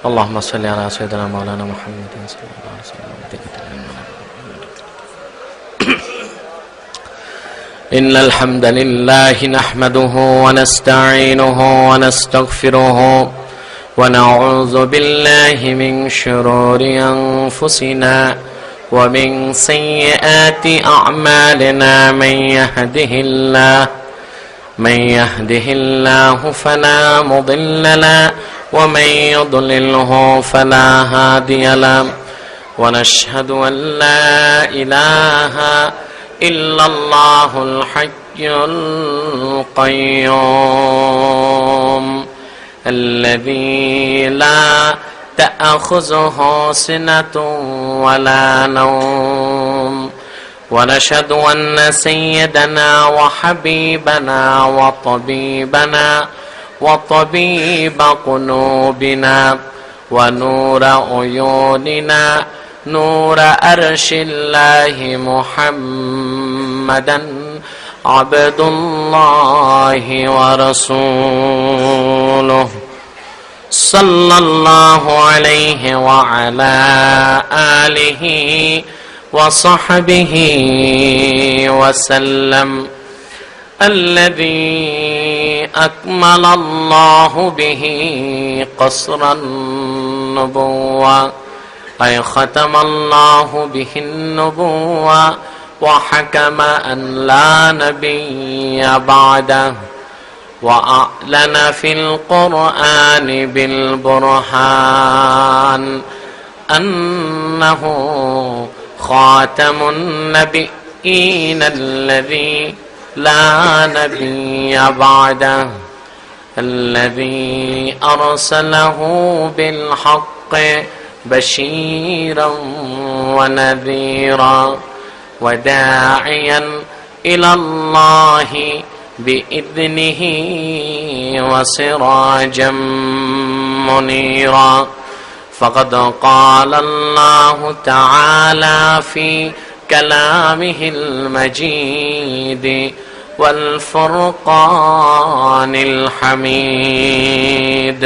اللهم صل على سيدنا مولانا محمد صلى الله عليه وسلم. إن الحمد لله نحمده ونستعينه ونستغفره ونعوذ بالله من شرور أنفسنا ومن سيئات أعمالنا. من يهده الله فلا مضل له ومن يضلله فلا هادي له. ونشهد أن لا إله إلا الله الحي القيوم الذي لا تأخذه سنة ولا نوم. ونشهد أن سيدنا وحبيبنا وطبيب قلوبنا ونور عيوننا نور أرش الله محمدا عبد الله ورسوله صلى الله عليه وعلى آله وصحبه وسلم. الذي أكمل الله به قصر النبوة أي ختم الله به النبوة وحكم أن لا نبي بعده. وأعلن في القرآن بالبرهان أنه خاتم النبيين الذي لا نبي بعده الذي أرسله بالحق بشيرا ونذيرا وداعيا إلى الله بإذنه وسراجا منيرا. فقد قال الله تعالى في كلامه المجيد والفرقان الحميد: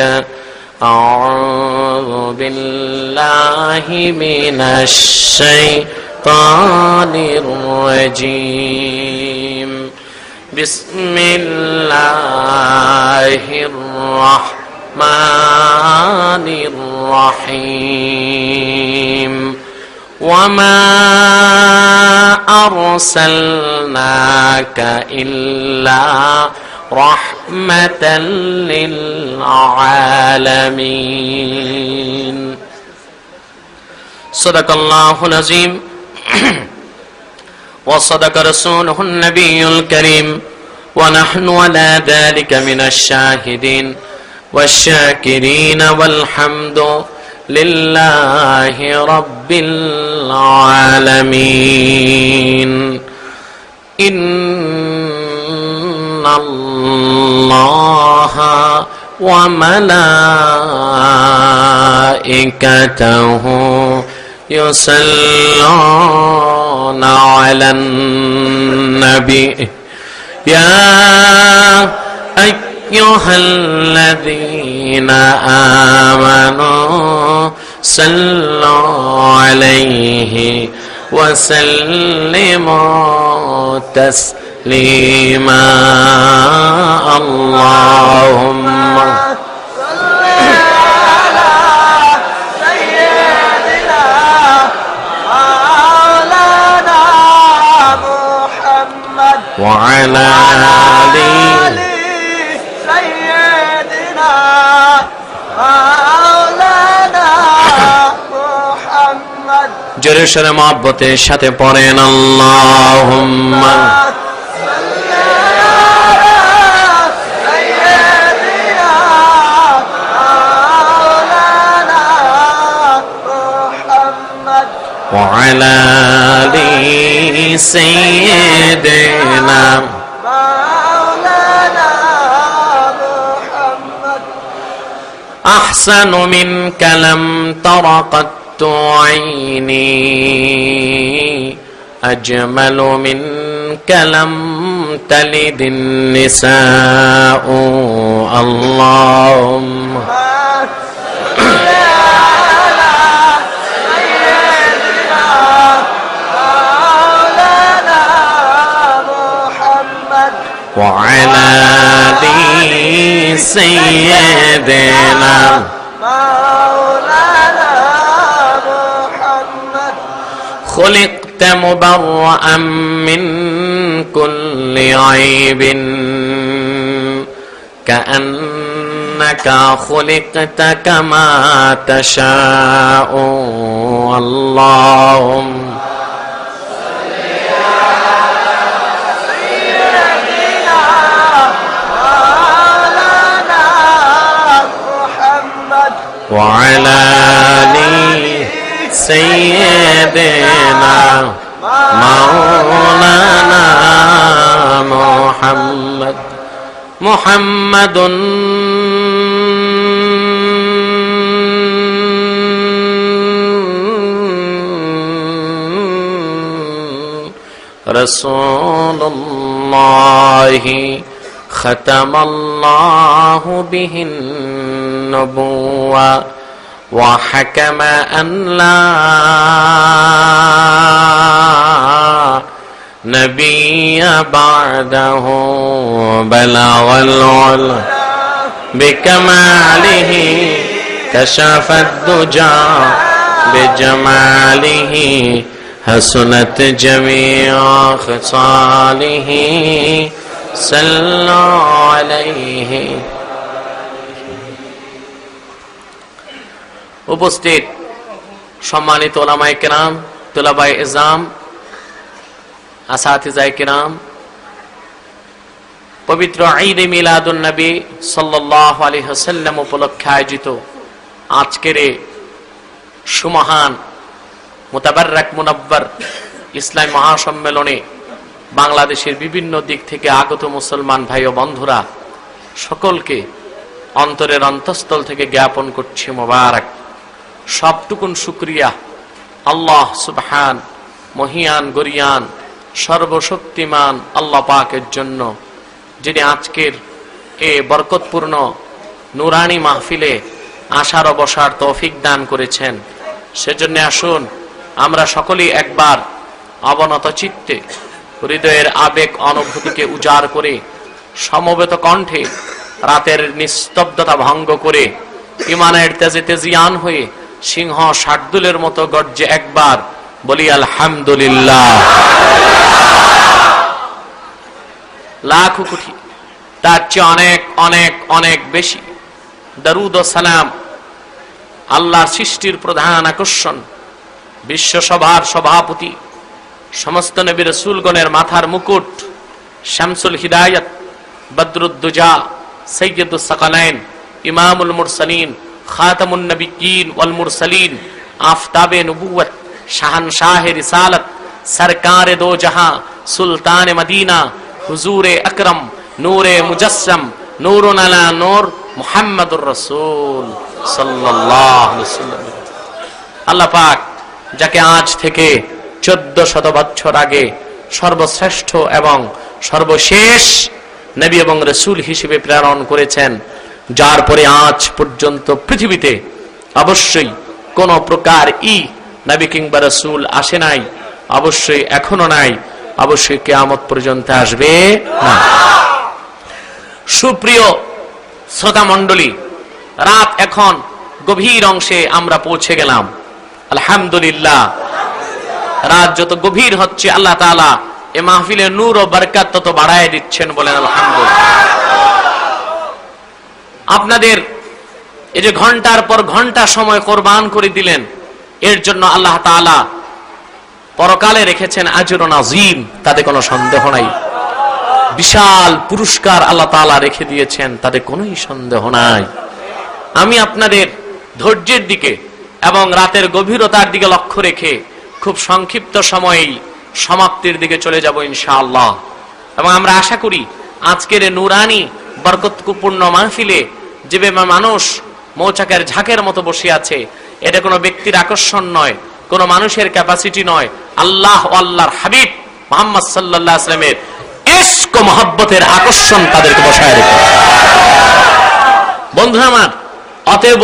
أعوذ بالله من الشيطان الرجيم. بسم الله الرحمن الرحيم. وما أرسلناك إلا رحمة للعالمين. صدق الله العظيم وصدق رسوله النبي الكريم ونحن على ذلك من الشاهدين والشاكرين والحمد لله رب العالمين. إن الله وملائكته يصلون على النبي يا أيها الذين آمنوا صلوا عليه وسلموا تسليما. اللهم صل على سيدنا مولانا محمد وعلى آله سيدنا مولانا محمد. জোরে সোরে মহব্বতের সাথে পড়েন আল্লাহুম্মা وعلى آل سيدنا مولانا محمد. أحسن منك لم تر قط عيني أجمل منك لم تلد النساء. اللهم وعلى آل سيدنا مولانا محمد خلقت مبرأ من كل عيب كأنك خلقت كما تشاء اللهم وعلى آل سيدنا مولانا محمد محمد رسول الله ختم الله به النبوة وحكم أن لا نبي بعده بلغ العلم بكماله كشف الدجى بجماله حسنت جميع خصاله صلوا عليه। উপস্থিত সম্মানিত উলামায়ে কেরাম, তুলাবায়ে ইজাম, আসাতিজায়ে কেরাম, পবিত্র ঈদ মিলাদুন নবী সাল্লাল্লাহু আলাইহি ওয়াসাল্লাম উপলক্ষে আয়োজিত আজকের এই সুমহান মুতাবাররাক মুনাব্বার ইসলামী মহাসম্মেলনে বাংলাদেশের বিভিন্ন দিক থেকে আগত মুসলমান ভাই ও বন্ধুরা সকলকে অন্তরের অন্তঃস্থল থেকে জ্ঞাপন করছি মোবারক। সবটুকুন শুকরিয়া আল্লাহ সুবহান মহিয়ান গরিয়ান সর্বশক্তিমান আল্লাহ পাকের জন্য, যিনি আজকের এই বরকতপূর্ণ নুরানি মাহফিলে আসার ও বসার তৌফিক দান করেছেন। সেজন্য আসুন আমরা সকলেই একবার অবনত চিত্তে হৃদয়ের আবেগ অনুভূতিকে উজাড় করে সমবেত কণ্ঠে রাতের নিস্তব্ধতা ভঙ্গ করে ইমানের তেজে তেজিয়ান হয়ে সিংহ শার্দুলের মতো গর্জে একবার বলি আলহামদুলিল্লাহ। লাখ কোটি তার চেয়ে অনেক অনেক অনেক বেশি দরুদ ও সালাম আল্লাহর সৃষ্টির প্রধান আকর্ষণ, বিশ্বসভার সভাপতি, সমস্ত নবী রাসূলগণের মাথার মুকুট, শামসুল হিদায়াত, বদরুদ্দুজা, সৈয়দুস সাকালাইন, ইমামুল মুরসালিন, খাতামুন নবিয়্যিন ওয়াল মুরসালিন, আফতাবে নবুওয়াত, শাহনশাহে রিসালাত, সরকারে দো জাহাं, সুলতানে মদিনা, হুজুরে আকরম, নূরে মুজাসসাম, নূরুন আলা নূর, মুহাম্মাদুর রাসূল সাল্লাল্লাহু আলাইহি ওয়াসাল্লাম। আল্লাহ পাক যাকে আজ থেকে 1400 বছর আগে সর্বশ্রেষ্ঠ এবং সর্বশেষ নবী এবং রাসূল হিসেবে প্রেরণ করেছেন, যার পরে আজ পর্যন্ত পৃথিবীতে অবশ্যই কোন প্রকার নবী কিংবা রাসূল আসে নাই, অবশ্যই এখনো নাই, অবশ্যই কিয়ামত পর্যন্ত আসবে না। সুপ্রিয় শ্রোতা মণ্ডলী, রাত এখন গভীর অংশে আমরা পৌঁছে গেলাম। আলহামদুলিল্লাহ, রাত যত গভীর হচ্ছে আল্লাহ তাআলা এ মাহফিলে নূর ও বরকত তত বাড়ায় দিচ্ছেন, বলেন আলহামদুলিল্লাহ। আপনাদের এই যে ঘন্টার পর ঘন্টা সময় কোরবান করে দিলেন, এর জন্য আল্লাহ তাআলা পরকালে রেখেছেন আজরুন আযীম, তাতে কোনো সন্দেহ নাই। বিশাল পুরস্কার আল্লাহ তাআলা রেখে দিয়েছেন, তাতে কোনো সন্দেহ নাই। আমি আপনাদের ধৈর্যের দিকে এবং রাতের গভীরতার দিকে লক্ষ্য রেখে খুব সংক্ষিপ্ত সময়েই সমাপ্তির দিকে চলে যাব ইনশাআল্লাহ। এবং আমরা আশা করি আজকের এই নুরানি বরকতপূর্ণ মাহফিলে যেভাবে মানুষ মৌচাকের ঝাঁকের মতো বসে আছে, এটা কোনো ব্যক্তির আকর্ষণ নয়, কোনো মানুষের ক্যাপাসিটি নয়, আল্লাহ ও আল্লাহর হাবিব মুহাম্মদ সাল্লাল্লাহু আলাইহি ওয়াসাল্লামের ইশক ও মহব্বতের আকর্ষণ তাদেরকে বসায় রেখে। বন্ধুরা আমার, অতএব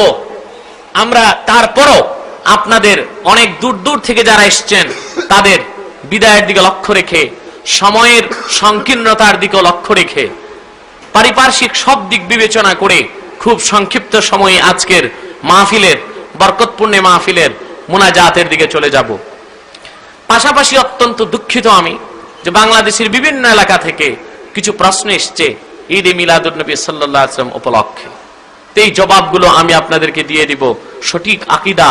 আমরা তারপরও আপনাদের অনেক দূর দূর থেকে যারা এসছেন তাদের বিদায়ের দিকে লক্ষ্য রেখে সময়ের সংকীর্ণতার দিকে লক্ষ্য রেখে, পারিপার্শ্বিক সব দিক বিবেচনা করে খুব সংক্ষিপ্ত সময়ে আজকের মাহফিলের, বরকতপূর্ণ মাহফিলের মুনাজাতের দিকে চলে যাব। পাশাপাশি অত্যন্ত দুঃখিত আমি যে বাংলাদেশের বিভিন্ন এলাকা থেকে কিছু প্রশ্ন এসছে ঈদে মিলাদুন নবী সাল্লাল্লাহু আলাইহি ওয়াসাল্লাম উপলক্ষে। এই জবাবগুলো আমি আপনাদেরকে দিয়ে দিব সঠিক আকীদা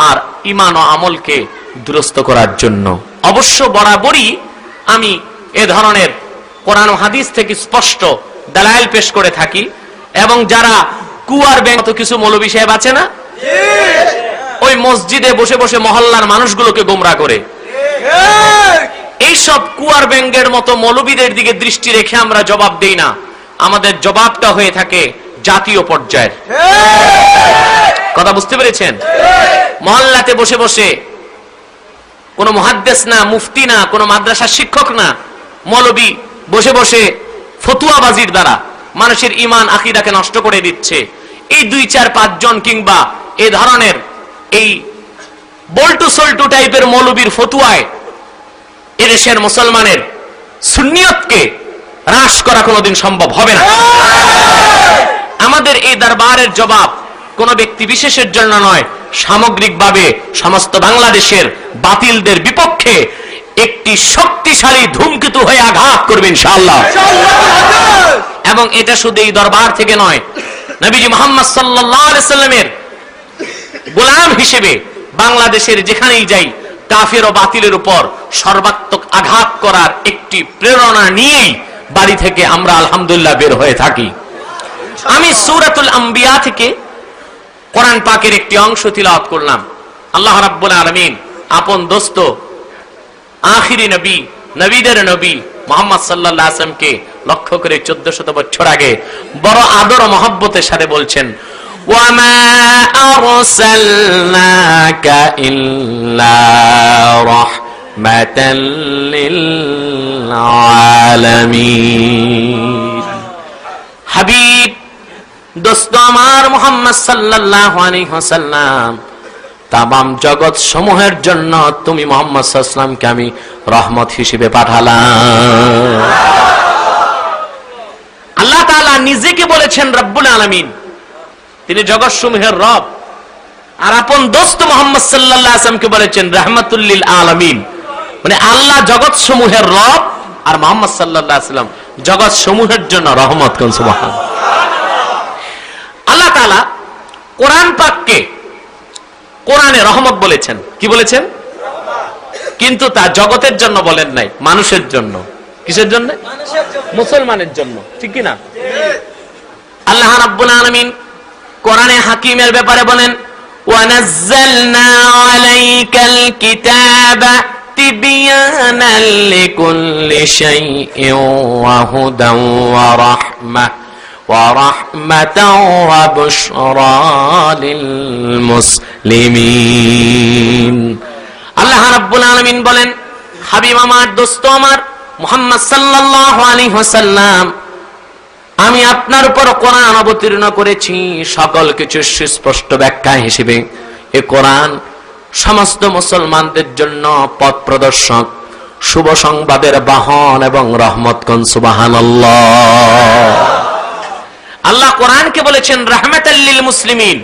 আর ঈমান ও আমলকে দুরস্ত করার জন্য। অবশ্য বরাবরই আমি এ ধরনের কোরআন ও হাদিস থেকে স্পষ্ট দালাইল পেশ করে থাকি, এবং যারা কুয়ার ব্যাংক মতো কিছু মৌলভী সাহেব আছে না, ওই মসজিদে বসে বসে মহল্লার মানুষগুলোকে গোমরাহ করে, এইসব কুয়ার ব্যাংকের মতো মৌলবীদের দিকে দৃষ্টি রেখে আমরা জবাব দেই না। আমাদের জবাবটা হয়ে থাকে জাতীয় পর্যায়ের। কথা বুঝতে পেরেছেন? মহল্লাতে বসে বসে কোন মুহাদ্দিস না, মুফতি না, কোন মাদ্রাসার শিক্ষক না, মৌলবী বসে বসে ফতুয়াবাজির দ্বারা মানুষের ঈমান আকীদাকে নষ্ট করে দিচ্ছে। এই 2-4-5 জন কিংবা এই ধরনের এই বল্টু সল্টু টাইপের মৌলবীর ফতুয়ায় এদেশের মুসলমানের সুন্নিয়তকে হ্রাস করা কোনোদিন সম্ভব হবে না। আমাদের এই দরবারের জবাব কোন ব্যক্তি বিশেষের জন্য নয়, সামগ্রিকভাবে সমস্ত বাংলাদেশের বাতিলদের বিপক্ষে একটি শক্তিশালী ধূমকেতু হয়ে আঘাত করবে ইনশাআল্লাহ। এবং এটা শুধু এই দরবার থেকে নয়, নবীজি মুহাম্মদ সাল্লাল্লাহু আলাইহি সাল্লামের গোলাম হিসেবে বাংলাদেশের যেখানেই যাই কাফের ও বাতিলের উপর সর্বাত্মক আঘাত করার একটি প্রেরণা নিয়েই বাড়ি থেকে আমরা আলহামদুলিল্লাহ বের হয়ে থাকি। আমি সূরাতুল আম্বিয়া থেকে কোরআন পাকের একটি অংশ তিলাওয়াত করলাম। আল্লাহ রাব্বুল আলামিন আপন দোস্ত আখিরি নবী, নবীদের নবী মুহাম্মদ সাল্লাল্লাহু আলাইহি ওয়াসাল্লামকে লক্ষ্য করে 1400 বছর আগে বড় আদর ও মহব্বতের সাথে বলছেন, وَمَا أَرْسَلْنَاكَ إِلَّا رَحْمَةً لِلْعَالَمِينَ। হাবিব দোস্ত আমার মুহাম্মদ সাল্লাল্লাহু আলাইহি ওয়াসাল্লাম, তামাম জগৎ সমূহের জন্য তুমি মুহাম্মদ সাল্লাল্লাহু আলাইহি ওয়াসাল্লামকে আমি রহমত হিসেবে পাঠালাম। আল্লাহ তাআলা নিজেকে বলেছেন রব্বুল আলামিন, তিনি জগৎ সমূহের রব, আর আপন দোস্ত মুহাম্মদ সাল্লাল্লাহু আলাইহি ওয়াসাল্লামকে বলেছেন রাহমাতুল লিল আলামিন। মানে আল্লাহ জগৎ সমূহের রব আর মুহাম্মদ সাল্লাল্লাহু আলাইহি ওয়াসাল্লাম জগৎ সমূহের জন্য রহমত। কোন সুবহানাল্লাহ। আল্লাহ তাআলা কোরআন পাককে কোরআনে রহমত বলেছেন। কি বলেছেন? কিন্তু তা জগতের জন্য বলেন নাই, মানুষের জন্য। কিসের জন্য? মুসলমানের জন্য। ঠিক কি না? আল্লাহ রাব্বুল আলামিন কোরআনে হাকিমের ব্যাপারে বলেন, ওয়ানাজ্জালনা আলাইকাল কিতাবা তিবয়ানান লিকুল্লি শাইইন ওয়া হুদান ওয়া রাহমাতাও ওয়া বুশরা লিল মুসলিমিন। আল্লাহ রাব্বুল আলামিন বলেন, হাবিব আমার, দোস্ত আমার মুহাম্মদ সাল্লাল্লাহু আলাইহি ওয়াসাল্লাম, আমি আপনার উপর কোরআন অবতীর্ণ করেছি সকল কিছু সুস্পষ্ট ব্যাখ্যা হিসেবে। এই কোরআন সমস্ত মুসলমানদের জন্য পথ প্রদর্শক, শুভ সংবাদের বাহন এবং রহমত। কোন সুবহানাল্লাহ। আল্লাহ কোরআনকে বলেছেন রাহমাতাল লিল মুসলিমিন।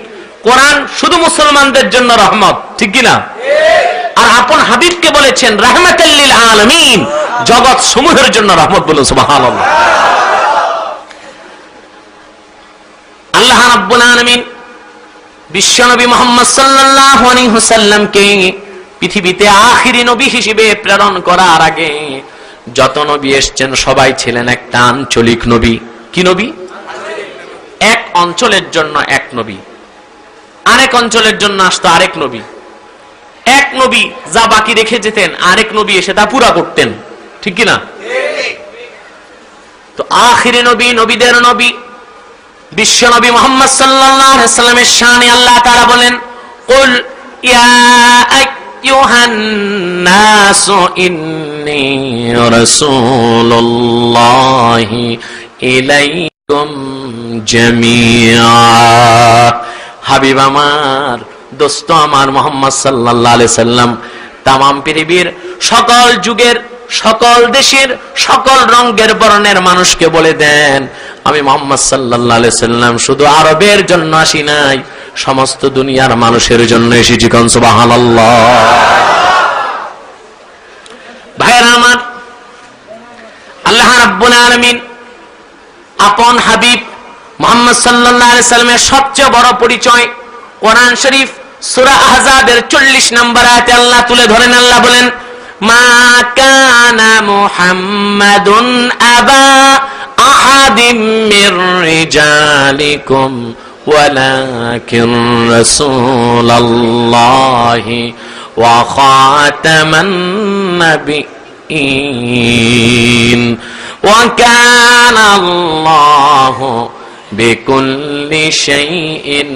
কোরআন শুধু মুসলমানদের জন্য রহমত। ঠিক কি না? আর আপন হাবিবকে বলেছেন রাহমাতাল লিল আলামিন, জগৎ সমূহের জন্য রহমত। বলুন সুবহানাল্লাহ। আল্লাহ রাব্বুল আলামিন বিশ্বনবী মুহাম্মদ সাল্লাল্লাহু আলাইহি ওয়াসাল্লামকে পৃথিবীতে আখিরি নবী হিসেবে প্রেরণ করার আগে যত নবী এসেছেন সবাই ছিলেন একটা আঞ্চলিক নবী। কি নবী? এক অঞ্চলের জন্য এক নবী, আরেক অঞ্চলের জন্য আসতো আরেক নবী। এক নবী যা বাকি রেখে যেতেন, আরেক নবী এসে তা পুরা করতেন। ঠিক কি না? তো আখিরি নবী, নবীদের নবী বিশ্ব নবী মুহাম্মদ সাল্লাল্লাহু আলাইহি ওয়াসাল্লামের শানে আল্লাহ তাআলা বলেন, কুল ইয়া আইয়ুহান নাসু ইন্নী রাসূলুল্লাহি ইলাইকুম জামিআ। হাবিব আমার, দোস্ত আমার মুহাম্মদ সাল্লাল্লাহু আলাইহি ওয়াসাল্লাম, তামাম পৃথিবীর সকল যুগের সকল দেশের সকল রঙের বর্ণের মানুষকে বলে দেন, আমি মুহাম্মদ সাল্লাল্লাহু আলাইহি সাল্লাম শুধু আরবের জন্য আসি নাই, সমস্ত দুনিয়ার মানুষের জন্য এসেছি। কোন সুবহানাল্লাহ। ভাইরা আমার, আল্লাহ রাব্বুল আলামিন আপন হাবিব মুহাম্মদ সাল্লাল্লাহু আলাইহি সাল্লামের সবচেয়ে বড় পরিচয় কোরআন শরীফ সূরা আহজাবের 40 নম্বর আয়াতে আল্লাহ তুলে ধরেন। আল্লাহ বলেন, মা কানা মুহাম্মাদুন আবা আহাদিম মির রিজালিকুম ওয়ালাকিন রাসূলুল্লাহি ওয়া খাতামান নাবিয়্যিন ওয়া কানা আল্লাহু বিকুল্লি শাইইন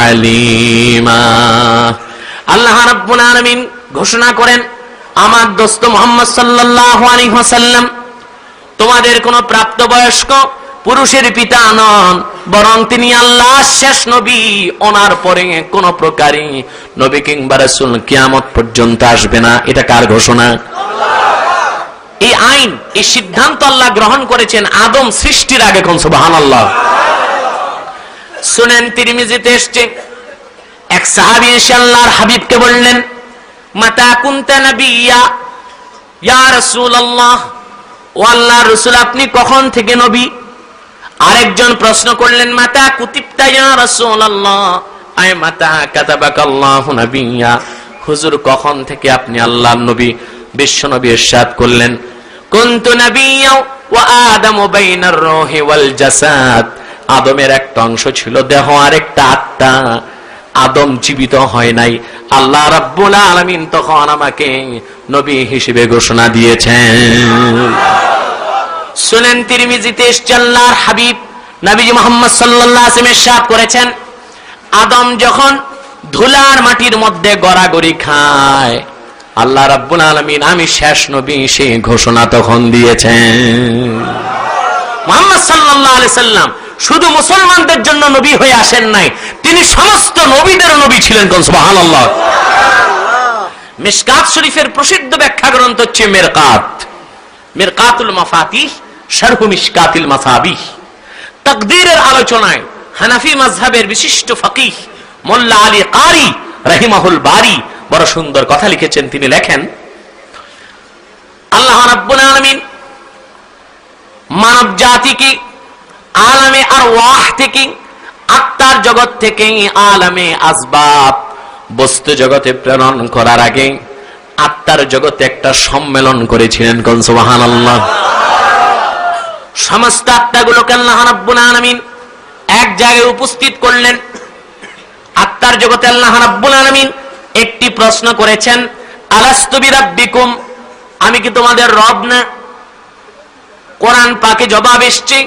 আলিমা। আল্লাহ রাব্বুল আলামিন ঘোষণা করেন, আমার দোস্ত মুহাম্মদ সাল্লাল্লাহু আলাইহি ওয়াসাল্লাম তোমাদের কোন প্রাপ্তবয়স্ক পুরুষের পিতা নন, বরং তিনি আল্লাহর শেষ নবী। ওনার পরে কোন প্রকারে নবী কিংবা রাসূল কিয়ামত পর্যন্ত আসবে না। এটা কার ঘোষণা? এই আইন, এই সিদ্ধান্ত আল্লাহ গ্রহণ করেছেন আদম সৃষ্টির আগে। কোন সুবহানাল্লাহ। সুনান তিরমিজিতে এসেছে, এক সাহাবী এসে আল্লাহর হাবিবকে বললেন, মাতা কুনতা নাবিয়্যা ইয়া রাসূলুল্লাহ, ও আল্লাহর রাসূল আপনি কখন থেকে নবী? আরেকজন প্রশ্ন করলেন, মাতা কুতিবতা ইয়া রাসূলুল্লাহ, আয় মাতা কাতাবাকাল্লাহু নাবিয়্যা, হুজুর কখন থেকে আপনি আল্লাহর নবী? বিশ্ব নবী ইরশাদ করলেন, কুনতু নাবিয়্যা ওয়া আদামু বাইনার রূহি ওয়াল জাসাদ, আদমের একটা অংশ ছিল দেহ আর একটা আত্মা, আদম জীবিত হয় নাই। আল্লাহ রাব্বুল আলামিন তখন আমাকে নবী হিসেবে ঘোষণা দিয়েছেন। সুনান তিরমিজিতে এসেছে, আল্লাহর হাবিব নবী মুহাম্মদ সাল্লাল্লাহু আলাইহি ওয়াসাল্লাম ইরশাদ করেছেন, আদম যখন ধুলার মাটির মধ্যে গড়াগড়ি খায়, আল্লাহ রাব্বুল আলামিন আমি শেষ নবী সে ঘোষণা তখন দিয়েছেন। মুহাম্মদ সাল্লাল্লাহু আলাইহি ওয়াসাল্লাম শুধু মুসলমানদের জন্য নবী হয়ে আসেন নাই, তিনি সমস্ত নবীদের নবী ছিলেন। কোন সুবহানাল্লাহ। মিশকাত শরীফের প্রসিদ্ধ ব্যাখ্যা গ্রন্থ হচ্ছে মিরকাত, মিরকাতুল মাফাতিহ শারহ মিশকাতিল মাসাবিহ। তাকদীরের আলোচনায় হানাফি মাযহাবের বিশিষ্ট ফকিহ মোল্লা আলী কারি রাহিমাহুল বারি বড় সুন্দর কথা লিখেছেন। তিনি লেখেন, আল্লাহ রাব্বুল আলামিন মানব জাতিকে আলামে আরওয়াহ থেকে, আত্মার জগৎ থেকে আলামে আসবাব বস্তু জগতে প্রেরণ করার আগে আত্মার জগতে একটা সম্মেলন করেছিলেন। কোন সুবহানাল্লাহ। সমস্ত আত্মাগুলোকে আল্লাহ রাব্বুল আলামিন এক জায়গায় উপস্থিত করলেন। আত্মার জগতে আল্লাহ রাব্বুল আলামিন একটি প্রশ্ন করেছেন, আলাস্তু বিরাব্বিকুম, আমি কি তোমাদের রব না? কোরআন পাকে জবাব এসেছে,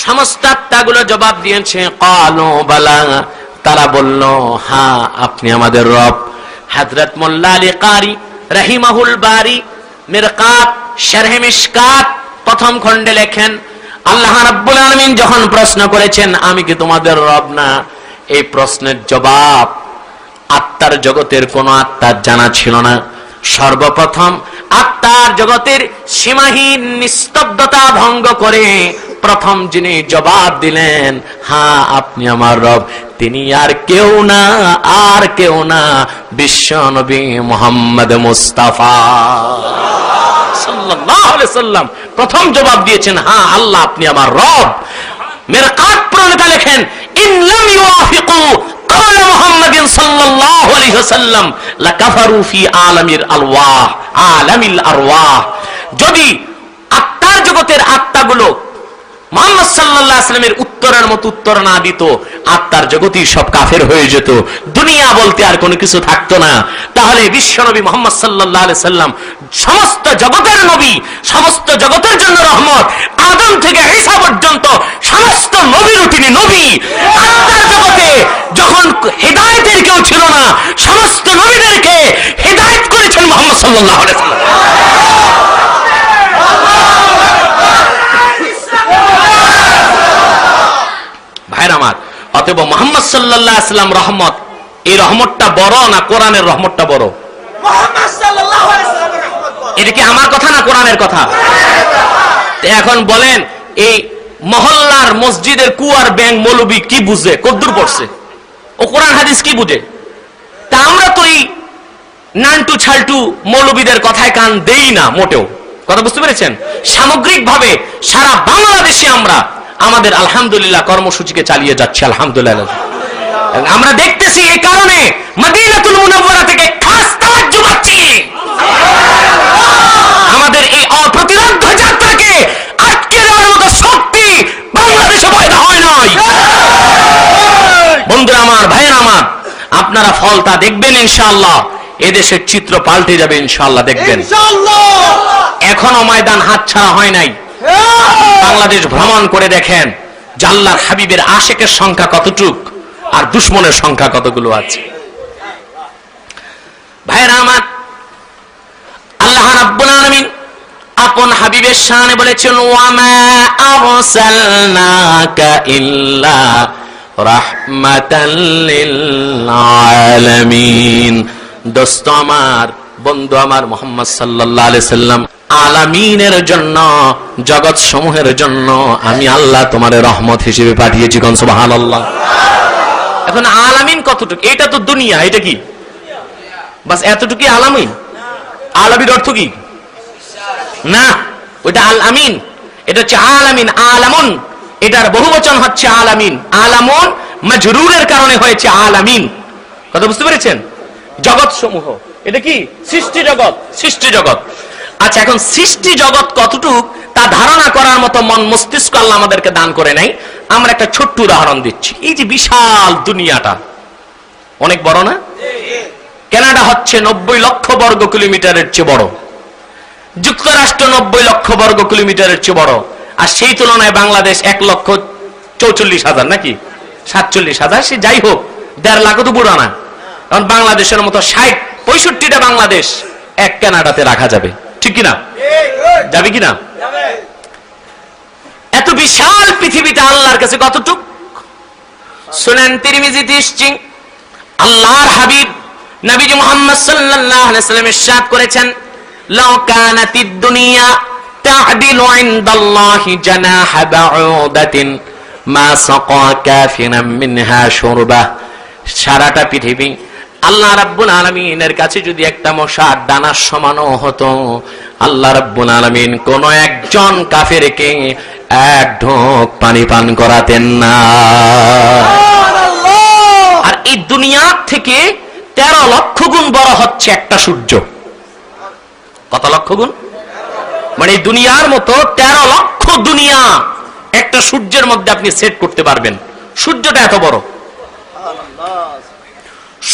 সমস্ত আত্মাগুলো জবাব দিয়েছে, ক্বালু বালা, তারা বলল হ্যাঁ আপনি আমাদের রব। হযরত মোল্লা আলী কারি রাহিমাহুল বারি মিরকাত শারহ মিশকাত প্রথম খণ্ডে লেখেন, আল্লাহ রাব্বুল আলামিন যখন প্রশ্ন করেছেন আমি কি তোমাদের রব না, এই প্রশ্নের জবাব আত্মার জগতের কোন আত্মার জানা ছিল না। সর্বপ্রথম আত্মার জগতের সীমাহীন নিস্তব্ধতা ভঙ্গ করে প্রথম যিনি জবাব দিলেন হ্যাঁ আপনি আমার রব, তিনি আর কেউ না, আর কেউ না, বিশ্ব নবী মুহাম্মদ মুস্তাফা সাল্লাল্লাহু আলাইহি সাল্লাম প্রথম জবাব দিয়েছেন হ্যাঁ আল্লাহ আপনি আমার রব। মিরকাত প্রণেতা লেখেন, ইন লাম ইউআফিকু قول محمد صلى الله عليه وسلم لكفروا في عالم الارواح عالم الارواح, যদি আত্মার জগতের আত্মাগুলো মুহাম্মদ সাল্লাল্লাহু আলাইহি ওয়াসাল্লামের উত্তরের মতো উত্তর না দিত, আত্মার জগতই সব কাফের হয়ে যেত, দুনিয়া বলতে আর কোনো কিছু থাকতো না। তাহলে বিশ্বনবী মুহাম্মদ সাল্লাল্লাহু আলাইহি ওয়াসাল্লাম সমস্ত জগতের নবী, সমস্ত জগতের জন্য রহমত, আদম থেকে ঈসা পর্যন্ত সমস্ত নবীর তিনি নবী। আত্মার জগতে যখন হেদায়েতের কেউ ছিল না, সমস্ত নবীদেরকে হেদায়েত করেছেন মুহাম্মদ সাল্লাল্লাহু আলাইহি ওয়াসাল্লাম। ভাইরা আমার, অতএব মুহাম্মদ সাল্লাল্লাহু আলাইহি ওয়াসাল্লাম রহমত, এই রহমতটা বড় না কোরআনের রহমতটা বড়? মুহাম্মদ সাল্লাল্লাহু আলাইহি ওয়াসাল্লামের রহমত বড়। এটা কি আমার কথা না কোরআনের কথা? এখন বলেন, এই মহল্লার মসজিদের কুয়ার ব্যাং মৌলবী কি বুঝে, কদ্দুর পড়ছে, ও কোরআন হাদিস কি বুঝে? তা আমরা তো এই নান্টু ছাল্টু মৌলবীদের কথায় কান দেই না মোটেও। কথা বুঝতে পেরেছেন? সামগ্রিকভাবে সারা বাংলাদেশে আমরা আমাদের আলহামদুলিল্লাহ কর্মসূচিকে চালিয়ে যাচ্ছি। আলহামদুলিল্লাহ আমরা দেখতেছি, এই কারণে মদিনাতুল মুনাওয়ারা থেকে খাস তাওয়াজ্জু পাচ্ছি। আমাদের এই অপ্রতিরোধ্য যাত্রাকে আটকে দেওয়ার মতো শক্তি বাংলাদেশে পয়দা হয় নাই। বন্ধুরা আমার, ভাইয়েরা আমার, আপনারা ফলটা দেখবেন ইনশাআল্লাহ। এদেশের চিত্র পাল্টে যাবে ইনশাআল্লাহ, দেখবেন। এখনো ময়দান হাতছাড়া হয় নাই। বাংলাদেশ ভ্রমণ করে দেখেন যে আল্লাহর হাবিবের আশিকের সংখ্যা কতটুক আর দুশমনের সংখ্যা কতগুলো আছে। ভাইরা আমার, আল্লাহ রাব্বুল আলামিন আপন হাবিবের শানে বলেছেন, ওয়ামা আরসালনাকা ইল্লা রাহমাতাল লিল আলামিন। দোস্ত আমার, বন্ধু আমার, মুহাম্মদ সাল্লাল্লাহু আলাইহি সাল্লাম আলামিনের জন্য, জগৎ সমূহের জন্য আমি আল্লাহ তোমার রহমত হিসেবে পাঠিয়েছি। কোন সুবহানাল্লাহ। এখন আলামিন কতটুকু? এটা তো দুনিয়া, এটা কি বাস এতটুকু আলামিন? আলামিন অর্থ কি? না, ওইটা আল আমিন, এটা হচ্ছে আলামিন। আলামুন, এটার বহুবচন হচ্ছে আলামিন। আলামুন মাজরুরের কারণে হয়েছে আলামিন। কথা বুঝতে পেরেছেন? জগৎ সমূহ, এটা কি সৃষ্টি জগৎ, সৃষ্টি জগৎ। আচ্ছা, এখন সৃষ্টি জগৎ কতটুক তা ধারণা করার মতো মন মস্তিষ্ক আল্লাহ আমাদেরকে দান করে নাই। আমরা একটা ছোট্ট উদাহরণ দিচ্ছি। এই যে বিশাল দুনিয়াটা, অনেক বড় না? কানাডা হচ্ছে 90 লক্ষ বর্গ কিলোমিটারের চেয়ে বড়, যুক্তরাষ্ট্র 90 লক্ষ বর্গ কিলোমিটারের চেয়ে বড়, আর সেই তুলনায় বাংলাদেশ 1,44,000 নাকি 47,000, সে যাই হোক, 1.5 লাখ তো বুড়ো না। কারণ বাংলাদেশের মতো 60-65টা বাংলাদেশ এক কানাডাতে রাখা যাবে, ঠিক কিনা? যাবে কিনা? এত বিশাল পৃথিবীটা আল্লাহর কাছে কতটুক? সুনান তিরমিজিতে এসেছে, আল্লাহর হাবিব নবীজি মুহাম্মদ সাল্লাল্লাহু আলাইহি ওয়াসাল্লাম ইরশাদ করেছেন, লাউ কানাতিদ দুনিয়া তা'দিলু ইনদাল্লাহি জানাহা বাউদাতিন মা সাকা কাফিরাম মিনহা শুরবা। সারাটা পৃথিবী আল্লাহ রাব্বুল আলামিনের কাছে যদি একটা মশার দানার সমানও হতো, আল্লাহ রাব্বুল আলামিন কোন একজন কাফেরকে এক ঢোক পানি পান করাতেন না। আর এই দুনিয়ার থেকে 13 লক্ষ গুণ বড় হচ্ছে একটা সূর্য। কত লক্ষ গুণ? মানে এই দুনিয়ার মতো 13 লক্ষ দুনিয়া একটা সূর্যের মধ্যে আপনি সেট করতে পারবেন। সূর্যটা এত বড়,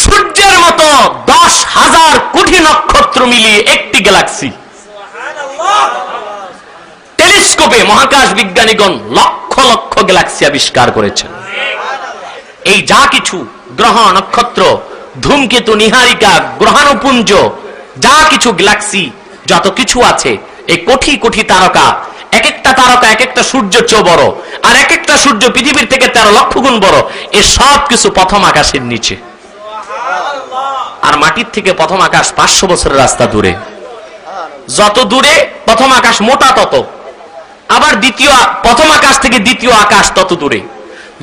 সূর্যের মতো 10,000 কোটি নক্ষত্র মিলিয়ে একটি গ্যালাক্সি। টেলিস্কোপে মহাকাশ বিজ্ঞানীগণ লক্ষ লক্ষ গ্যালাক্সি আবিষ্কার করেছেন। এই যা কিছু গ্রহ, নক্ষত্র, ধূমকেতু, নিহারিকা, গ্রহাণুপুঞ্জ, যা কিছু গ্যালাক্সি, যত কিছু আছে, এই কোটি কোটি তারকা, এক একটা তারকা এক একটা সূর্যের চেয়ে বড়, আর এক একটা সূর্য পৃথিবীর থেকে 13 লক্ষ গুণ বড়। এ সব কিছু প্রথম আকাশের নিচে। আর মাটির থেকে প্রথম আকাশ 500 বছরের রাস্তা দূরে। যত দূরে প্রথম আকাশ মোটা তত, আবার প্রথম আকাশ থেকে দ্বিতীয় আকাশ তত দূরে,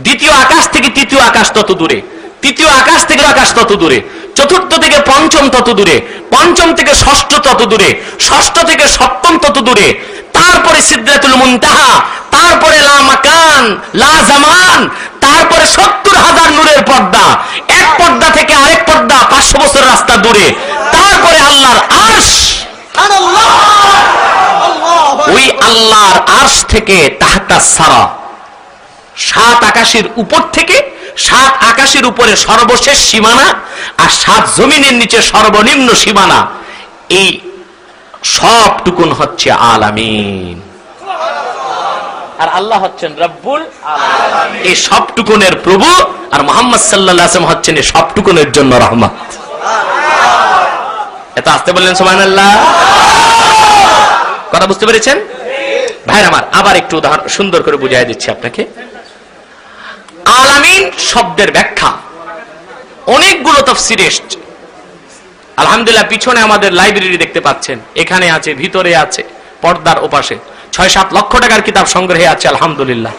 দ্বিতীয় আকাশ থেকে তৃতীয় আকাশ তত দূরে, তৃতীয় আকাশ থেকে আকাশ তত দূরে, চতুর্থ থেকে পঞ্চম তত দূরে, পঞ্চম থেকে ষষ্ঠ তত দূরে, ষষ্ঠ থেকে সপ্তম তত দূরে, তারপরে সিদরাতুল মুনতাহা, তারপরে লা মাকান লা জামান, তারপরে 70,000 নূরের পর্দা, এক পর্দা থেকে আরেক পর্দা 500 বছরের রাস্তা দূরে, তারপরে আল্লাহর আরশ। ওই আল্লাহর আরশ থেকে তাহতা সারা, 7 আকাশের উপর থেকে 7 আকাশের উপরে সর্বশেষ সীমানা, আর 7 জমিনের নিচে সর্বনিম্ন সীমানা, এই সবটুকুন হচ্ছে আলামিন। আর আল্লাহ হচ্ছেন রব্বুল আলামিন, এই সবটুকুনের প্রভু। আর মুহাম্মদ সাল্লাল্লাহু আলাইহি ওয়াসাল্লাম হচ্ছেন এই সবটুকুনের জন্য রহমত। এত আস্তে বললেন সুবহানাল্লাহ। কথা বুঝতে পেরেছেন ভাইরা আমার? আবার একটু উদাহরণ সুন্দর করে বুঝিয়ে দিচ্ছি আপনাকে। আলামিন শব্দের ব্যাখ্যা অনেকগুলো তাফসীরে এসেছে। আলহামদুলিল্লাহ পিছনে আমাদের লাইব্রেরি দেখতে পাচ্ছেন, এখানে আছে, ভিতরে আছে, পর্দার ওপাশে 6-7 লক্ষ টাকার কিতাব সংগ্রহে আছে আলহামদুলিল্লাহ।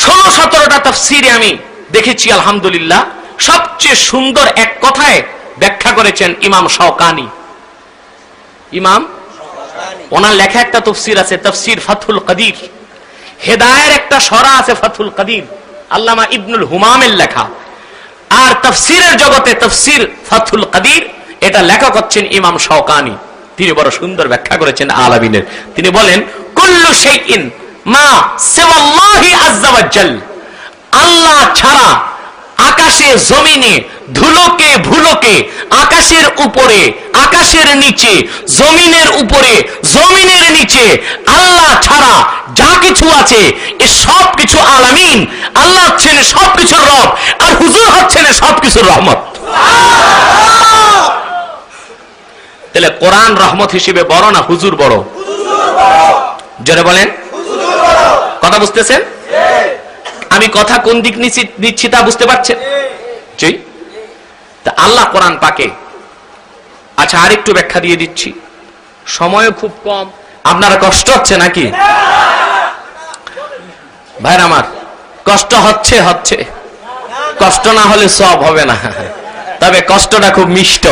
16-17টা তাফসীরে আমি দেখেছি আলহামদুলিল্লাহ। সবচেয়ে সুন্দর এক কথায় ব্যাখ্যা করেছেন ইমাম শাওকানি। ইমাম ওনার লেখা একটা তাফসীর আছে, তাফসীর ফাথুল কাদির। হেদায়ের একটা সরা আছে ফাথুল কাদির, আল্লামা ইবনুল হুমামের লেখা। আর তাফসীরের জগতে তাফসীর ফাথুল কাদির, এটা লেখক হচ্ছেন ইমাম শাওকানি। তিনি বড় সুন্দর ব্যাখ্যা করেছেন আলামিনের। তিনি বলেন কুল্লু শাইইন মা সিওয়াল্লাহি আযজা ওয়া জাল, আল্লাহ ছাড়া আকাশে জমিনে ধুলোকে ভুলোকে, আকাশের উপরে আকাশের নিচে, জমিনের উপরে জমিনের নিচে আল্লাহ ছাড়া যা কিছু আছে এ সব কিছু আলামিন। আল্লাহ হচ্ছেন সবকিছুর রব, আর হুজুর হচ্ছেন সবকিছুর রহমত। তাহলে কোরআন রহমত হিসেবে বড় না হুজুর বড়? জোরে বলেন, কথা বুঝতেছেন? আমি কথা কোন দিক নিচ্ছি তা বুঝতে পারছেন? জি। তা আল্লাহ কোরআন পাকে, আচ্ছা আরেকটু ব্যাখ্যা দিয়ে দিচ্ছি, সময় খুব কম, আপনারা কষ্ট হচ্ছে নাকি? ভাইরা আমার, কষ্ট হচ্ছে, কষ্ট না হলে সব হবে না, তবে কষ্টটা খুব মিষ্ট।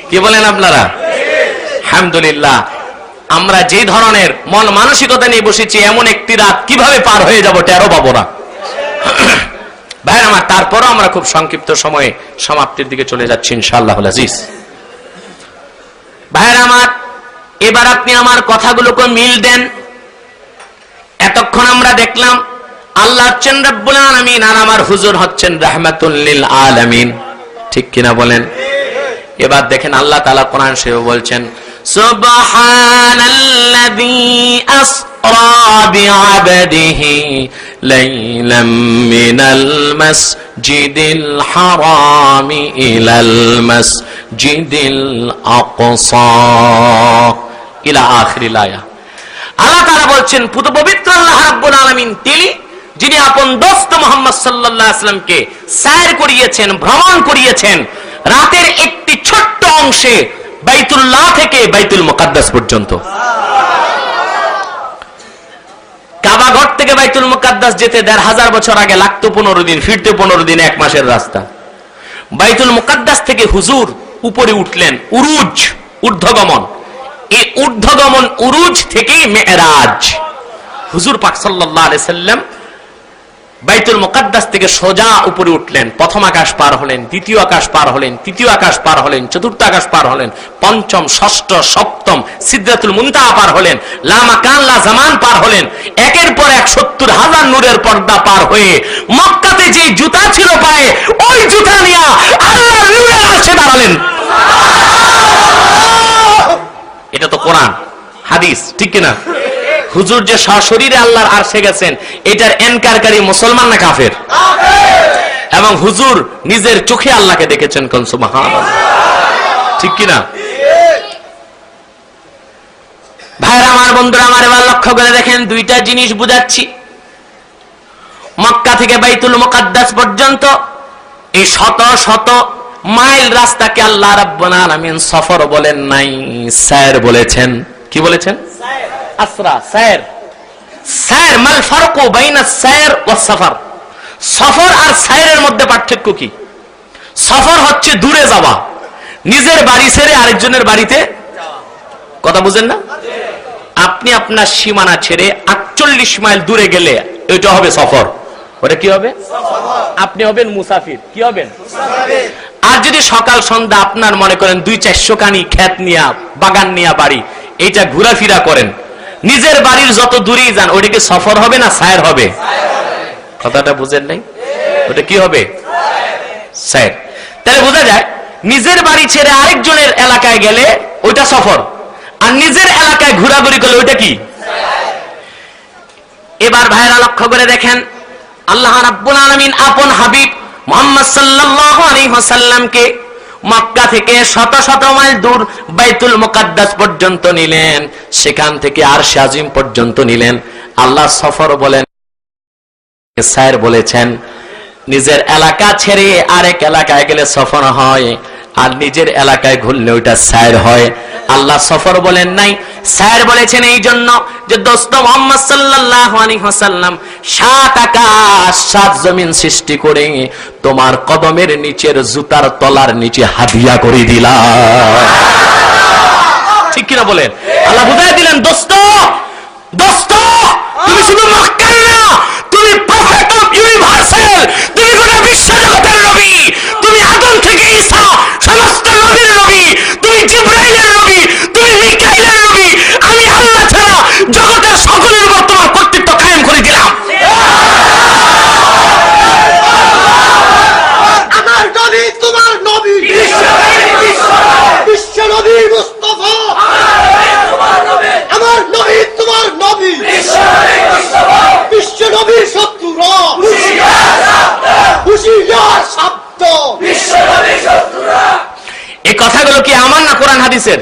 কি বলেন আপনারা? আলহামদুলিল্লাহ, আমরা যে ধরনের মন মানসিকতা নিয়ে বসেছি, এমন একটি রাত কিভাবে পার হয়ে যাব টেরও পাবো না। ভাইরা আমার, তারপরও আমরা খুব সংক্ষিপ্ত সময়ে সমাপ্তির দিকে চলে যাচ্ছি ইনশাআল্লাহুল আজিজ। ভাইরা আমার, এবার আপনি আমার কথাগুলোকে মিল দেন। এতক্ষণ আমরা দেখলাম আল্লাহ হচ্ছেন রব্বুল আলামিন, আর আমার হুজুর হচ্ছেন রাহমাতুল লিল আলামিন। ঠিক কিনা বলেন? এবার দেখেন আল্লাহ তাআলা কোরআন শরীফে বলছেন সুবহানাল্লাযী আসরা বিআবদিহি লাইলাম মিনাল মাসজিদিল হারামি ইলাল মাসজিদিল আকসা ইলা আখিরিল আয়াহ। আল্লাহ তাআলা বলছেন পবিত্র আল্লাহ রাব্বুল আলামিন তিনি, যিনি আপন দোস্ত মুহাম্মদ সাল্লাল্লাহু আলাইহি ওয়াসাল্লামকে সায়র করিয়েছেন, ভ্রমণ করিয়েছেন রাতের একটি ছোট্ট অংশে বাইতুল্লাহ থেকে বাইতুল মুকাদ্দাস পর্যন্ত। কাবা ঘর থেকে বাইতুল মুকাদ্দাস যেতে ১৫০০ বছর আগে লাগতো 15 দিন, ফিরতে 15 দিন, 1 মাসের রাস্তা। বাইতুল মুকাদ্দাস থেকে হুজুর উপরে উঠলেন, উরুজ, ঊর্ধ্বগমন। এই ঊর্ধ্বগমন উরুজ থেকেই মেরাজ। হুজুর পাক সাল্লাল্লাহু আলাইহি সাল্লাম বাইতুল মুকাদ্দাস থেকে সোজা উপরে উঠলেন, প্রথম আকাশ পার হলেন, দ্বিতীয় আকাশ পার হলেন, তৃতীয় আকাশ পার হলেন, চতুর্থ আকাশ পার হলেন, পঞ্চম, ষষ্ঠ, সপ্তম সিদরাতুল মুনতাহা পার হলেন, লা মাকান লা জামান পার হলেন। একের পর এক ৭০,০০০ নূরের পর্দা পার হয়ে মক্কাতে যে জুতা ছিল পায়ে, ওই জুতা নিয়ে আল্লাহর নূরের আরশে দাঁড়ালেন। এটা তো কোরআন হাদিস, ঠিক কিনা? হুজুর যে সশরীরে আল্লাহর আরশে গেছেন, এটার এনকারকারী মুসলমান না কাফের? এবং হুজুর নিজের চোখে আল্লাহকে দেখেছেন, কোন সুবহানাল্লাহ, ঠিক কিনা? ভাইরা আমার, বন্ধুরা আমার, এবার লক্ষ্য করে দেখেন, দুইটা জিনিস বুঝাচ্ছি। মক্কা থেকে বাইতুল মুকাদ্দাস পর্যন্ত এই শত শত মাইল রাস্তাকে আল্লাহ রাব্বুল আলামিন সফর বলেন নাই, সায়র বলেছেন। কি বলেছেন? আসরা, সায়র। সায়র, মাল ফারকু বাইনা সায়র ওয়াস সাফার। সফর আর সায়রের মধ্যে পার্থক্য কি? সফর হচ্ছে দূরে যাওয়া, নিজের বাড়ি ছেড়ে আরেকজনের বাড়িতে। কথা বুঝেন না? আপনি আপনার সীমানা ছেড়ে ৪৮ মাইল দূরে গেলে এটা হবে সফর। ওটা কি হবে? আপনি হবেন মুসাফির। কি হবেন? আর যদি সকাল সন্ধ্যা আপনার মনে করেন ২-৪০০ কানি ক্ষেত নিয়া, বাগান নিয়া বাড়ি, এইটা ঘোরাফেরা করেন, নিজের বাড়ির যত দূরেই যান, ওইটাকে সফর হবে না সায়র হবে? কথাটা বুঝেন নাই? ওটা কি হবে? সায়র। তাহলে বোঝা যায় নিজের বাড়ি ছেড়ে আরেকজনের এলাকায় গেলে ওইটা সফর, আর নিজের এলাকায় ঘোরাঘুরি করলে ওইটা কি? এবার ভাইরা লক্ষ্য করে দেখেন, আল্লাহ রাব্বুল আলামিন আপন হাবিব মুহাম্মদ সাল্লাল্লাহু আলাইহি ওয়াসাল্লামকে মক্কা থেকে শত শত মাইল দূর বাইতুল মুকাদ্দাস পর্যন্ত নিলেন, সেখান থেকে আরশে আজিম পর্যন্ত নিলেন। আল্লাহ সফর বলেন, সায়র বলেছেন। নিজের এলাকা ছেড়ে আরেক এলাকায় গেলে সফর হয়, আর নিজের এলাকায় ঘুরলে ওইটা সায়ের হয়। আল্লাহ সফর বলেন নাই, সায়ের বলেছেন এই জন্য যে দোস্ত মুহাম্মদ সাল্লাল্লাহু আলাইহি ওয়াসাল্লাম 7 আকাশ 7 জমিন সৃষ্টি করে তোমার কদমের নিচের জুতার তলার নিচে হাদিয়া করে দিলাম। ঠিক কিনা বলেন? আল্লাহ বুঝাই দিলেন, দোস্ত দোস্ত তুমি শুধু মক্কার না, তুমি প্রফেট অফ ইউনিভার্সাল, তুমি গোটা বিশ্ব জগতের নবী, তুমি আদম থেকে ঈসা সমস্ত নবীর নবী, তুমি জিবরাইলের নবী, তুমি মিকাইলের নবী। আমি আল্লাহ ছাড়া জগতের সকলের উপর তোমার কর্তৃত্ব কায়েম করে দিলাম। আমার নবী তোমার নবী, বিশ্ব নবী মুস্তাফা আমার নবী তোমার নবী, বিশ্ব নবীর শত্রুরা হুঁশিয়ার শব্দ। এই কথাগুলো কি আমার না কোরআন হাদিসের?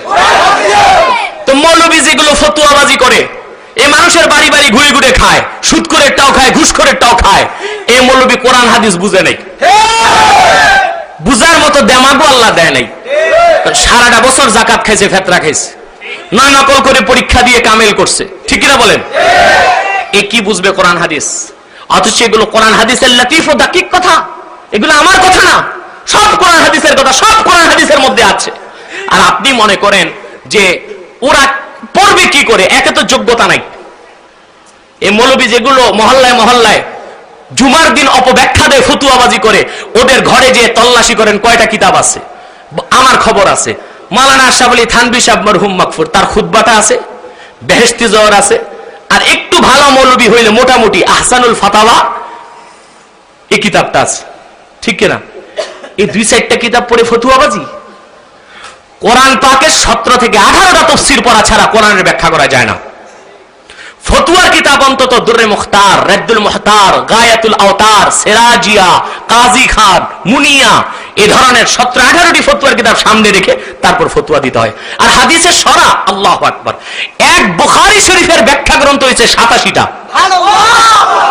তো মৌলবী যেগুলো ফতুয়াবাজি করে, এই মানুষের বাড়ি বাড়ি ঘুরে ঘুরে খায়, সুদখোরেরটাও খায়, ঘুষখোরেরটাও খায়, এই মৌলবী কোরআন হাদিস বুঝে নাই, বুঝার মতো দেমাগও আল্লাহ দেয় নাই। সারাটা বছর যাকাত খাইছে, ফেতরা খাইছে, নয় নকল করে পরীক্ষা দিয়ে কামেল করছে। ঠিক কিনা বলেন? এ কি বুঝবে কোরআন হাদিস? অথচ এগুলো কোরআন হাদিসের লতিফ ও দাকিক কথা, এগুলো আমার কথা না, সব কোরআন হাদিসের কথা, সব কোরআন হাদিসের মধ্যে আছে। আর আপনি মনে করেন যে ওরা পড়বে কি করে? একে তো যোগ্যতা নাই। এই মৌলবী যেগুলো মহল্লায় মহল্লায় জুমার দিন অপব্যাখ্যা দেয়, ফতুয়াবাজি করে, ওদের ঘরে যে তল্লাশি করেন কয়টা কিতাব আছে। আমার খবর আছে, মাওলানা আশরাফ আলী থানভী সাহেব মরহুম মাগফুর, তার খুতবাটা আছে, বেহেশতি জওহর আছে। আর একটু ভালো মৌলবী হইলে মোটামুটি আহসানুল ফাতাওয়া এই কিতাবটা আছে। ঠিক কিনা? এই 2-4টা কিতাব পড়ে ফতুয়াবাজি। কোরআন পাকের 17 থেকে 18টা তাফসীর পড়া ছাড়া কোরআনের ব্যাখ্যা করা যায় না। ফতুয়ার কিতাব অন্তত দুররে মুখতার, রাদ্দুল মুহতার, গায়াতুল আওতার, সিরাজিয়া, কাজী খান, মুনিয়া, এই ধরনের 17-18টি ফতুয়ার কিতাব সামনে রেখে তারপর ফতুয়া দিতে হয়। আর হাদিসের সরা, আল্লাহু আকবার, এক বুখারী শরীফের ব্যাখ্যা গ্রন্থ হয়েছে 87টা।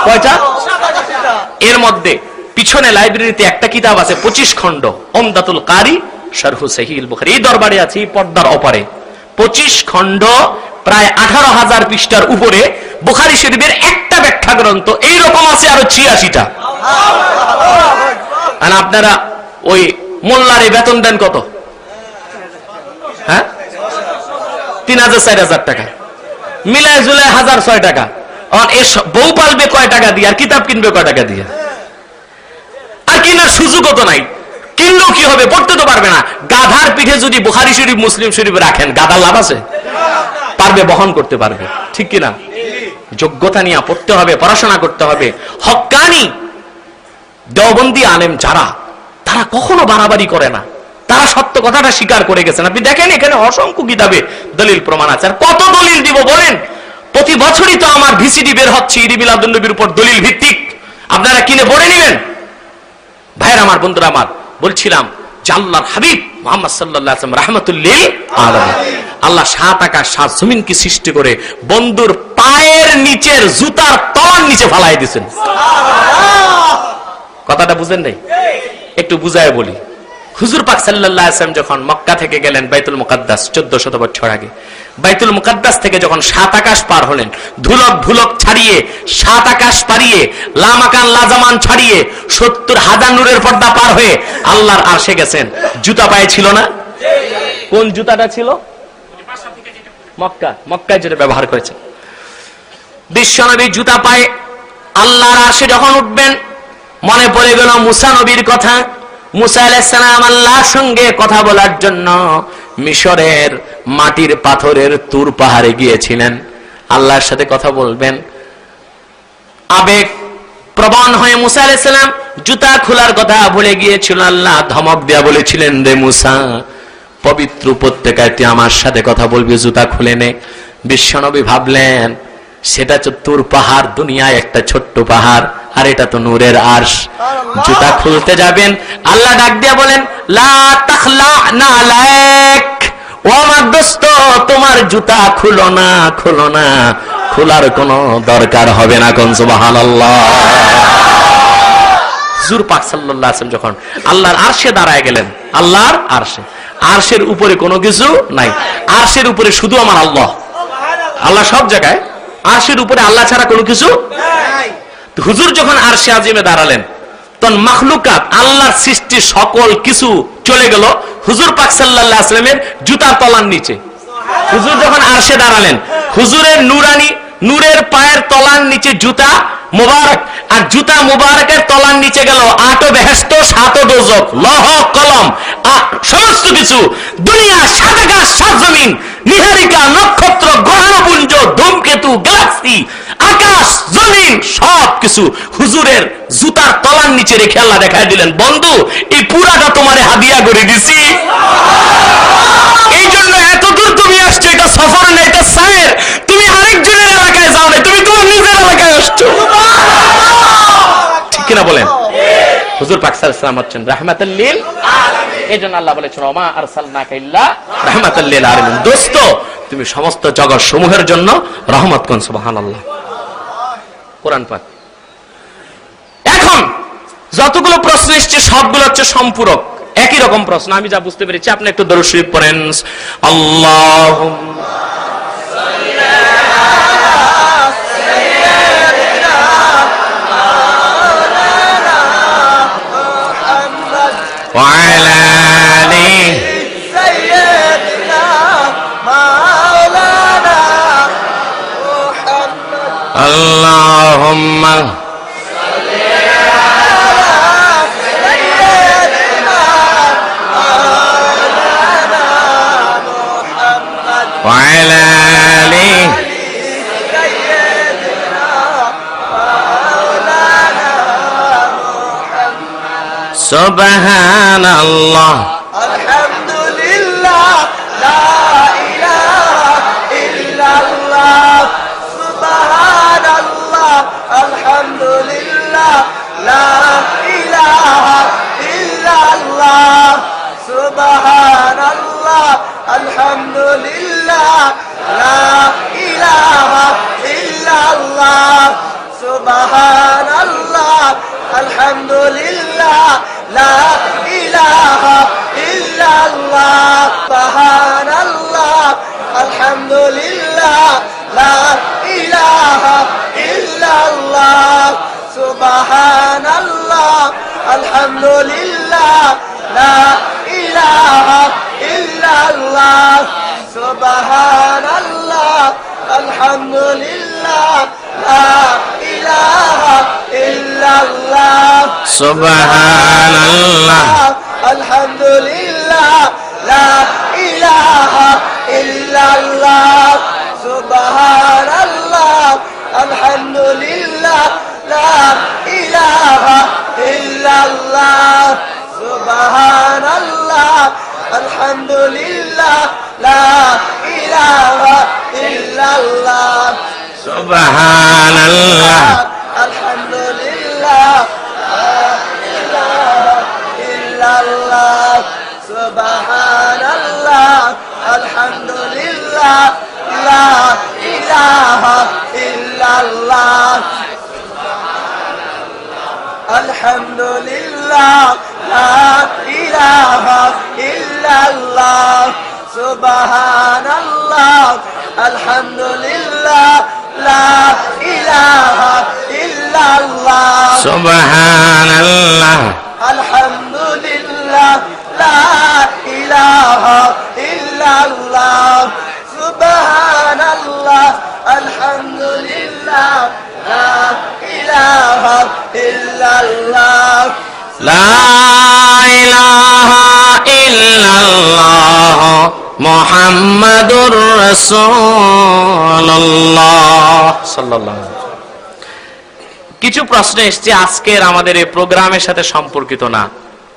কয়টা? এর মধ্যে পিছনে লাইব্রেরিতে একটা কিতাব আছে 25 খণ্ড, উমদাতুল কারি শারহু সহিহুল বুখারী, এই দরবারে আছে, পর্দার ওপারে 25 খণ্ড, প্রায় 18,000 পৃষ্ঠার উপরে বুখারী শরীফের একটা ব্যাখ্যা গ্রন্থ। এইরকম আছে আরো 86টা। আর আপনারা ওই মোল্লারে বেতন দেন কত? হ্যাঁ, 3,000-4,000 টাকা, মিলায় জুলায় 1,006 টাকা। বউ পালবে কয় টাকা দিয়ে, আর কিতাব কিনবে কয় টাকা দিয়ে? আর কিনার সুযোগও তো নাই, কিনলেও কি হবে? পড়তে তো পারবে না। গাধার পিঠে যদি বুখারী শরীফ মুসলিম শরীফ রাখেন, গাধার লাভ আছে? পারবে, বহন করতে পারবে। ঠিক কিনা? যোগ্যতা নিয়ে পড়তে হবে, পড়াশোনা করতে হবে। হক্কানি দেওবন্দি আলেম যারা, তারা কখনো বাড়াবাড়ি করে না, তারা সত্য কথাটা স্বীকার করে গেছেন। আপনি দেখেন এখানে অসংখ্য কিতাবে দলিল প্রমাণ আছে। আর কত দলিল দিব বলেন? প্রতি বছরই তো আমার ভিসিডি বের হচ্ছে ঈদ মিলাদুন নবীর উপর দলিল ভিত্তিক, আপনারা কিনে পড়ে নেবেন। ভাইয়ের আমার, বন্ধুরা আমার, বলছিলাম যে আল্লাহর হাবিব মুহাম্মদ সাল্লাল্লাহু আলাইহি ওয়াসাল্লাম রাহমাতুল লিল আলামিন, আল্লাহ 7 আকাশ 7 জমিনকে সৃষ্টি করে বন্ধুর পায়ের নিচের জুতার তলার নিচে ফালাই দিয়েছেন। কথাটা বুঝেন নাই? একটু বুঝায় বলি। হুজুর পাক সাল্লাল্লাহু আলাইহি ওয়াসাল্লাম যখন মক্কা থেকে গেলেন বাইতুল মুকাদ্দাস 1400 বছর আগে, বাইতুল মুকাদ্দাস থেকে যখন 7 আকাশ পার হলেন, ধুলক ভুলক ছাড়িয়ে 7 আকাশ পারিয়ে, লামাকান লাজামান ছাড়িয়ে 70,000 নূরের পর্দা পার হয়ে আল্লাহর আরশে গেছেন। জুতা পায়ে ছিল না? কোন জুতাটা ছিল? মক্কায় যেটা ব্যবহার করেছেন। বিশ্বনবী জুতা পায়ে আল্লাহর আরশে যখন উঠবেন, মনে পড়ে গেল মুসা নবীর কথা। মুসা আলাইহিস সালাম আল্লাহর সঙ্গে কথা বলার জন্য মিশরের মাটির পাথরের তুর পাহাড়ে গিয়েছিলেন, আল্লাহর সাথে কথা বলবেন। আবেগ প্রবণ হয়ে মুসা আলাইহিস সালাম জুতা খোলার কথা ভুলে গিয়েছিল। আল্লাহ ধমক দেয়া বলেছিলেন, রে মুসা, পবিত্র উপত্যকায় তুই আমার সাথে কথা বলবি, জুতা খুলে নে। বিশ্বনবী ভাবলেন সেটা তো তুর পাহাড়, দুনিয়ায় একটা ছোট্ট পাহাড়, আর এটা তো নূরের আরশ। জুতা খুলতে যাবেন, আল্লাহ ডাক দিয়া বলেন, লা তাখলা নালাক, ও আমার দোস্ত, তোমার জুতা খুলো না, খুলো না, খোলার কোনো দরকার হবে না। কোন সুবহানাল্লাহ। হুজুর পাক সাল্লাল্লাহু আলাইহি ওয়াসাল্লাম যখন আল্লাহর আরশে দাঁড়ায় গেলেন, আল্লাহর আরশে, আরশের উপরে কোনো কিছু নাই, আরশের উপরে শুধু আমার আল্লাহ, আল্লাহ সব জায়গায়, আরশের উপরে আল্লাহ ছাড়া কোনো কিছু। হুজুর যখন আরশে আজিমে দাঁড়ালেন তখন মাখলুকাত আল্লাহর সৃষ্টি সকল কিছু চলে গেল হুজুর পাক সাল্লাল্লাহু আলাইহি ওয়াসাল্লামের জুতার তলার নিচে। হুজুর যখন আরশে দাঁড়ালেন, হুজুরের নুরানি নূরের পায়ের তলার নিচে জুতা মুবারক, আর জুতা মুবারকের তলার নিচে গেল 8 বেহেশত 7 দোজখ, লৌহ কলম সমস্ত কিছু, দুনিয়া 7 আকাশ 7 জমিন, নিহারিকা নক্ষত্র গ্রহপুঞ্জ ধূমকেতু গ্যালাক্সি আকাশ জমিন সব কিছু হুজুরের জুতার তলার নিচে রেখে আল্লাহ দেখায় দিলেন, বন্ধু এই পুরাটা তোমারে হাদিয়া করে দিছি, এই জন্য এত দূর তুমি আসছো, এটা সফর না, এটা সায়ের, তুমি আরেকজনের এলাকায় যাও না, তুমি তোমার নিজের এলাকায় আসছো। ঠিক কিনা বলেন? হুজুর পাক সাল্লাল্লাহু আলাইহি ওয়াসাল্লাম হচ্ছেন রাহমাতুল লিল আলামিন, এইজন্য আল্লাহ বলেছেন ওমা আরসালনাকা ইল্লা রাহমাতাল লিল আলামিন, দোস্ত তুমি সমস্ত জগৎ সমূহের জন্য রহমত কোন। সুবহানাল্লাহ। কোরআন পাক। এখন যতগুলো প্রশ্ন এসছে সবগুলো হচ্ছে সম্পূরক, একই রকম প্রশ্ন, আমি যা বুঝতে পেরেছি। আপনি একটু দরুদ শরীফ পড়েন, আল্লাহুম্মা সাল্লি আলা সাইয়্যিদিনা মাওলানা মুহাম্মদ ওয়া আলা আলি সাইয়্যিদিনা মাওলানা মুহাম্মদ, আল্লাহুম্মা وعلى آله سبحان الله الحمد لله لا إله إلا الله سبحان الله الحمد لله لا إله إلا الله سبحان الله الحمد لله لا إله إلا الله سبحان الله الحمد لله لا إله إلا الله سبحان الله الحمد لله لا إله إلا الله سبحان الله الحمد لله لا إله إلا الله سبحان الله الحمد لله لا إله إلا الله سبحان الله الحمد لله لا إله إلا الله سبحان الله الحمد لله لا إله إلا الله سبحان الله الحمد لله لا إله إلا الله سبحان الله الحمد لله لا إله إلا الله سبحان الله الحمد لله لا إله إلا الله الحمد لله لا إله إلا الله سبحان الله الحمد لله لا إله إلا الله سبحان الله الحمد لله لا إله إلا الله سبحان الله الحمد لله لا إله إلا الله لا إله إلا الله محمد رسول الله صلى الله عليه وسلم। কিছু প্রশ্ন এসছে আজকের আমাদের এই প্রোগ্রামের সাথে সম্পর্কিত না,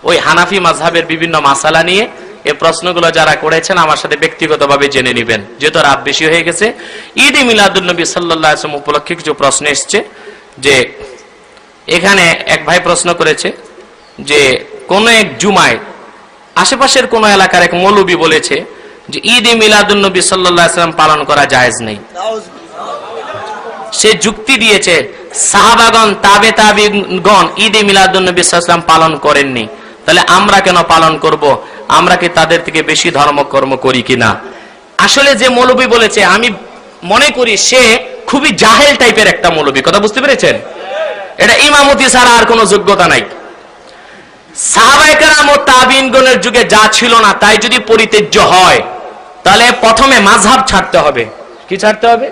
ওই হানাফি মাযহাবের বিভিন্ন মাসালা নিয়ে এই প্রশ্নগুলো যারা করেছেন আমার সাথে ব্যক্তিগতভাবে জেনে নেবেন, যেহেতু রাত বেশি হয়ে গেছে। ঈদ এ মিলাদুন নবী সাল্লাল্লাহু আলাইহি ওয়াসাল্লাম উপলক্ষে কিছু প্রশ্ন এসছে। যে এখানে এক ভাই প্রশ্ন করেছে যে কোন এক জুমায় আশেপাশের কোন এলাকার এক মৌলবী বলেছে যে ঈদ এ মিলাদুন নবী সাল্লাল্লাহু আলাইহি ওয়াসাল্লাম পালন করা জায়েজ নেই। সে যুক্তি দিয়েছে সাহাবাগণ তাবে তাবিগণ ঈদে মিলাদুন্নবী সাল্লাল্লাহু আলাইহি ওয়াসাল্লাম পালন করেননি, তাহলে আমরা কেন পালন করব? আমরা কি তাদের থেকে বেশি ধর্মকর্ম করি কিনা? আসলে যে মৌলবী বলেছে, আমি মনে করি সে খুবই জাহেল টাইপের একটা মৌলবী। কথা বুঝতে পেরেছেন? এটা ইমামতি ছাড়া আর কোনো যোগ্যতা নাই। সাহাবায়ে কেরাম ও তাবিঈনগণের যুগে যা ছিল না তাই যদি পরিত্যাজ্য হয়, তাহলে প্রথমে মাযহাব ছাড়তে হবে। কি ছাড়তে হবে?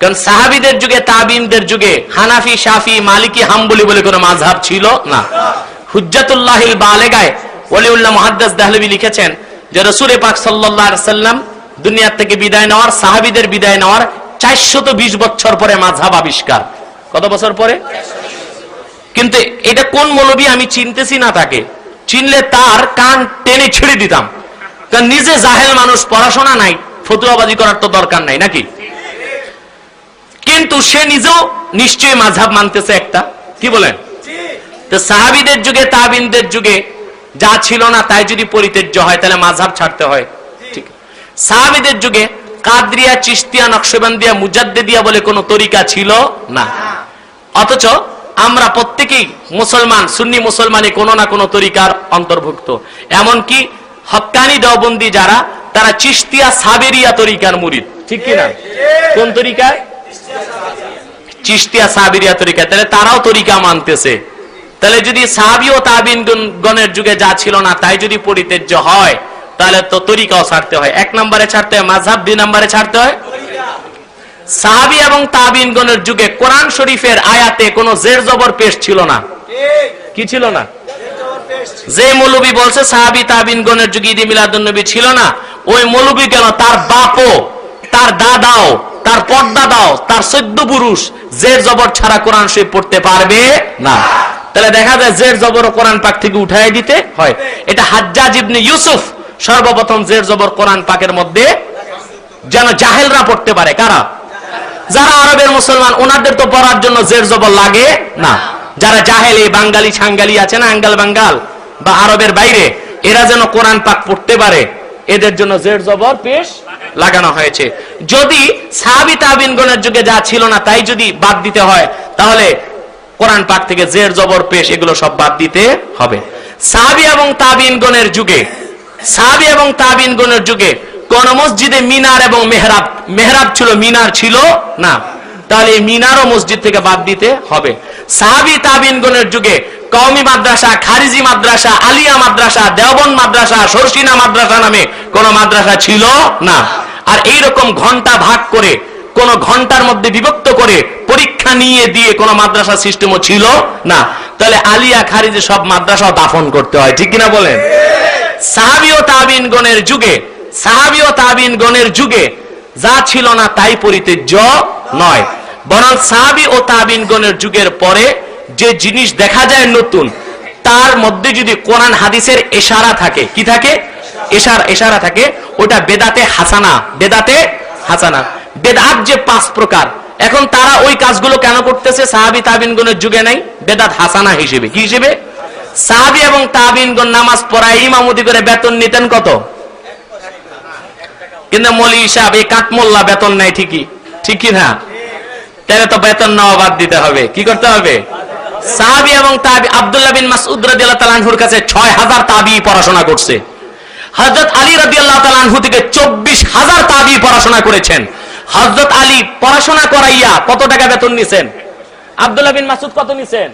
কারণ সাহাবীদের যুগে, তাবিঈনদের যুগে হানাফি, শাফি, মালিকি, হাম্বলি বলে কোনো মাযহাব ছিল না। হুজ্জাতুল্লাহিল বালেগায় ওলিউল্লাহ মুহাদ্দিস দেহলভী লিখেছেন যে রাসূল পাক সাল্লাল্লাহু আলাইহি সাল্লাম দুনিয়া থেকে বিদায় নেওয়ার, সাহাবীদের বিদায় নেওয়ার 420 বছর পরে মাযহাব আবিষ্কার। কত বছর পরে? কিন্তু এটা কোন মৌলবী আমি চিনতেছি না, তাকে চিনলে তার কান টেনে ছিঁড়ে দিতাম। কারণ নিজে জাহেল মানুষ, পড়াশোনা নাই, ফতুয়াবাজি করার তো দরকার নাই নাকি? কিন্তু সে নিজেও নিশ্চয়ই মাযহাব মানতেছে একটা। কি বলেন? তো সাহাবীদের যুগে, তাবিঈনদের যুগে যা ছিল না তাই যদি পরিত্যাজ্য হয়, তাহলে মাযহাব ছাড়তে হয়। ঠিক, সাহাবীদের যুগে কাদরিয়া, চিশতিয়া, নকশবন্দিয়া, মুজাদ্দিদিয়া বলে কোনো তরিকা ছিল না। অথচ আমরা প্রত্যেকেই মুসলমান, সুন্নি মুসলমানই কোনো না কোনো তরিকার অন্তর্ভুক্ত। এমনকি হক্কানি দেওবন্দি যারা, তারা চিশতিয়া সাবেরিয়া তরিকার মুরিদ। ঠিক কিনা? কোন তরিকায়? চিশতিয়া সাবেরিয়া তরিকা। তাহলে তারাও তরিকা মানতেছে। তাহলে যদি সাহাবী ও তাবিঈনগণের যুগে যা ছিল না তাই যদি পরিত্যাজ্য হয়, তাহলে তো তরিকাও ছাড়তে হয়। 1 নম্বরে ছাড়তে হয় মাযহাব, 2 নম্বরে ছাড়তে হয় সাহাবী এবং তাবিঈনগণের যুগে কোরআন শরীফের আয়াতে কোনো জের জবর পেশ ছিল না। কি ছিল না? যে মৌলবী বলছে সাহাবী তাবিঈনগণের যুগে ঈদে মিলাদুন্নবী ছিল না, ওই মৌলবী কেন তার বাপও, তার দাদাও, তার পর্দাদাও, তার 14 পুরুষ জের জবর ছাড়া কোরআন শরীফ পড়তে পারবে না। তাহলে দেখা যায় জের জবর কোরআন পাক থেকে উঠাই দিতে হয়। এটা হাজ্জাজ ইবনে ইউসুফ সর্বপ্রথম জের জবর কোরআন পাকের মধ্যে যেন জাহেলরা পড়তে পারে। কারা? যারা আরবের মুসলমান, ওনাদের তো পড়ার জন্য জের জবর লাগে না। যারা জাহেল, এই বাঙালি ছাঙ্গালি আছে না, আঙ্গাল বাঙ্গাল বা আরবের বাইরে, এরা যেন কোরআন পাক পড়তে পারে, এদের জন্য জের জবর পেশ লাগানো হয়েছে। যদি সাহাবী তাবিঈনগণের যুগে যা ছিল না তাই যদি বাদ দিতে হয়, তাহলে কোরআন পাক থেকে জের জবর পেশ এগুলো সব বাদ দিতে হবে। সাহাবী এবং তাবিঈনগণের যুগে, সাহাবী এবং তাবিঈনগণের যুগে কোন মসজিদে মিনার এবং মেহরাব ছিল, মিনার ছিল না, তাহলে এই মিনারও মসজিদ থেকে বাদ দিতে হবে। সাহাবী তাবিঈনগণের যুগে কওমি মাদ্রাসা, খারিজি মাদ্রাসা, আলিয়া মাদ্রাসা, দেওবন্দ মাদ্রাসা, শর্ষিনা মাদ্রাসা নামে কোন মাদ্রাসা ছিল না। আর এইরকম ঘন্টা ভাগ করে, কোন ঘন্টার মধ্যে বিভক্ত করে পরীক্ষা নিয়ে দিয়ে কোন মাদ্রাসা সিস্টেমও ছিল না। তাহলে আলিয়া, খারিজি সব মাদ্রাসা দাফন করতে হয়। ঠিক কিনা বলেন? সাহাবী ও তাবিঈনগণের যুগে, সাহাবী ও তাবিঈনগণের যুগে যা ছিল না তাই পরিত্যাজ্য নয়, বরং সাহাবী ও তাবিঈনগণের যুগের পরে যে জিনিস দেখা যায় নতুন, তার মধ্যে যদি কোরআন হাদিসের ইশারা থাকে, কি থাকে? ইশারা থাকে, ওটা বেদাতে হাসানা। বেদাতে হাসানা। বেদাত যে 5 প্রকার, এখন তারা ওই কাজগুলো কেন করতেছে সাহাবী তাবিঈনগণের যুগে নাই? বেদাত হাসানা হিসেবে। কি হিসেবে? সাহাবী এবং তাবিঈনগণ নামাজ পড়ায় ইমামতি করে বেতন নিতেন কত? কিন্তু মৌলী সাহেব এই কাঠমোল্লা বেতন নেয় ঠিকই, ঠিক কি না? তাহলে তো বেতন নেওয়া বাদ দিতে হবে। কি করতে হবে? সাহাবী এবং তাবি, আব্দুল্লাহ বিন মাসউদ রাদিয়াল্লাহু তাআলা আনহুর কাছে 6000 তাবিঈ পড়াশোনা করছে। হযরত আলী রাদিয়াল্লাহু তাআলা আনহু থেকে 24000 তাবিঈ পড়াশোনা করেছেন। হযরত আলী পড়াশোনা করাইয়া কত টাকা বেতন নিছেন? আব্দুল্লাহ বিন মাসউদ কত নিছেন?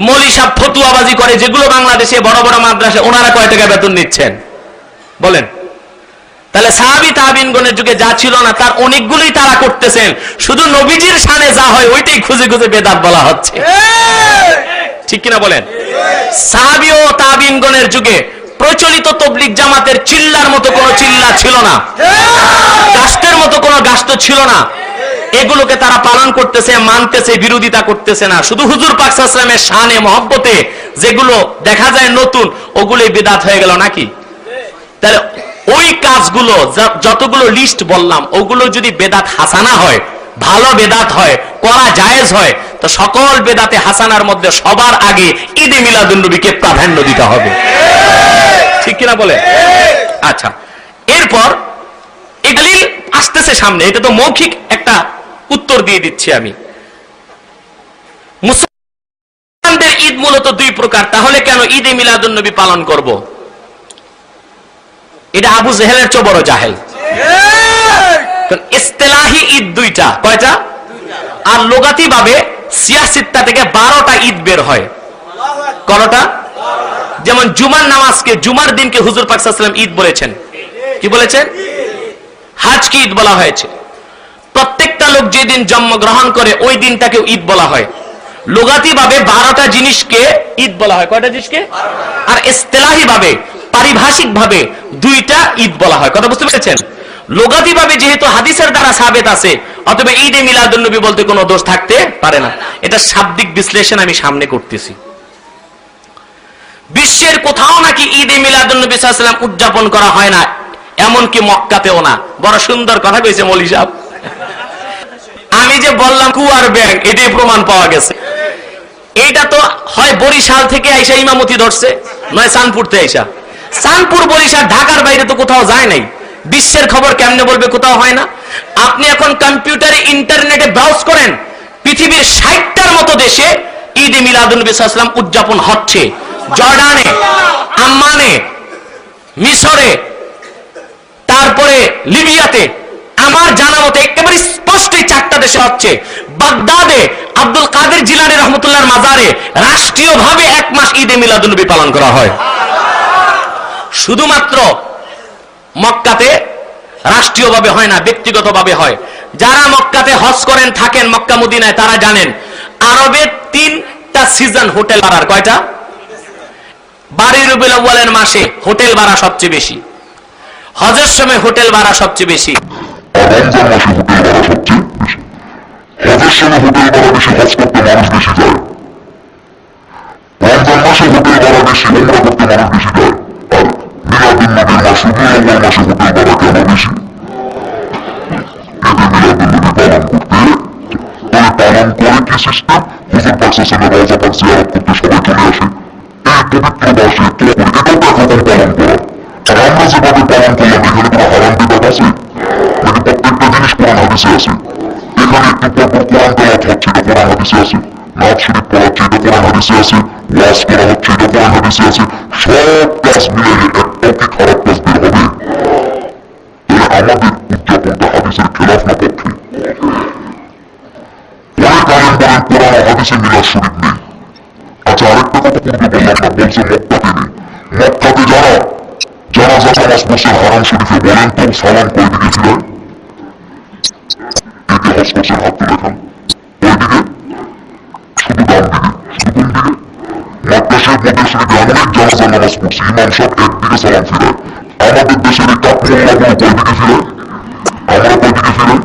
মৌলী সাহেব ফতুয়াবাজি করে যেগুলো বাংলাদেশে বড় বড় মাদ্রাসা, ওনারা কয় টাকা বেতন নিচ্ছেন বলেন? তাহলে সাহাবী তাবিঈনগণের যুগে যা ছিল না তার অনেকগুলোই তারা করতেছেন, শুধু নবীজির শানে যা হয় ওইটাই খুঁজে খুঁজে বেদাত বলা হচ্ছে। ঠিক কিনা বলেন? সাহাবী ও তাবিঈনগণের যুগে প্রচলিত তাবলীগ জামাতের চিল্লার মতো কোনো চিল্লা ছিল না, গাস্তের মতো কোনো গাস্ত ছিল না। এগুলোকে তারা পালন করতেছে, মানতেছে, বিরোধিতা করতেছে না। শুধু হুজুর পাক সাল্লাল্লাহু আলাইহি ওয়াসাল্লামের শানে মহব্বতে যেগুলো দেখা যায় নতুন, ওগুলোই বেদাত হয়ে গেল নাকি? তাহলে ওই কাজগুলো যতগুলো লিস্ট বললাম, ওগুলো যদি বেদাত হাসানা হয়, ভালো বেদাত হয়, করা জায়েজ হয়, তো সকল বেদাতে হাসানার মধ্যে সবার আগে ঈদে মিলাদুন্নবীকে প্রাধান্য দিতে হবে। ঠিক কিনা বলে? আচ্ছা, এরপর এই দলিল আসতেছে সামনে, এটা তো মৌখিক একটা উত্তর দিয়ে দিচ্ছি আমি। মূলত দুই প্রকার, তাহলে কেন ঈদে মিলাদুন্নবী পালন করব? এটা আবু জেহেলের চেয়ে বড় জাহেল। ইস্তেলাহি ঈদ দুইটা, কয়টা? আর লোগাতি ভাবে সিয়াসিত্তা থেকে 12টা ঈদ বের হয়। কয়টা? যেমন জুমার নামাজকে, জুমার দিনকে হুজুর পাক সাল্লাল্লাহু আলাইহি ওয়াসাল্লাম ঈদ বলেছেন। কি বলেছেন? হাজকে ঈদ বলা হয়েছে। প্রত্যেকটা লোক যেদিন জন্মগ্রহণ করে ওই দিনটাকে ঈদ বলা হয়। লোগাতি ভাবে 12টা জিনিসকে ঈদ বলা হয়। কয়টা জিনিসকে? আর ইস্তেলাহি ভাবে, পারিভাষিক ভাবে দুইটা ঈদ বলা হয়। কথা বুঝতে পেরেছেন? লোগাতি ভাবে যেহেতু হাদিসের দ্বারা সাবেত আছে, অতএব ঈদে মিলাদুন্নবী বলতে কোনো দোষ থাকতে পারে না। এটা শাব্দিক বিশ্লেষণ আমি সামনে করতেছি। বিশ্বের কোথাও নাকি ঈদে মিলাদুন্নবী সাল্লাল্লাহু আলাইহি ওয়াসাল্লাম উদযাপন করা হয় না, এমনকি মক্কাতেও না। বড় সুন্দর কথা কইছে মৌলভী সাহেব। আমি যে বললাম কুয়ার ব্যাগ, এটাই প্রমাণ পাওয়া গেছে। এইটা তো হয় বরিশাল থেকে আইসা ইমামতি ধরছে, নয় চাঁদপুর থেকে আইসা। চাঁদপুর, বরিশাল, ঢাকার বাইরে তো কোথাও যায় নাই। বিশ্বের খবর কেমনে বলবে কোথাও হয় না? আপনি এখন কম্পিউটারে, ইন্টারনেটে ব্রাউজ করেন, পৃথিবীর 60টার মতো দেশে ঈদে মিলাদুন্নবী সাল্লাল্লাহু আলাইহি ওয়াসাল্লাম উদযাপন হচ্ছে। জর্ডানে, আম্মানে, মিশরে, তারপরে লিবিয়াতে, আমার জানা মতে একেবারে স্পষ্টই 4টা দেশে হচ্ছে। বাগদাদে আব্দুল কাদের জিলানী রহমতুল্লাহর মাজারে রাষ্ট্রীয়ভাবে 1 মাস ঈদে মিলাদুন্নবী পালন করা হয়। শুধুমাত্র মক্কাতে রাষ্ট্রীয়ভাবে হয় না, ব্যক্তিগতভাবে হয়। যারা মক্কাতে হজ করেন, থাকেন মক্কা মদিনায়, তারা জানেন আরবের 3টা সিজন হোটেল ভাড়ার। কয়টা? 12 রবিউল আউয়ালের মাসে হোটেল ভাড়া সবচেয়ে বেশি, হজের সময় হোটেল ভাড়া সবচেয়ে বেশি, রমজান মাসে হোটেল ভাড়া সবচেয়ে বেশি, হজের সময় হোটেল ভাড়া বেশি, হজ করতে মানুষ বেশি যায়। রমজান মাসে হোটেল ভাড়া বেশি, উমরা করতে মানুষ বেশি যায়। আর মিলাদুন্নবীর মাস, রবিউল আউয়াল মাসে হোটেল ভাড়া কেন বেশি? ঈদে মিলাদুন্নবী পালন করে কি সিস্টেম? হুজুর পাক সাল্লাল্লাহু আলাইহি ওয়াসাল্লাম রওজা পাক জিয়ারত করতে সবাই চলে আসে। এই পবিত্র মাসে এটাও তো একরকম পালন করা। আর আমরা যেভাবে পালন করলাম, এখানে কোনো হারাম বিধান আছে? মানে প্রত্যেকটা জিনিস কোরআন হাদিসে আছে। এখানে একটু পরপর কোরআন তেলাওয়াত হচ্ছে, এটা কোরআন হাদিসে আছে। নামাজ শরীফ পড়াচ্ছে, এটা কোরআন হাদিসে আছে। ওয়াজ করা হচ্ছে, এটা কোরআন হাদিসে আছে। সব কাজ মিলিয়ে একটাও কি খারাপ কাজ বের হবে? তাহলে আমাদের উদযাপনটা হাদিসের খেলাফ না পক্ষে? অনেক আলেম বলেন কোরআন ও হাদিসে মিলাদ শরীফ নেই। আচ্ছা, আরেকটা কথা পূর্বে বললাম না, বলছে মক্কাতে নেই। মক্কাতে যারা জানাজা নামাজ পড়ছে হারাম শরীফে, বলেন তো সালাম কই দিকে ফিরায়? একে হজ করছেন, হাত তুলে খান। ওইদিকে শুধু ডান দিকে, শুধু কোন দিকে? মক্কা শরীফ, মদিনা শরীফে অনেক জানাজা নামাজ পড়ছে, ইমাম সাহেব একদিকে সালাম ফিরায়। আমাদের দেশের এই কাপড়গুলো কই দিকে ফিরায়? আমরা কই দিকে ফিরাই?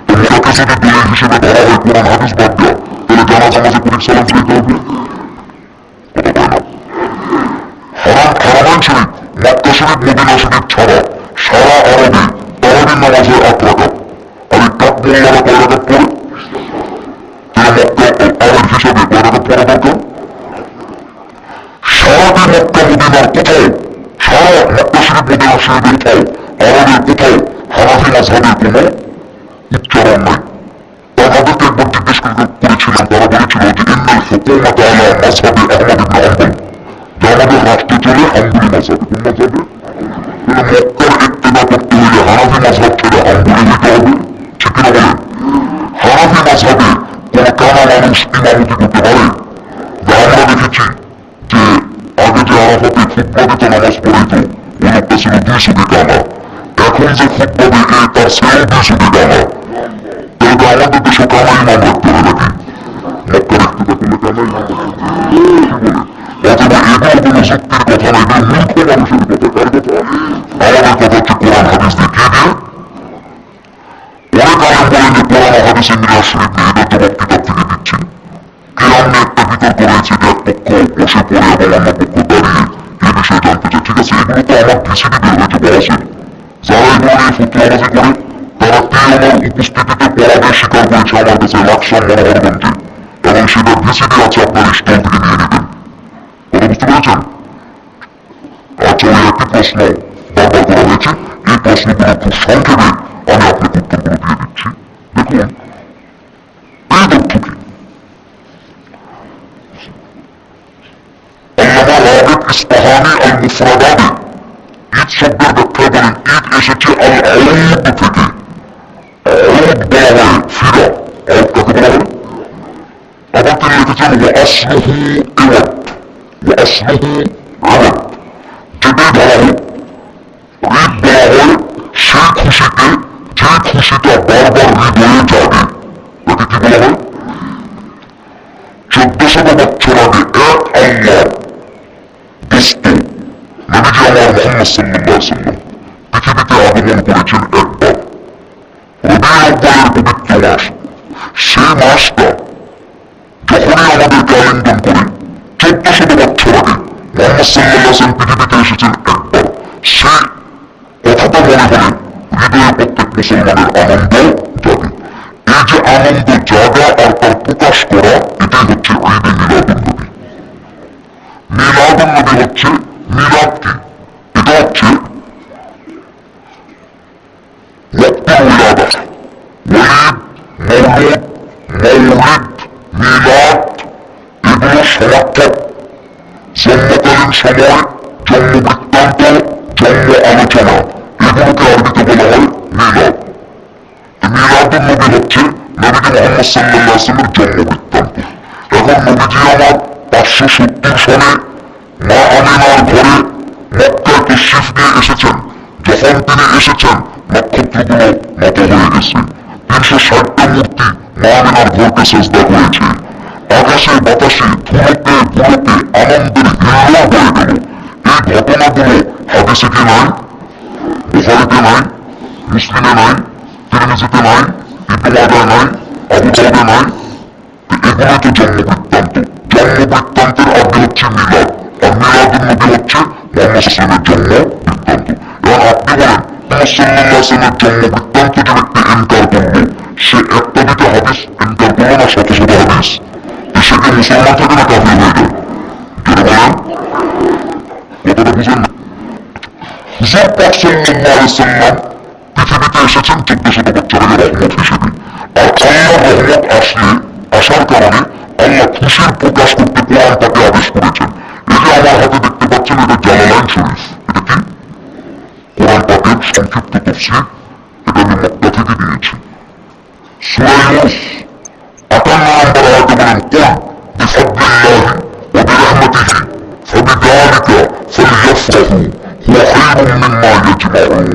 মোটাকে যদি দলিল হিসেবে ধরা হয় কোরআন হাদিস বাদ দেওয়া, তাহলে জানাজা নামাজে কোন সালাম ফিরাইতে হবে? কথা বলে না। হারামাইন শরীফ, মক্কা শরীফ, মদিনা শরীফ ছাড়া সারা আরবে তারাবির নামাজ হয় 8 রাকাত। আর এই কাপড়গুলো কয় রাকাত পড়ে? তাহলে মক্কা আরব হিসাবে কয় রাকাত পড়া দরকার? সারাটি মক্কা মদিনার কোথাও, সারা মক্কা শরীফ, মদিনা শরীফের কোথাও, আরবের কোথাও হানাফি মাযহাবের কোনো উচ্চারণ নাই। তাদেরকে একবার জিজ্ঞেস করেছিলাম, তারা বলেছিল যে ইন্নাল হুকুমাত আলা মাযহাবি আহমদ ইবনে হাম্বল, যে আমাদের রাষ্ট্র চলে হাম্বলি মাযহাবে। কোন মাযহাবে? তাহলে মক্কার ইত্তেবা করতে হলে হানাফি মাযহাব ছেড়ে হাম্বলি হতে হবে, ঠিক কিনা বলেন? হানাফি মাযহাবে কোনো কানা মানুষ ইমামতি করতে পারে? আমরা দেখেছি যে আগে যে আরাফাতে খুতবা দিত, নামাজ পড়াইতো, ওই লোকটা ছিল 200 কানা। এখন যে খুতবা দেয় তার সেও 200 কানা। তাহলে আমাদের দেশে কানা ইমাম রাখতে হবে নাকি? মক্কার ইত্তেবা করলে কানা ইমাম রাখতে হবে? কি বলে? অথবা এগুলো কোনো যুক্তির কথা না, এগুলো মূর্খ মানুষের কথা। কার কথা? আমাদের কথা হচ্ছে কোরআন হাদিস দিয়ে। কে দিয়ে? অনেক আলেম বলেন যে কোরআন ও হাদিসে মিলাদ শরীফ নেই, এটা তো কিতাব থেকে দিচ্ছি। কেরাম নিয়ে একটা বিতর্ক রয়েছে, যে এক পক্ষ বসে পড়ে এবং অন্য পক্ষ দাঁড়িয়ে এই বিষয়ে জানতে চায়। ঠিক আছে, এগুলো তো আমার ভিসিডি বের হয়েছে বয়সে। যারা এগুলো নিয়ে ফতোয়াবাজি করে, তারা আমার উপস্থিতিতে পড়াবে স্বীকার করেছে আমার কাছে লাকসাম মনোহরগঞ্জে, এবং সেটা ভিসিডি আছে, আপনার স্টল থেকে নিয়ে নেবেন। কথা বুঝতে পেরেছেন? আচ্ছা, ওই একটি প্রশ্ন বারবার করা হয়েছে, এই প্রশ্নগুলো খুব সংক্ষেপে আমি আপনাকে উত্তরগুলো দিয়ে দিচ্ছি। দেখুন, এই তথ্যটি ইসপাহানি আল মুফরাদাদি ঈদ শব্দের ব্যাখ্যা করেন ঈদ এসেছে আল আউদ থেকে। আউদ বলা হয় ফিরা, আউদ কাকে বলা হয়? আবার তিনি লিখেছেন ওয়াসলুহু ইওয়াদ, ওয়াসলুহু ইওয়াদ, যেটাই বলা হোক ঈদ বলা হয় সেই খুশিতে যে খুশিটা বারবার হৃদয়ে জাগে, তাকে কি বলা হয়? 1400 বছর আগে এক আল্লাহ দোস্ত নবীজি আমার মুহাম্মদ সাল্লাল্লাহু আলাইহি ওয়াসাল্লাম পৃথিবীতে আগমন করেছেন একবার রবিউল আউয়ালের পবিত্র মাস। সেই মাসটা যখনই আমাদেরকে আলিঙ্গন করে 1400 বছর আগে মুহাম্মদ সাল্লাল্লাহু আলাইহি ওয়াসাল্লাম পৃথিবীতে এসেছেন একবার, সেই কথাটা মনে হলে হৃদয়ে প্রত্যেক মুসলমানের আনন্দ জাগে। এই যে আনন্দ জাগা আর তার প্রকাশ করা, এটাই হচ্ছে ঈদে মিলাদুন নবী। মিলাদুন নবী হচ্ছে মিলাদ কি? এটা হচ্ছে ওয়াক্তুল উলাদা, ওয়ালিদ, মওলুদ, মিলাদ এগুলো সমার্থক। জন্মকালীন সময়, জন্ম বৃত্তান্ত, জন্ম আলোচনা, এগুলোকে আরবিতে বলা হয় মিলাদ। মিলাদুন নবী হচ্ছে নবীজি মুহাম্মদ সাল্লাল্লাহু আলাইহি ওয়াসাল্লামের জন্ম বৃত্তান্ত। এখন নবীজি আমার 570 সনে মা আমিনার ঘরে মক্কায় তশরিফ নিয়ে এসেছেন। যখন তিনি এসেছেন নক্ষত্রগুলো নত হয়ে গেছে, 360টা মূর্তি মা আমিনার ঘরকে সেজদা করেছে। আকাশে বাতাসে ধুলোতে বুলোতে আনন্দের হিল্লোল বয়ে গেল। এই ঘটনাগুলো হাদিসে কি নাই? বুখারীতে নাই, মুসলিমে নাই, তিরমিজিতে নাই, ইবনে মাজাহ নাই, আবু দাউদে নাই। এগুলো তো জন্ম বৃত্তান্ত। জন্ম বৃত্তান্তের আগে হচ্ছে মিলাদ, আর মিলাদুন নবী হচ্ছে মুহাম্মদ সাল্লাল্লাহু আলাইহি ওয়াসাল্লামের জন্ম বৃত্তান্ত। এবার আপনি বলেন মুহাম্মদ সাল্লাল্লাহু আলাইহি ওয়াসাল্লামের জন্ম বৃত্তান্ত যে ব্যক্তি ইনকার করলো, সে একটা দুটো হাদিস ইনকার করলো না শত শত হাদিস, সে কি মুসলমান থেকে না কাফির হয়ে যায়? যেটা বলেন কথাটা বুঝেন না? হুজুর পাক সাল্লাল্লাহু আলাইহি ওয়াসাল্লাম পৃথিবীতে এসেছেন 1400 বছর আগে রহমত হিসেবে। আর আল্লাহর রহমত আসার কারণে আল্লাহ খুশির প্রকাশ করতে কোরআন তাকে আদেশ করেছেন। এই যে আমার হাতে দেখতে পাচ্ছেন, এটা জালালাইন শরীফ। এটা কি? কোরআন পাকের সংক্ষিপ্ত তাফসীর। এটা আমি মক্কা থেকে দিয়েছি। সূরা ইউনূস 58 নম্বর আয়াতে বলেন কুল বিফাদলিল্লাহি ওয়া বিরহমাতিহি ফাবিযালিকা ফালইফরাহু হুয়া খায়রুম মিম্মা ইয়াজমাউন।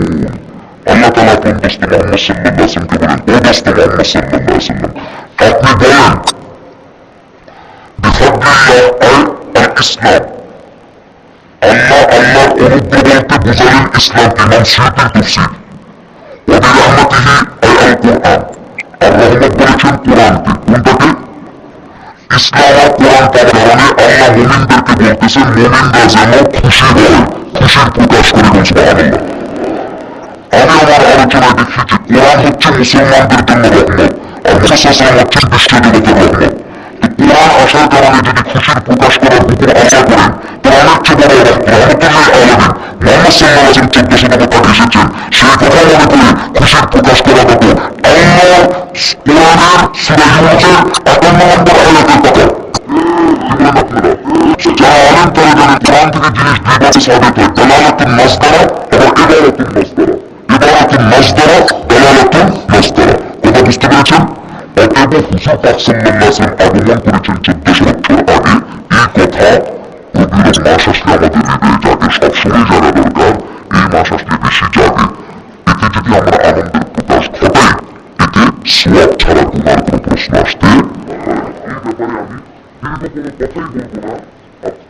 আল্লাহ তাআলা কোন দোস্ত মুহাম্মদ সাল্লাল্লাহু আলাইহি ওয়াসাল্লামকে বলেন, ও দোস্ত মুহাম্মদ সাল্লাল্লাহু আলাইহি ওয়াসাল্লাম, আপনি বলেন বিফাদলিল্লাহ আল ইসলাম, আল্লাহর অনুগ্রহ বলতে বুঝালেন ইসলাম, ইমাম সুয়ুতীর তাফসীর। ওয়া বিরহমাতিহি আল কোরআন, আর রহমত বলেছেন কোরআনকে। কোনটাকে? ইসলাম আর কোরআন পাওয়ার কারণে আল্লাহ মুমিনদেরকে বলতেছেন মুমিনরা যেন খুশি হয়, খুশির প্রকাশ করে। সুবহানাল্লাহ। আমি আমার আলোচনায় দেখিয়েছি কোরআন হচ্ছে মুসলমানদের জন্য রহমত, আর মুহাম্মদ সাল্লাল্লাহু আলাইহি ওয়াসাল্লাম হচ্ছেন বিশ্বজগতের রহমত। কোরআন আসার কারণে যদি খুশির প্রকাশ করার হুকুম আল্লাহ করেন, কোরআনের চেয়ে বড় রহমতুল্লিল আলামিন মুহাম্মদ সাল্লাল্লাহু আলাইহি ওয়াসাল্লাম 1400 বছর আগে এসেছেন। সেই কথা মনে করে খুশির প্রকাশ করা হতো আল্লাহ কোরআনের সূরা ইউনূসের 58 নম্বর আয়াতের কথা। যারা আলেম তারা জানেন কোরআন থেকে জিনিস দুইভাবে সাবিত হয়, দালালাতুন মাসদারা এবং ইবারাতুন মাসদারা। ইবারাতুন মাসদারা, দালালাতুন মাসদারা। কথা বুঝতে পেরেছেন? অতএব হুজুর পাক সাল্লাল্লাহু আলাইহি ওয়াসাল্লাম আগমন করেছেন 1400 বছর আগে। এই কথা রবিউল মাস আসলে আমাদের হৃদয়ে জাগে, সবসময় জানা দরকার। এই মাস আসলে বেশি জাগে। এতে যদি আমরা আনন্দের প্রকাশ ঘটাই, এতে সওয়াব ছাড়া গুনার কোনো প্রশ্ন আসতে এই ব্যাপারে আমি দীর্ঘ কোনো কথাই বলবো না।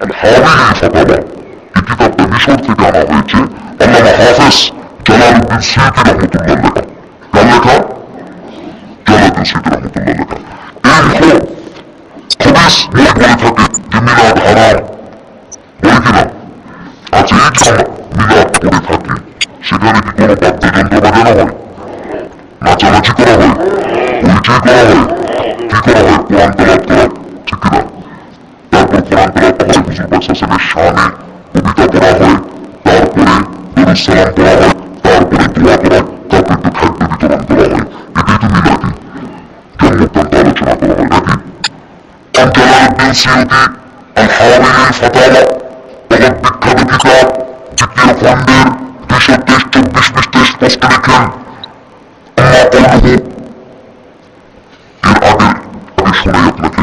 আল-হাওয়াযিন ফাতাওয়া এই কিতাবটা মিশর থেকে আনা হয়েছে। আল্লামা হাফেজ জালালউদ্দিন সুয়ুতী রহমতুল্লাহ লেখা। কার লেখা? জালালউদ্দিন সুয়ুতী রহমতুল্লাহ লেখা। এই হলো হাদিস বই বলে থাকে যে মিলাদ হারাম, বলে কিনা? আচ্ছা, এই যে মিলাদ করে থাকি, সেখানে কি কোনো বাদ্যযন্ত্র বাজানো হয়? নাচানাচি করা হয়? হইচই করা হয়? কি করা হয়? কোরআন তেলাওয়াত করা, ঠিক কিনা? তারপর কোরআন তেলাওয়াত করে হুজুর পাক সাল্লাল্লাহু আলাইহি ওয়াসাল্লামের শানে কবিতা পড়া হয়, তারপরে দরুদ সালাম পড়া হয়, তারপরে দোয়া করা হয়, তারপর একটু খাদ্য বিতরণ করা হয়। এটাই তো মিলাদি। জন্মবৃত্তান্ত আলোচনা করা হয় নাকি? জালালউদ্দিন সুয়ুতী আল-হাওয়াযিন ফাতাওয়া কিতাব দ্বিতীয় খণ্ডের 223-24 পৃষ্ঠায় স্পষ্ট লিখেন আল্লাহ কওলুহু, এর আগে শোনাই আপনাকে।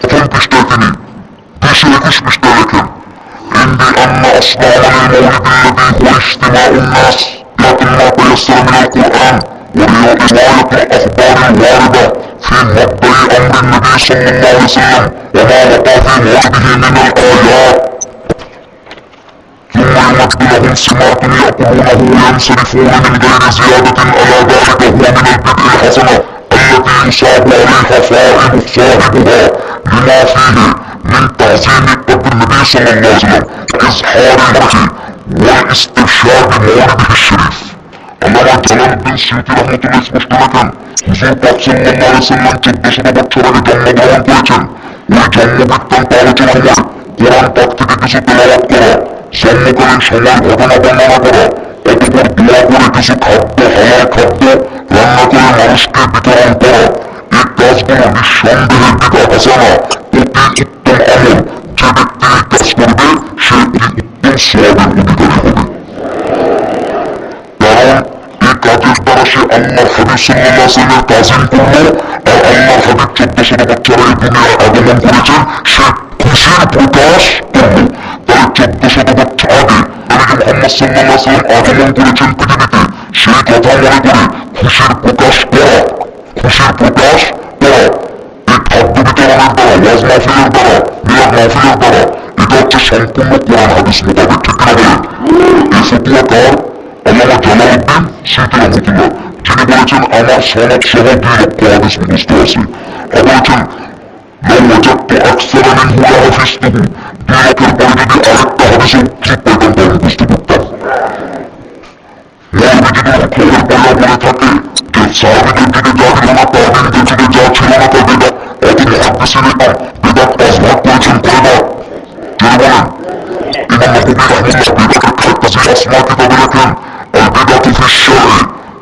প্রথম পৃষ্ঠায় তিনি 221 পৃষ্ঠায় লেখেন عندي أن أصبح المولد الذي هو اجتماع الناس لكن ما تيسر من القرآن ورواية الأخبار الواردة في مبدأ أمر النبي صلى الله عليه وسلم وما وقع في مولده من الآيات ثم يمد لهم سماط يأكلونه وينصرفون من غير زيادة على ذلك هو من البدع الحسنة التي يصاب عليها فاعل صاحبها لما فيه من تعظيم قدر النبي صلى الله عليه وسلم وإظهار المرء واسترشاد مولده الشريف। আল্লামা জালালউদ্দিন সিউতি রহমতুল্লাহ স্পষ্ট লেখেন হুজুর পাক সাল্লাল্লাহু আলাইহি ওয়াসাল্লাম 1400 বছর আগে জন্মগ্রহণ করেছেন। ওই জন্মবৃত্তান্ত আলোচনা হয় কোরআন পাক থেকে কিছু তেলাওয়াত করা, জন্মকালীন সময় ঘটনা বর্ণনা করা, অতঃপর দোয়া করে কিছু খাদ্য হালাল খাদ্য রান্না করে মানুষকে বিতরণ করা। এই কাজগুলো নিঃসন্দেহে বিদআত হাসানা, অতি উত্তম আমল। যে ব্যক্তি এই কাজ করবে সে উত্তম সওয়াবের অধিকারী হবে, কারণ এই কাজের দ্বারা সে আল্লাহর হাবিব সাল্লাল্লাহু আলাইহি ওয়াসাল্লামের তাজিম করলো। আর আল্লাহর হাবিব 1400 বছর আগে দুনিয়ায় আগমন করেছেন, সে খুশির প্রকাশ করলো। তাহলে 1400 বছর আগে মুহাম্মদ সাল্লাল্লাহু আলাইহি ওয়াসাল্লাম আগমন করেছেন পৃথিবীতে, সেই কথা মনে করে খুশির প্রকাশ করা, খুশির প্রকাশ করা এই খাদ্য বিতরণের দ্বারা, ওয়াজ মাহফিলের দ্বারা, মিলাদ মাহফিলের দ্বারা, এটা হচ্ছে সম্পূর্ণ কোরআন হাদিস মোতাবেক। ঠিক না বলেন? এই ফতোয়া কার? আল্লামা জালালউদ্দিন সিউতি রহমতুল্লাহ, যিনি বলেছেন আমার সনদ সহ 2 লক্ষ হাদিস মুখস্থ আছে। আর বলেছেন لو وجدت أكثر منه لحفظته, 2 লক্ষের পরে যদি আরেকটা হাদিসও ঠিক পাইতাম তাহলে মুখস্থ করতাম। মৌলবী যদি খবর পাল্লা বলে থাকে যে সাহাবীদের দিকে যা ছিল না, তাবিঈনদের দিকে যা ছিল না তা বেদাত, অত মুহাদ্দিসিন বেদাত 5 ভাগ করেছেন কয়বার? জোরে বলেন। ইমাম নববী রাহিমাহুল্লাহ বেদাতের খাতাসি আসমা কিতাবে লেখেন البدعة في الشرع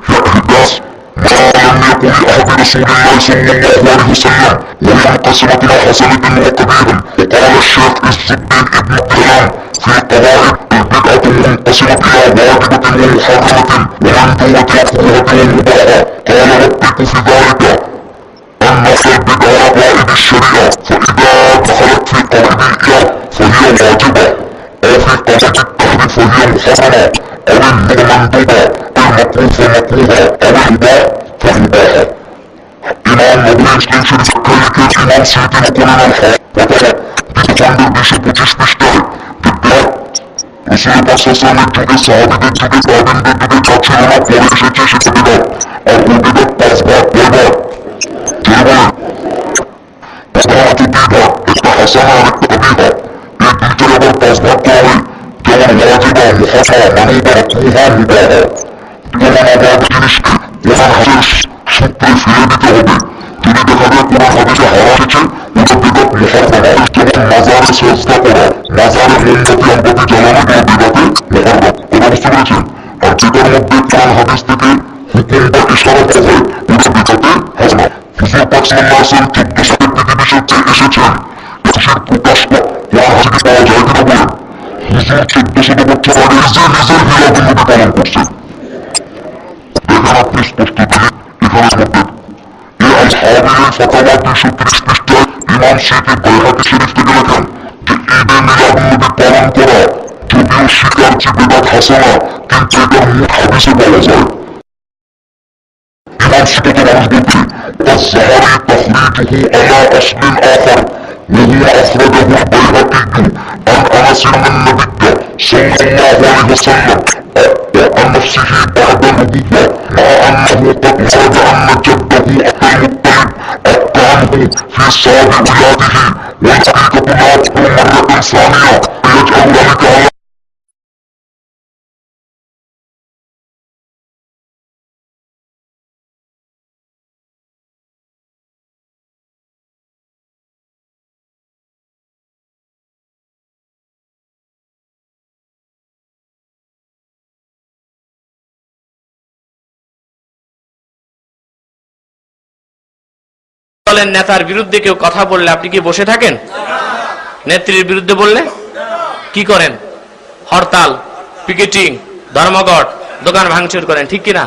هي إحداث ما لم يكن لأحد رسول الله صلى الله عليه وسلم وهي منقسمة إلى حسنة وقبيح. وقال الشيخ عز الدين ابن الكلام في قواعد البدعة منقسمة إلى واجبة ومحرمة ومندوبة ومكروهة ومباحة. قال ربك في ذلك أن نفي البدعة قواعد الشريعة فإذا دخلت في قواعدها فهي واجبة أو في قواعد التحريم فهي محرمة أو المندوبة المكروهة مكروهة أو الإباحة فإباحة. إمام نبوي مسلم شريف كلمة إمام سيدي مقولنا الحق وطلع بتفندر بيشي 25 পৃষ্ঠায় বিদ্যাত রসুল পাক সাল্লাল্লাহু আলাইহি যুগে সাহাবীদের যুগে তাবিঈনদের যুগে যা ছিল না পরে এসেছে সেটা বিদআত। আর ওই বিদআত 5 ভাগ কয়বার? জোরে বলেন। প্রধানত 2 ভাগ, একটা হাসানা আর একটা কবিহা। এই দুইটার আবার 5 ভাগ করা হয় যেমন ওয়াজিবা, মুহাসানা, মানদুবা, মাকরুহা, মুবাহা। যেমন আবার জিনিসকে কোরআন হাদিস সূত্রে ফিরে দিতে হবে। যদি দেখা যায় কোরআন হাদিসে হারাম এসেছে ওটা বিদআত মুহাররামা। যেমন মাজারে সেজদা করা, মাজারে মোমবাতি আমবাতি জ্বালানো এগুলো বিদআতে মুহাররাম। কথা বুঝতে পেরেছেন? আর যেটার মধ্যে কোরআন হাদিস থেকে হুকুম বা ইশারা করা হয় ওটা বিদআতে হাসানা। হুজুর পাক সাল্লাল্লাহু আলাইহি ওয়াসাল্লাম 1400 পৃথিবীতে এসেছেন, খুশির প্রকাশ কোরআন হাদিসে পাওয়া যায় কিনা বলেন? হুজুর 1400 বছর আগে নিজের মিলাদুন্নবী পালন করছেন। দেখেন আপনি স্পষ্ট দিকে এখানের মধ্যে এই আসহাবীর ফাতাওয়া 230 পৃষ্ঠায় ইমাম সিউতি বাইহাকি শরীফ থেকে লেখেন যে ঈদে মিলাদুন্নবী পালন করা যদিও স্বীকার যে বিদআত হাসানা, কিন্তু এটার মূল হাদিসে পাওয়া যায়। ইমাম সিউতি মানুষ বলছে والظهر تخريجه على أصل آخر وهو أخرجه البيهقي عن أنس بن النبي صلى الله عليه وسلم وعن نفسه بعد النبوة مع أنه قد ورد أن جده عبد المطلب أبقى عنه في سابع ولاده والحقيقة لا تكون مرة ثانية ويجعل ذلك على দলের নেতার বিরুদ্ধে কেউ কথা বললে আপনি কি বসে থাকেন? নেত্রীর বিরুদ্ধে বললে কি করেন? হরতাল, পিকেটিং, ধর্মঘট, দোকান ভাঙচুর করেন, ঠিক কিনা?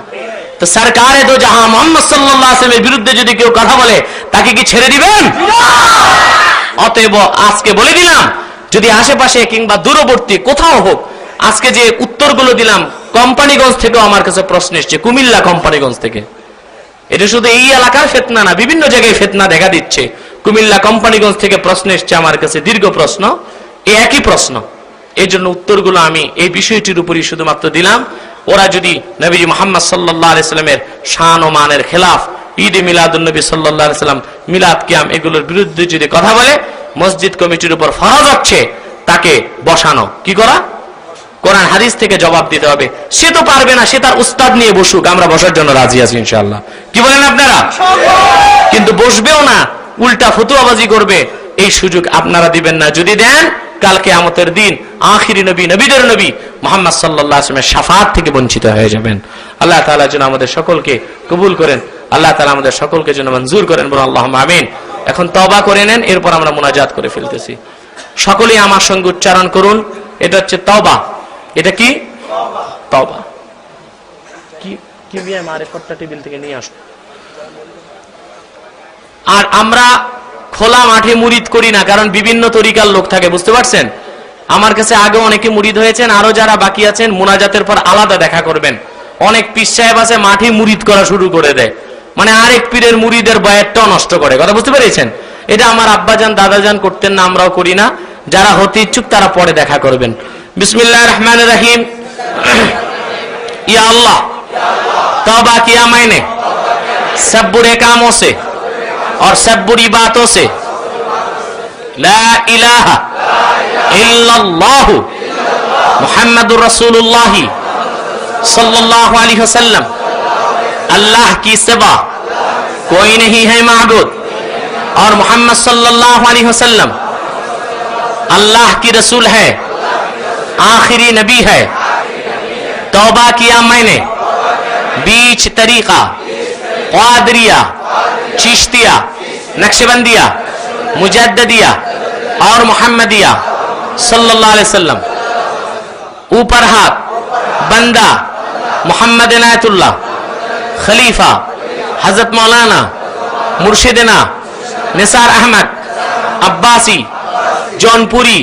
তো সরকারে দো জাহাঁ মুহাম্মদ সাল্লাল্লাহু আলাইহি ওয়াসাল্লামের বিরুদ্ধে যদি কেউ কথা বলে তাকে কি ছেড়ে দিবেন? অতএব আজকে বলে দিলাম, যদি আশেপাশে কিংবা দূরবর্তী কোথাও হোক, আজকে যে উত্তরগুলো দিলাম, কোম্পানিগঞ্জ থেকেও আমার কাছে প্রশ্ন এসছে, কুমিল্লা কোম্পানিগঞ্জ থেকে। এটা শুধু এই এলাকার ফিতনা না, বিভিন্ন জায়গায় ফিতনা দেখা দিচ্ছে। কুমিল্লা কোম্পানিগঞ্জ থেকে প্রশ্ন এসছে আমার কাছে, দীর্ঘ প্রশ্ন, এই একই প্রশ্ন। এই জন্য উত্তরগুলো আমি এই বিষয়টির উপরই শুধুমাত্র দিলাম। ওরা যদি নবীজি মুহাম্মদ সাল্লাল্লাহু আলাইহি সাল্লামের শান ও মানের খেলাফ, ঈদে মিলাদুন নবী সাল্লাল্লাহু আলাইহি সাল্লাম, মিলাদ কিয়াম এগুলোর বিরুদ্ধে যদি কথা বলে, মসজিদ কমিটির উপর ফরজ হচ্ছে তাকে বসানো, কি করা? কোরআন হাদিস থেকে জবাব দিতে হবে। সে তো পারবে না, সে তার উস্তাদ নিয়ে বসুক, আমরা বসার জন্য রাজি আছি ইনশাআল্লাহ। কি বলেন আপনারা? কিন্তু বসবেও না, উল্টা ফতুয়াবাজি করবে, এই সুযোগ আপনারা দিবেন না। যদি দেন, কাল কিয়ামতের দিন আখিরি নবী, নবীদের নবী মুহাম্মদ সাল্লাল্লাহু আলাইহি ওয়াসাল্লামের শাফাআত থেকে বঞ্চিত হয়ে যাবেন। আল্লাহ তাআলা যেন আমাদের সকলকে কবুল করেন, আল্লাহ তাআলা আমাদের সকলকে যেন মঞ্জুর করেন, বলুন আল্লাহুম্মা আমিন। এখন তওবা করে নেন, এরপর আমরা মুনাজাত করে ফেলতেছি। সকলেই আমার সঙ্গে উচ্চারণ করুন, এটা হচ্ছে তওবা। এটা কি? তওবা। কি বিয়ে মারিফতটা টেবিল থেকে নিয়ে আসো। আর আমরা খোলা মাঠে মুরিদ করি না, কারণ বিভিন্ন তরিকার লোক থাকে, বুঝতে পারছেন? আমার কাছে আগে অনেকে মুরিদ হয়েছেন, আরো যারা বাকি আছেন মুনাজাতের পর আলাদা দেখা করবেন। অনেক পীর সাহেব আছে মাঠে মুরিদ করা শুরু করে দেয়, মানে আরেক পীরের মুরিদের বয়াতটাও নষ্ট করে, কথা বুঝতে পেরেছেন? এটা আমার আব্বাজান দাদাজান করতেন না, আমরাও করি না। যারা হতে ইচ্ছুক তারা পরে দেখা করবেন। बिस्मिल्लाहिर रहमानिर रहीम। या अल्लाह, तौबा किया मैंने सब बुरे कामों से और सब बुरी बातों से। ला इलाहा इल्लल्लाहु मुहम्मदुर रसूलुल्लाह सल्लल्लाहु अलैहि वसल्लम। अल्लाह की सिवा कोई नहीं है माबूद और मोहम्मद सल्लल्लाहु अलैहि वसल्लम अल्लाह की रसूल है, आखिरी नबी है। तौबा किया मैंने बीच तरीका, क़ादरिया, चिश्तिया, नक्शबंदिया, मुजद्दिदिया और मुहम्मदिया सल्लल्लाहु अलैहि वसल्लम। ऊपर हाथ बंदा मोहम्मद इनायतुल्लाह खलीफा हजरत मौलाना मुर्शिदना निसार अहमद अब्बासी जौनपुरी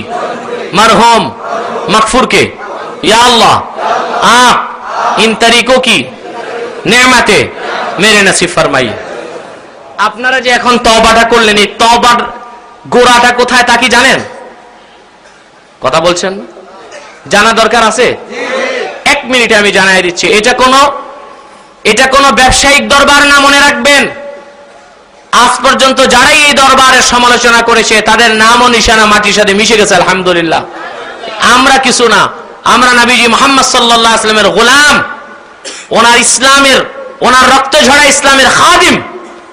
मरहूम मकफूर के। या अल्लाह, आप इन तरीकों की नेमतें मेरे नसीब फरमाइए। আপনারা যে এখন তওবাটা করলেন, এই তওবার গোড়াটা কোথায় তা কি জানেন? কথা বলছেন, জানা দরকার আছে? এক মিনিটে আমি জানাই দিচ্ছি। এটা কোনো ব্যবসায়িক দরবার না, মনে রাখবেন। আজ পর্যন্ত যারাই এই দরবারের সমালোচনা করেছে তাদের নাম ও নিশানা মাটির সাথে মিশে গেছে, আলহামদুলিল্লাহ। আমরা কিছু না, আমরা নবীজি মুহাম্মদ সাল্লাল্লাহু আলাইহি ওয়াসাল্লামের গোলাম, ওনার ইসলামের, ওনার রক্ত ঝরা ইসলামের খাদিম।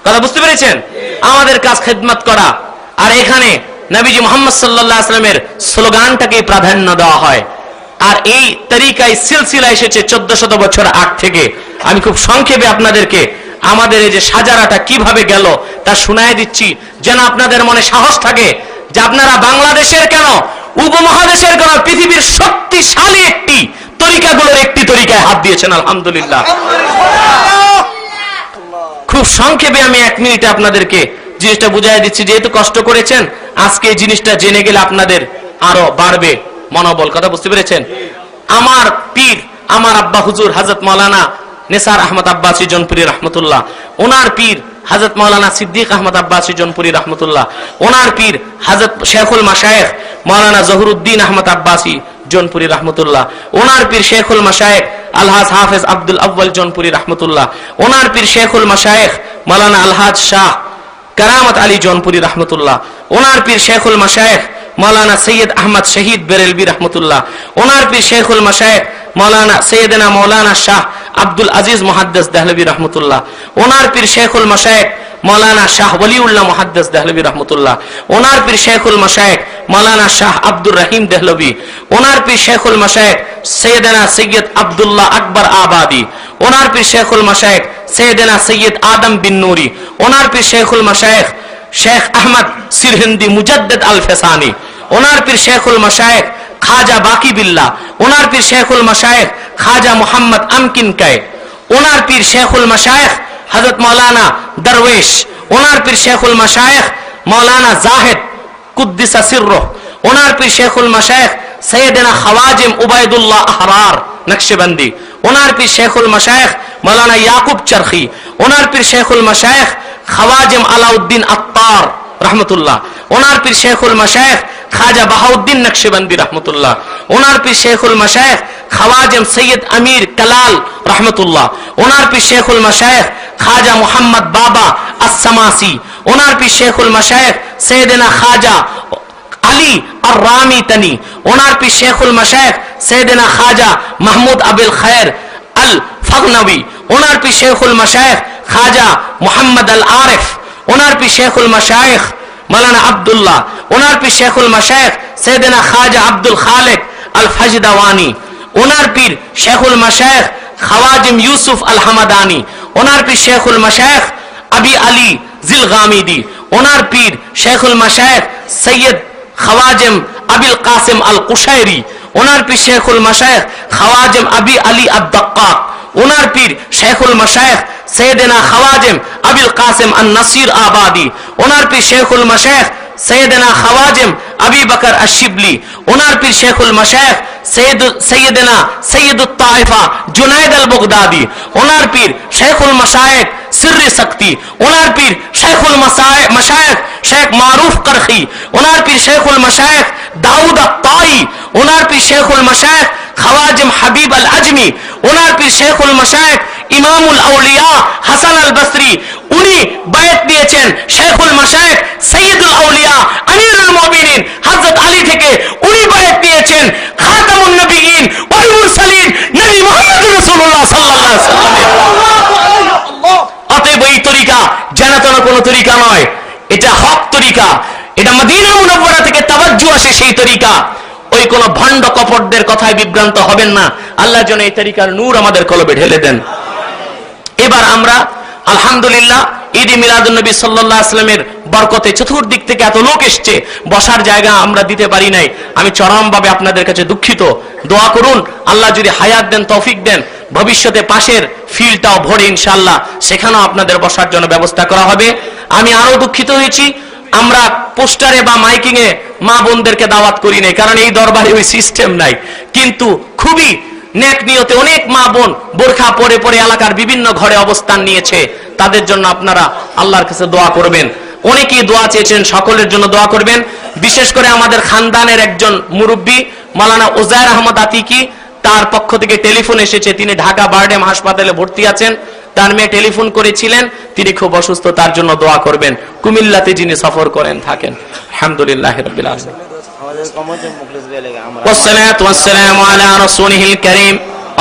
কথা বুঝতে পেরেছেন? আমাদের কাজ খেদমত করা। আর এখানে নবীজি মুহাম্মদ সাল্লাল্লাহু আলাইহি ওয়াসাল্লামের স্লোগানটাকে প্রাধান্য দেওয়া হয়। আর এই তরিকায় সিলসিলা এসেছে 1400 বছর আগ থেকে। আমি খুব সংক্ষেপে আপনাদেরকে আমাদের এই যে সাজারাটা কিভাবে গেল তা শুনায় দিচ্ছি, যেন আপনাদের মনে সাহস থাকে যে আপনারা বাংলাদেশের কেন, উপমহাদেশের কেন, পৃথিবীর শক্তিশালী একটি তরিকাগুলোর একটি তরিকায় হাত দিয়েছেন, আলহামদুলিল্লাহ। খুব সংক্ষেপে আমি 1 মিনিটে আপনাদেরকে জিনিসটা বুঝাই দিচ্ছি। যেহেতু কষ্ট করেছেন, আজকে এই জিনিসটা জেনে গেলে আপনাদের আরো বাড়বে মনোবল। কথা বুঝতে পেরেছেন? আমার পীর, আমার আব্বা হুজুর হযরত মাওলানা নিসার আহমদ আব্বাসী জৌনপুরি রহমতুল্লাহ, ওনার পীর হযরত মাওলানা সিদ্দিক আহমদ আব্বাসী জৌনপুরি রহমতুল্লাহ, ওনার পীর হযরত শেখুল মাশায়েখ মাওলানা জহুরুদ্দিন আহমদ আব্বাসী জৌনপুরি রহমতুল্লাহ, ওনার পীর শেখুল মাশায়েখ আলহাজ হাফেজ আব্দুল আউয়াল জৌনপুরি রহমতুল্লাহ, ওনার পীর শেখুল মাশায়েখ মাওলানা আলহাজ শাহ কারামত আলী জৌনপুরি রহমতুল্লাহ, ওনার পীর শেখুল মাশায়েখ মাওলানা সৈয়দ আহমদ শহীদ বেরেলভী রহমতুল্লাহ, ওনার পীর শেখুল মাশায়েখ মাওলানা সৈয়দনা মাওলানা শাহ আব্দুল আজিজ মুহাদ্দিস দেহলভী রহমতুল্লাহ, ওনার পীর শেখুল মাশায়েখ মাওলানা শাহ ওলিউল্লাহ মুহাদ্দিস দেহলভী রহমতুল্লাহ, ওনার পীর শেখুল মাশায়েখ মাওলানা শাহ আব্দুর রহিম দেহলভী, ওনার পীর শেখুল মাশায়েখ সৈয়দনা সৈয়দ আব্দুল্লাহ আকবর আবাদি, ওনার পীর শেখুল মাশায়েখ সৈয়দনা সৈয়দ আদম বিন নূরি, ওনার পীর শেখুল মাশায়েখ শেখ আহমদ সিরহিন্দি মুজাদ্দিদ আল ফেসানি, ওনার পীর শেখুল মাশায়েখ খাজা বাকি বিল্লাহ, ওনার পীর শেখুল মাশায়েখ খাজা মোহাম্মদ আমকিন কায়, ওনার পীর শেখুল মাশায়েখ হযরত মাওলানা দরवेश, ওনার পীর শেখুল মাশায়েখ মাওলানা জাহিদ কুদ্দিসা সিররুহ, ওনার পীর শেখুল মাশায়েখ সৈয়দনা খওয়াজিম উবাইদুল্লাহ আহরার নকশবন্দি, ওনার পীর শেখুল মাশায়েখ মাওলানা ইয়াকুব চরখি, ওনার পীর শেখুল মাশায়েখ খওয়াজিম আলাউদ্দিন আত্তার রহমতুল্লাহ, ওনার পীর শেখুল মাশায়েখ খাজা বাহাউদ্দিন নকশবন্দি রহমতুল্লাহ, ওনার পীর শেখুল মাশায়েখ খওয়াজিম সৈয়দ আমির কালাল রহমতুল্লাহ, ওনার পীর শেখুল মাশায়েখ খাজা মোহাম্মদ বাবা আসসামাসি, ওনার পীর শেখুল মাশায়েখ সৈয়দনা খাজা আলী আর রামি তানি, ওনার পীর শেখুল মাশায়েখ সৈয়দনা খাজা মাহমুদ আবিল খায়ের আল ফাগনবী, ওনার পীর শেখুল মাশায়েখ খাজা মোহাম্মদ আল আরিফ, ওনার পীর শেখুল মাশায়েখ মাওলানা আব্দুল্লাহ, ওনার পীর শেখুল মাশায়েখ সৈয়দনা খাজা আব্দুল খালেক আল ফাজদাওয়ানি, ওনার পীর শেখুল মাশায়েখ খওয়াজিম ইউসুফ আল হামাদানি, ওনার পীর শেখুল মাশায়েখ আবি আলী জিলগামিদি, ওনার পীর শেখুল মাশায়েখ সৈয়দ খওয়াজিম আবিল কাসিম আল কুশাইরি, ওনার পীর শেখুল মাশায়েখ খওয়াজিম আবি আলী আদ-দাক্কাক, ওনার পীর শেখুল মাশায়েখ সৈয়দনা খওয়াজিম আবিল কাসিম আন নাসির আবাদি, ওনার পীর শেখুল মাশায়েখ সৈয়দনা খওয়াজিম আবি বকর আশ-শিবলি, ওনার পীর শেখুল মাশায়েখ সৈয়দনা সৈয়দুত তায়েফা জুনাইদ আল বগদাদি, ওনার পীর শেখুল মাশায়েখ সিররি শক্তি, ওনার পীর শেখুল মাশায়েখ শেখ মারুফ করখি, ওনার পীর শেখুল মাশায়েখ দাউদ আত-তাই, ওনার পীর শেখুল মাশায়েখ খওয়াজিম হাবিব আল আজমি, ওনার পীর শেখুল মাশায়েখ ইমামুল আউলিয়া হাসান আল বসরি, উনি বায়াত দিয়েছেন শেখুল মাশায়েখ সৈয়দুল আউলিয়া আমিরুল মুমিনিন হযরত আলী থেকে, উনি বায়াত দিয়েছেন খাতামুন নবিয়্যিন ওয়াল মুরসালিন নবী মুহাম্মদ রাসূলুল্লাহ সাল্লাল্লাহু আলাইহি ওয়াসাল্লাম। অতএব এই তরিকা জানাতন কোন তরিকা নয়, এটা হক তরিকা, এটা মদিনা মুনাওয়ারা থেকে তাওয়াজ্জু আসে সেই তরিকা। ওই কোন ভণ্ড কপটদের কথায় বিভ্রান্ত হবেন না। আল্লাহ যেন এই তরিকার নূর আমাদের কলবে ঢেলে দেন। এবার আমরা আলহামদুলিল্লাহ ঈদে মিলাদুন নবী সাল্লাল্লাহু আলাইহি ওয়াসাল্লামের বরকতে চতুর্দিক থেকে এত লোক এসেছে, বসার জায়গা আমরা দিতে পারি নাই। আমি চরমভাবে আপনাদের কাছে দুঃখিত। দোয়া করুন আল্লাহ যদি হায়াত দেন, তৌফিক দেন, ভবিষ্যতে পাশের ফিল্ডটাও ভরে ইনশাআল্লাহ সেখানেও আপনাদের বসার জন্য ব্যবস্থা করা হবে। আমি আরো দুঃখিত হয়েছি, আমরা পোস্টারে বা মাইকিং এ মা বোনদেরকে দাওয়াত করি নাই, কারণ এই দরবারে ওই সিস্টেম নাই। কিন্তু খুবই নেক নিয়তে অনেক মা বোন বোরখা পরে পরে এলাকার বিভিন্ন ঘরে অবস্থান নিয়েছে, তাদের জন্য আপনারা আল্লাহর কাছে দোয়া করবেন। অনেকেই দোয়া চেয়েছেন, সকলের জন্য দোয়া করবেন। বিশেষ করে আমাদের খানদানের একজন মুরব্বী মাওলানা উজাইর আহমদ আতিকি, তার পক্ষ থেকে টেলিফোন এসেছে, তিনি ঢাকা বারডেম হাসপাতালে ভর্তি আছেন। তার মেয়ে টেলিফোন করেছিলেন, তিনি খুব অসুস্থ, তার জন্য দোয়া করবেন। কুমিল্লাতে যিনি সফর করেন থাকেন। আলহামদুলিল্লাহ রাব্বিল আলামিন। والصلاة والسلام على رسوله الكريم.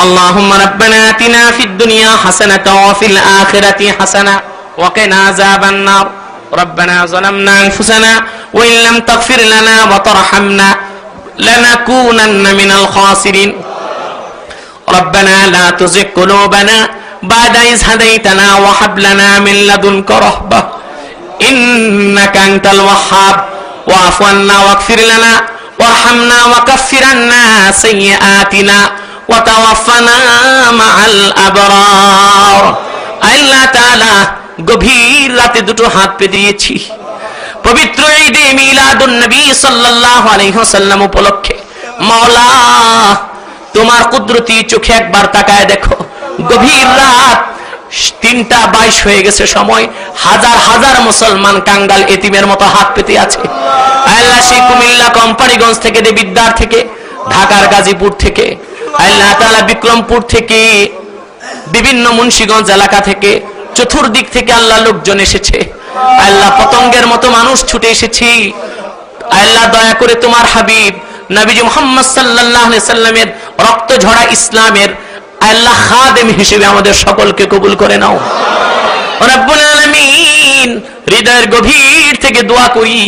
اللهم ربنا آتنا في الدنيا حسنة وفي الآخرة حسنة وقنا عذاب النار. ربنا ظلمنا أنفسنا وإن لم تغفر لنا وترحمنا لنكونن من الخاسرين. ربنا لا تزغ قلوبنا بعد إذ هديتنا وهب لنا من لدنك رحمة إنك أنت الوهاب. واعف عنا واغفر لنا وارحمنا وكفر عنا سيئاتنا وتوفنا مع الأبرار. আল্লাহ তাআলা গভীর রাতে দুটো হাত পেতে দিয়েছি পবিত্র ঈদে মিলাদুন নবী সাল্লাল্লাহু আলাইহি ওয়াসাল্লাম উপলক্ষে। মাওলা তোমার কুদরতি চোখে একবার তাকায় দেখো, গভীর রাত 3:22 হয়ে গেছে সময়, হাজার হাজার মুসলমান কাঙ্গাল এতিমের মতো হাত পেতে আছে। আল্লাহ সেই কুমিল্লা কোম্পানিগঞ্জ থেকে, দেবিদ্বার থেকে, ঢাকার গাজীপুর থেকে, আল্লাহ তাআলা বিক্রমপুর থেকে, বিভিন্ন মুন্সিগঞ্জ এলাকা থেকে, চতুর্দিক থেকে আল্লাহ লোকজন এসেছে। আল্লাহ পতঙ্গের মতো মানুষ ছুটে এসেছি। আল্লাহ দয়া করে তোমার হাবিব নবীজি মুহাম্মদ সাল্লাল্লাহু আলাইহি সাল্লামের রক্ত ঝরা ইসলামের আল্লাহ খাদেম হিসেবে আমাদের সকলকে কবুল করে নাও। রব্বুল আলামিন, হৃদয়ের গভীর থেকে দোয়া করি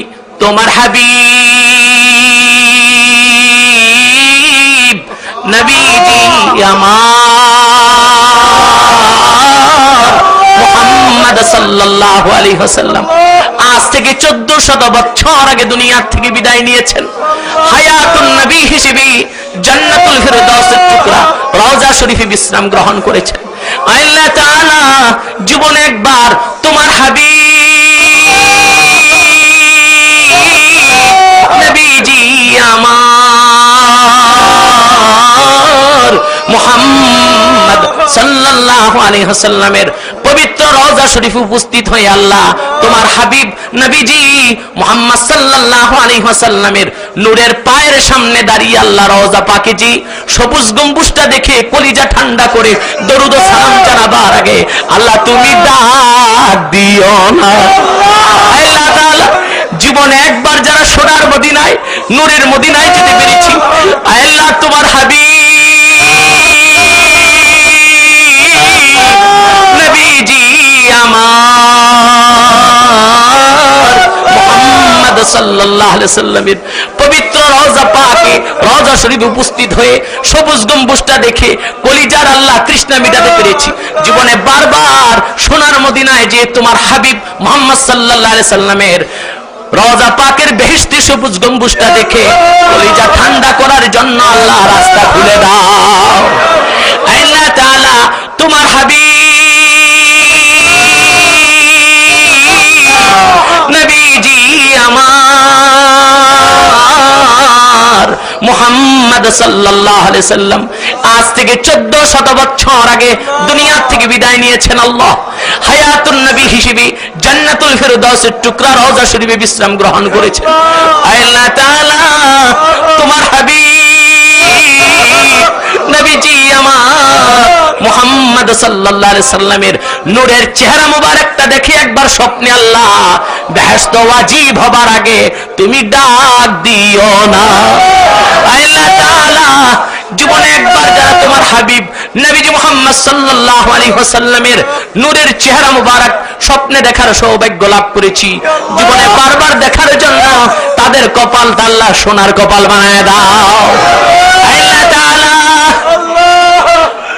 তোমার হাবিব নবীজি আমার মুহাম্মদ সাল্লাল্লাহু আলাইহি ওয়াসাল্লাম আজ থেকে 1400 বছর আগে দুনিয়ার থেকে বিদায় নিয়েছেন। হায়াতুন নবী হিসেবে জান্নাতুল ফেরদাউসের টুকরা রওজা শরীফে বিশ্রাম গ্রহণ করেছেন। আল্লাহ তাআলা জীবনে একবার তোমার হাবিব নবীজি আমার মুহাম্মদ সাল্লাল্লাহু আলাইহি ওয়াসাল্লামের পবিত্র রওজা শরীফে উপস্থিত হয়ে আল্লাহ তোমার হাবিব নবীজি মুহাম্মদ সাল্লাল্লাহু আলাইহি ওয়াসাল্লামের নূরের পায়ের সামনে দাঁড়িয়ে আল্লাহ রওজা পাকে জি সবুজ গম্বুজটা দেখে কলিজা ঠান্ডা করে দরুদ ও সালাম জানাবার আগে আল্লাহ তুমি ডাক দিও না। আল্লাহ তাআলা জীবনে একবার যারা সোনার মদিনায় নূরের মদিনায় যেতে পেরেছি, আল্লাহ তোমার হাবিব নবীজি আমার মুহাম্মদ সাল্লাল্লাহু আলাইহি সাল্লামের পবিত্র রওজা পাকে রওজা শরীফে উপস্থিত হয়ে সবুজ গম্বুজটা দেখে কলিজার আল্লাহ তৃষ্ণা মিটাতে পেরেছি। জীবনে বারবার সোনার মদিনায় যে তোমার হাবিব মুহাম্মদ সাল্লাল্লাহু আলাইহি সাল্লামের রওজা পাকের বেহেশতি সবুজ গম্বুজটা দেখে কলিজা ঠান্ডা করার জন্য আল্লাহ রাস্তা খুলে দাও। আল্লাহ তাআলা তোমার হাবিব নবীজি আমার মুহাম্মদ সাল্লাল্লাহু আলাইহি সাল্লাম আজ থেকে 1400 বছর আগে দুনিয়া থেকে বিদায় নিয়েছেন। আল্লাহ হায়াতুন নবী হিসেবে জান্নাতুল ফেরদাউসের টুকরা রওজা শরীফে বিশ্রাম গ্রহণ করেছেন। আল্লাহ তাআলা তোমার হাবিব নবীজি আমার মুহাম্মদ সাল্লাল্লাহু আলাইহি সাল্লামের নূরের চেহারা মোবারকটা দেখে একবার স্বপ্নে আল্লাহ বেহেশত ওয়াজিব হবার আগে তুমি ডাক দিও না। আল্লাহ তাআলা জীবনে একবার যারা তোমার হাবিব নবীজি মুহাম্মদ সাল্লাল্লাহু আলাইহি ওয়াসাল্লামের নূরের চেহারা মোবারক স্বপ্নে দেখার সৌভাগ্য লাভ করেছি, জীবনে বারবার দেখার জন্য তাদের কপাল আল্লাহ সোনার কপাল বানায় দাও। আল্লাহ তাআলা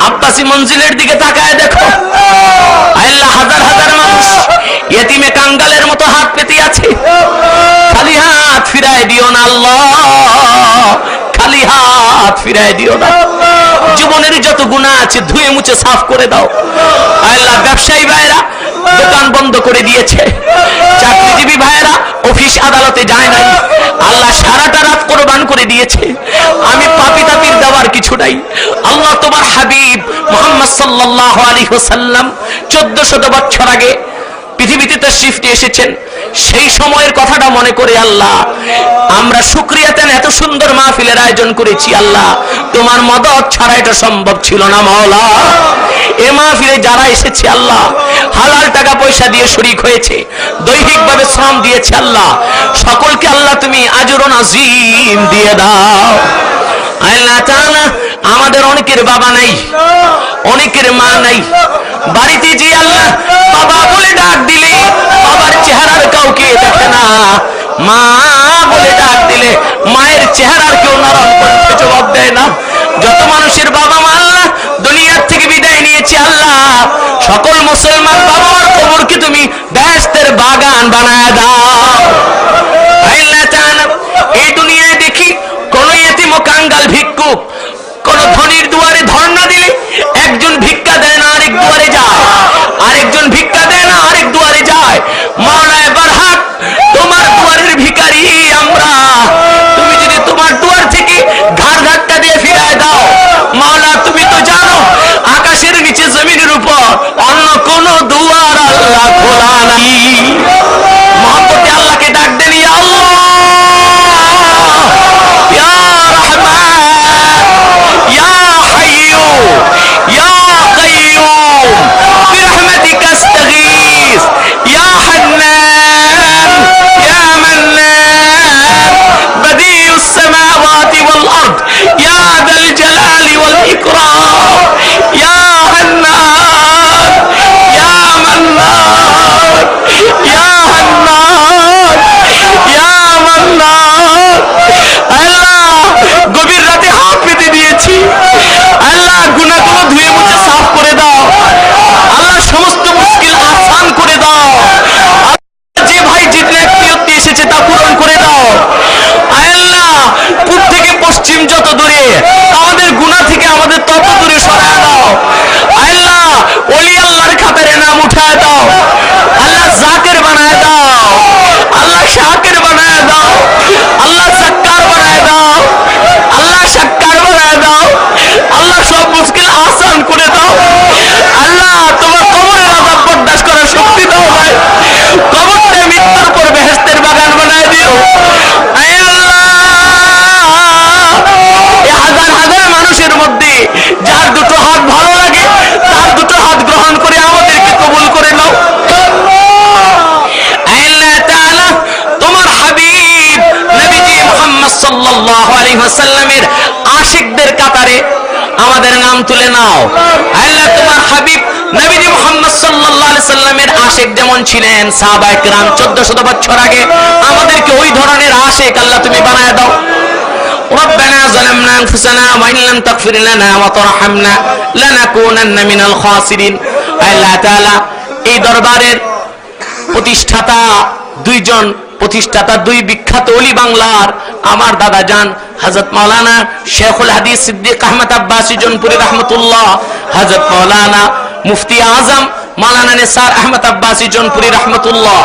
আব্বাসী মঞ্জিলের দিকে তাকায় দেখো, আল্লাহ হাজার হাজার মানুষ ইয়েতিমে কাঙ্গালের মতো হাত পেতে আছে, খালি হাত ফিরায় দিও না আল্লাহ, খালি হাত ফিরায় দিও না। জীবনের যত গুনাহ আছে ধুয়ে মুছে সাফ করে দাও। আল্লাহ ব্যবসায়ী ভাইরা দোকান বন্ধ করে দিয়েছে, চাকরিজীবী ভাইরা অফিস আদালতে যায় নাই, আল্লাহ সারাটা রাত কোরবান করে দিয়েছে। আমি পাপী তাপির দেওয়ার কিছু নাই। আল্লাহ তোমার হাবিব মুহাম্মদ সাল্লাল্লাহু আলাইহি ওয়াসাল্লাম 1400 বছর আগে পৃথিবীতে তাশরীফ নিয়ে এসেছেন, সেই সময়ের কথাটা মনে করে আল্লাহ আমরা শুকরিয়াতেন এত সুন্দর মাহফিলের আয়োজন করেছি। আল্লাহ তোমার মদদ ছাড়া এটা সম্ভব ছিল না মাওলা। এ মাহফিলে যারা এসেছে আল্লাহ হালাল টাকা পয়সা দিয়ে শরীক হয়েছে, দৈহিকভাবে শ্রম দিয়েছে, আল্লাহ সকলকে আল্লাহ তুমি আজরুন আযীম দিয়ে দাও। আল্লাহ তাআলা আমাদের অনেকের বাবা নাই, অনেকের মা নাই, বাড়িতে যে আল্লাহ বাবা বলে ডাক দিলে বাবার চেহারার কাউকে দেখে না, মা বলে ডাক দিলে মায়ের চেহারার কেউ নরম কণ্ঠে জবাব দেয় না। যত মানুষের বাবা মা আল্লাহ দুনিয়ার থেকে বিদায় নিয়েছে আল্লাহ সকল মুসলমান বাবা মার কবরকে তুমি বেহেশতের বাগান বানায় দাও। আল্লাহ তাআলা এই দুনিয়ায় দেখি কোন ইয়েতিম ও কাঙ্গাল ভিক্ষুক কোন ধনীর দুয়ারে ধর্ণা দিলে একজন ভিক্ষা দেয় না আরেক দুয়ারে যায়, আরেকজন ভিক্ষা দেয় না আরেক দুয়ারে যায়। মাওলানা বারহাক তোমার দুয়ারের ভিখারি আমরা, তুমি যদি তোমার দুয়ার থেকে ঘাড় ধাক্কা দিয়ে ফিরায় দাও মাওলা, তুমি তো জানো আকাশের নিচে জমিনের উপর অন্য কোন দুয়ার আল্লাহ খোলা নাই। মহব্বতে আল্লাহকে সাল্লাল্লাহু আলাইহি ওয়াসাল্লামের আশিকদের কাতারে আমাদের নাম তুলে নাও। আল্লাহ তোমার হাবিব নবী মুহাম্মদ সাল্লাল্লাহু আলাইহি সাল্লামের আশিক যেমন ছিলেন সাহাবায়ে কেরাম 1400 বছর আগে, আমাদেরকে ওই ধরনের আশিক আল্লাহ তুমি বানায় দাও। ربنا ظلمنا أنفسنا وإن لم تغفر لنا وترحمنا لنكونن من الخاسرين। আল্লাহ তাআলা এই দরবারের প্রতিষ্ঠাতা দুই বিখ্যাত ওলি বাংলার আমার দাদা জান হযরত মাওলানা শেখুল হাদিস সিদ্দিক আহমদ আব্বাসী জনপুরি রহমতুল্লাহ, হযরত মাওলানা মুফতি আজম মাওলানা নিসার আহমদ আব্বাসী জনপুরি রহমতুল্লাহ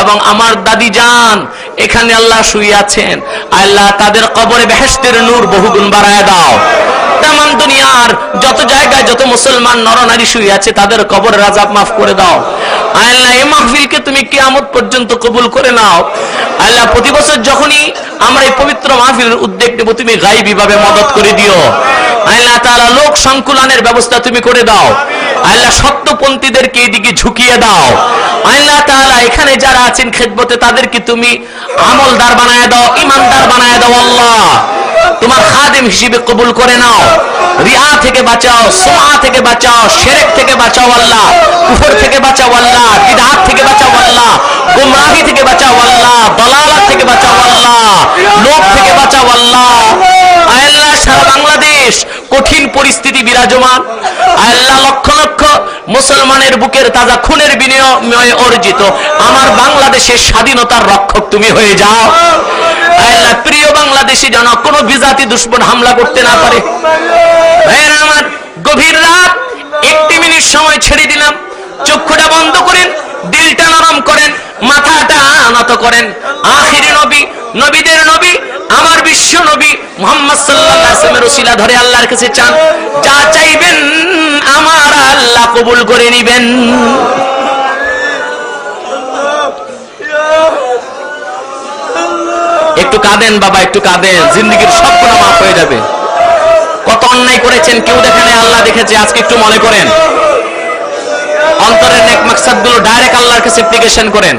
এবং আমার দাদি জান এখানে আল্লাহ শুয়ে আছেন। আল্লাহ তাদের কবরে বেহেশতের নূর বহুগুণ বাড়ায় দাও। তাম দুনিয়ার যত জায়গায় যত মুসলমান নরনারী শুয়ে আছে তাদের কবরের আযাব মাফ করে দাও। আল্লাহ এই মাহফিলকে তুমি কিয়ামত পর্যন্ত কবুল করে নাও। আল্লাহ প্রতি বছর যখনই আমরা এই পবিত্র মাহফিলের উদ্যোগ নেব তুমি গায়বী ভাবে মদত করে দিও। আল্লাহ তাআলা লোক সংকুলনের ব্যবস্থা তুমি করে দাও। আল্লাহ সত্যপন্থীদেরকে এদিকে ঝুঁকিয়ে দাও। আল্লাহ তাআলা এখানে যারা আছেন খেদমতে তাদেরকে তুমি আমলদার বানায় দাও, ঈমানদার বানায় দাও। আল্লাহ তোমার খাদেম হিসেবে কবুল করে নাও। রিয়া থেকে বাঁচাও, সুমআ থেকে বাঁচাও, শিরক থেকে বাঁচাও আল্লাহ, কুফর থেকে বাঁচাও আল্লাহ, বিদআত থেকে বাঁচাও আল্লাহ, গুমরাহি থেকে বাঁচাও আল্লাহ, দালালাত থেকে বাঁচাও আল্লাহ, লোভ থেকে বাঁচাও আল্লাহ। আল্লাহ সারা বাংলাদেশ কঠিন পরিস্থিতি বিরাজমান। আল্লাহ লক্ষ লক্ষ মুসলমানের বুকের তাজা খুনের বিনিময়ে অর্জিত আমার বাংলাদেশের স্বাধীনতার রক্ষক তুমি হয়ে যাও। আল্লাহ প্রিয় বাংলাদেশে যেন কোনো বিজাতি দুশমন হামলা করতে না পারে। ভাইয়েরা আমার, গভীর রাত 1 মিনিট সময় ছেড়ে দিলাম, চক্ষুটা বন্ধ করেন, দিলটা নরম করেন, মাথাটা নত করেন। আখিরি নবী, নবীদের নবী, আমার বিশ্ব নবী মুহাম্মদ সাল্লাল্লাহু আলাইহি ওয়াসাল্লামের ওসিলা ধরে আল্লাহর কাছে চান, যা চাইবেন আমার আল্লাহ কবুল করে নেবেন। একটু কাঁদেন বাবা, একটু কাঁদেন, জিন্দেগীর সব গুনাহ মাফ হয়ে যাবে। কত অন্যায় করেছেন কেউ দেখেন, আল্লাহ দেখেছে। আজকে একটু মনে করেন, অন্তরের নেক মাকসাদ গুলো ডাইরেক্ট আল্লাহর কাছে অ্যাপ্লিকেশন করেন।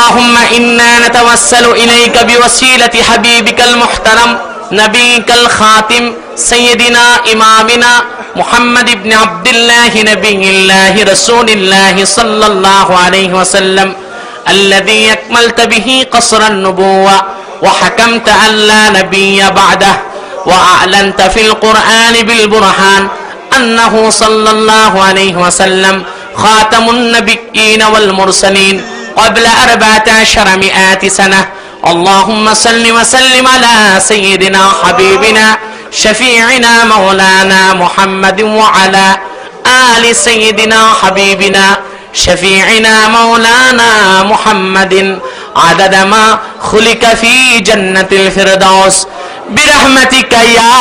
اللهم إنا نتوسل إليك بوسيلة حبيبك المحترم نبيك الخاتم سيدنا إمامنا محمد بن عبد الله نبي الله رسول الله صلى الله عليه وسلم الذي أكملت به قصر النبوة وحكمت أن لا نبي بعده وأعلنت في القرآن بالبرهان أنه صلى الله عليه وسلم خاتم النبيين والمرسلين قبل 1400 سنة. اللهم صل وسلم على سيدنا حبيبنا شفيعنا مولانا محمد وعلى آل سيدنا حبيبنا شفيعنا مولانا محمد عدد ما خلق في جنة الفردوس برحمتك يا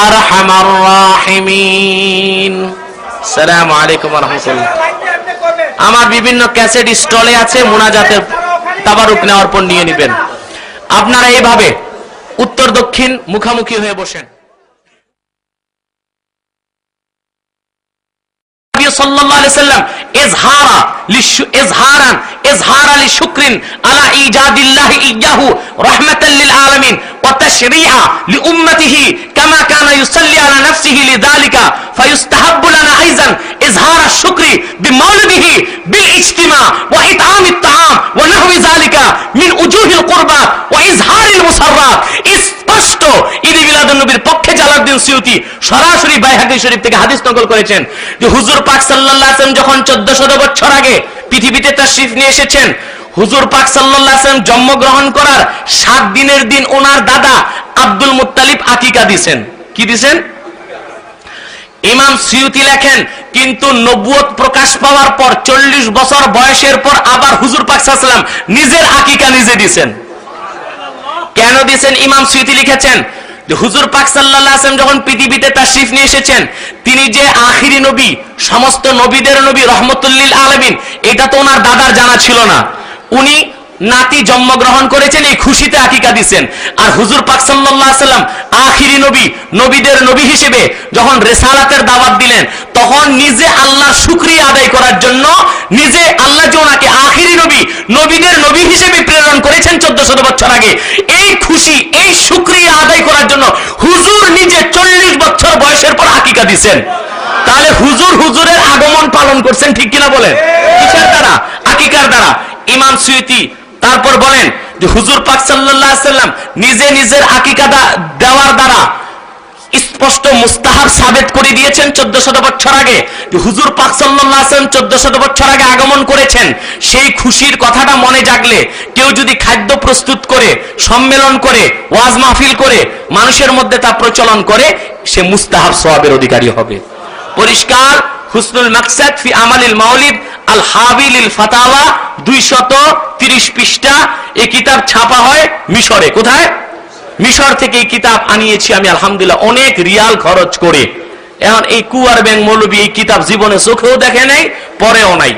أرحم الراحمين. السلام عليكم ورحمة الله. আমার বিভিন্ন ক্যাসেট স্টলে আছে, মুনাজাতের তাবারুক নেওয়ার পর নিয়ে নেবেন। আপনারা এইভাবে উত্তর দক্ষিণ মুখামুখি হয়ে বসেন। সাল্লাল্লাহু আলাইহি সাল্লাম ইজহারা লিশুকরিন আলা ইজাদিল্লাহি ইয়্যাহু রাহমাতাল লিল আলামিন ওয়া তাশরিআ লিউম্মতিহি কামা কানা ইউসাল্লি আলা নাফসিহি লিযালিকা ফায়ুস্তাহাব্বু লানা আইযান ইজহারা শুকরি বিমাউলিদিহি বিল ইজতিমা ওয়া ইতআমিত তাআম ওয়া নাহওয়ি যালিকা মিন উজুহিল কুরবা ওয়া ইজহারিল মুসাররাত। স্পষ্ট ঈদ মিলাদুন নবীর পক্ষে জালালউদ্দিন সিউতি সরাসরি বাইহাকী শরীফ থেকে হাদিস নকল করেছেন যে হুজুর পাক সাল্লাল্লাহু আলাইহি ওয়াসাল্লাম যখন 1400 বছর আগে পৃথিবীতে তাশরীফ নিয়ে এসেছেন, হুজুর পাক সাল্লাল্লাহু আলাইহি ওয়াসাল্লাম জন্মগ্রহণ করার 7 দিনের দিন ওনার দাদা আব্দুল মুত্তালিব আকিকা দিবেন। কি দিবেন? ইমাম সিউতি লেখেন, কিন্তু নবুয়ত প্রকাশ পাওয়ার পর 40 বছর বয়সের পর আবার হুজুর পাক সাল্লাল্লাহু আলাইহি ওয়াসাল্লাম নিজের আকিকা নিজে দিবেন। কেন দিয়েছেন? ইমাম সুয়ুতি লিখেছেন যে হুজুর পাক সাল্লাল্লাহু আলাইহি ওয়াসাল্লাম যখন পৃথিবীতে তাশরীফ নিয়ে এসেছেন, তিনি যে আখিরি নবী, সমস্ত নবীদের নবী, রহমতুল লিল আলামিন, এটা তো ওনার দাদার জানা ছিল না। উনি নাতি জন্মগ্রহণ করেছেন, এই খুশিতে আকিকা দিয়েছেন। আর হুজুর পাক সাল্লাল্লাহু আলাইহি ওয়াসাল্লাম আখিরি নবী, নবীদের নবী হিসেবে যখন রিসালাতের দাওয়াত দিলেন, তখন নিজে আল্লাহর শুকরিয়া আদায় করার জন্য, নিজে আল্লাহ যে ওনাকে আখিরি নবী, নবীদের নবী হিসেবে প্রেরণ করেছেন 1400 বছর আগে, এই খুশি, এই শুকরিয়া আদায় করার জন্য হুজুর নিজে 40 বছর বয়সের পর আকিকা দিয়েছেন। তাহলে হুজুর হুজুরের আগমন পালন করছেন, ঠিক কিনা বলেন? কিসের দ্বারা? আকিকার দ্বারা। ইমাম সুয়ুতি তারপর বলেন যে হুজুর পাক সাল্লাল্লাহু আলাইহি ওয়াসাল্লাম নিজে নিজের আকিকা দেওয়ার দ্বারা স্পষ্ট মুস্তাহাব সাবেত করে দিয়েছেন 1400 বছর আগে। যে হুজুর পাক সাল্লাল্লাহু আলাইহি ওয়াসাল্লাম 1400 বছর আগে আগমন করেছেন, সেই খুশির কথাটা মনে জাগলে কেউ যদি খাদ্য প্রস্তুত করে, সম্মেলন করে, ওয়াজ মাহফিল করে, মানুষের মধ্যে তা প্রচলন করে, সে মুস্তাহাব সওয়াবের অধিকারী হবে। পরিষ্কার। হুসনুল মাকসাদ ফি আমালিল মাউলিদ আল হাবিলিল ফাতাওয়া 230 পৃষ্ঠা। এই কিতাব ছাপা হয় মিশরে। কোথায়? মিশর থেকে এই কিতাব আনিয়েছি আমি, আলহামদুলিল্লাহ, অনেক রিয়াল খরচ করে। এখন এই কুয়ার ব্যাং মৌলবী এই কিতাব জীবনে চোখেও দেখে নাই, পরেও নাই,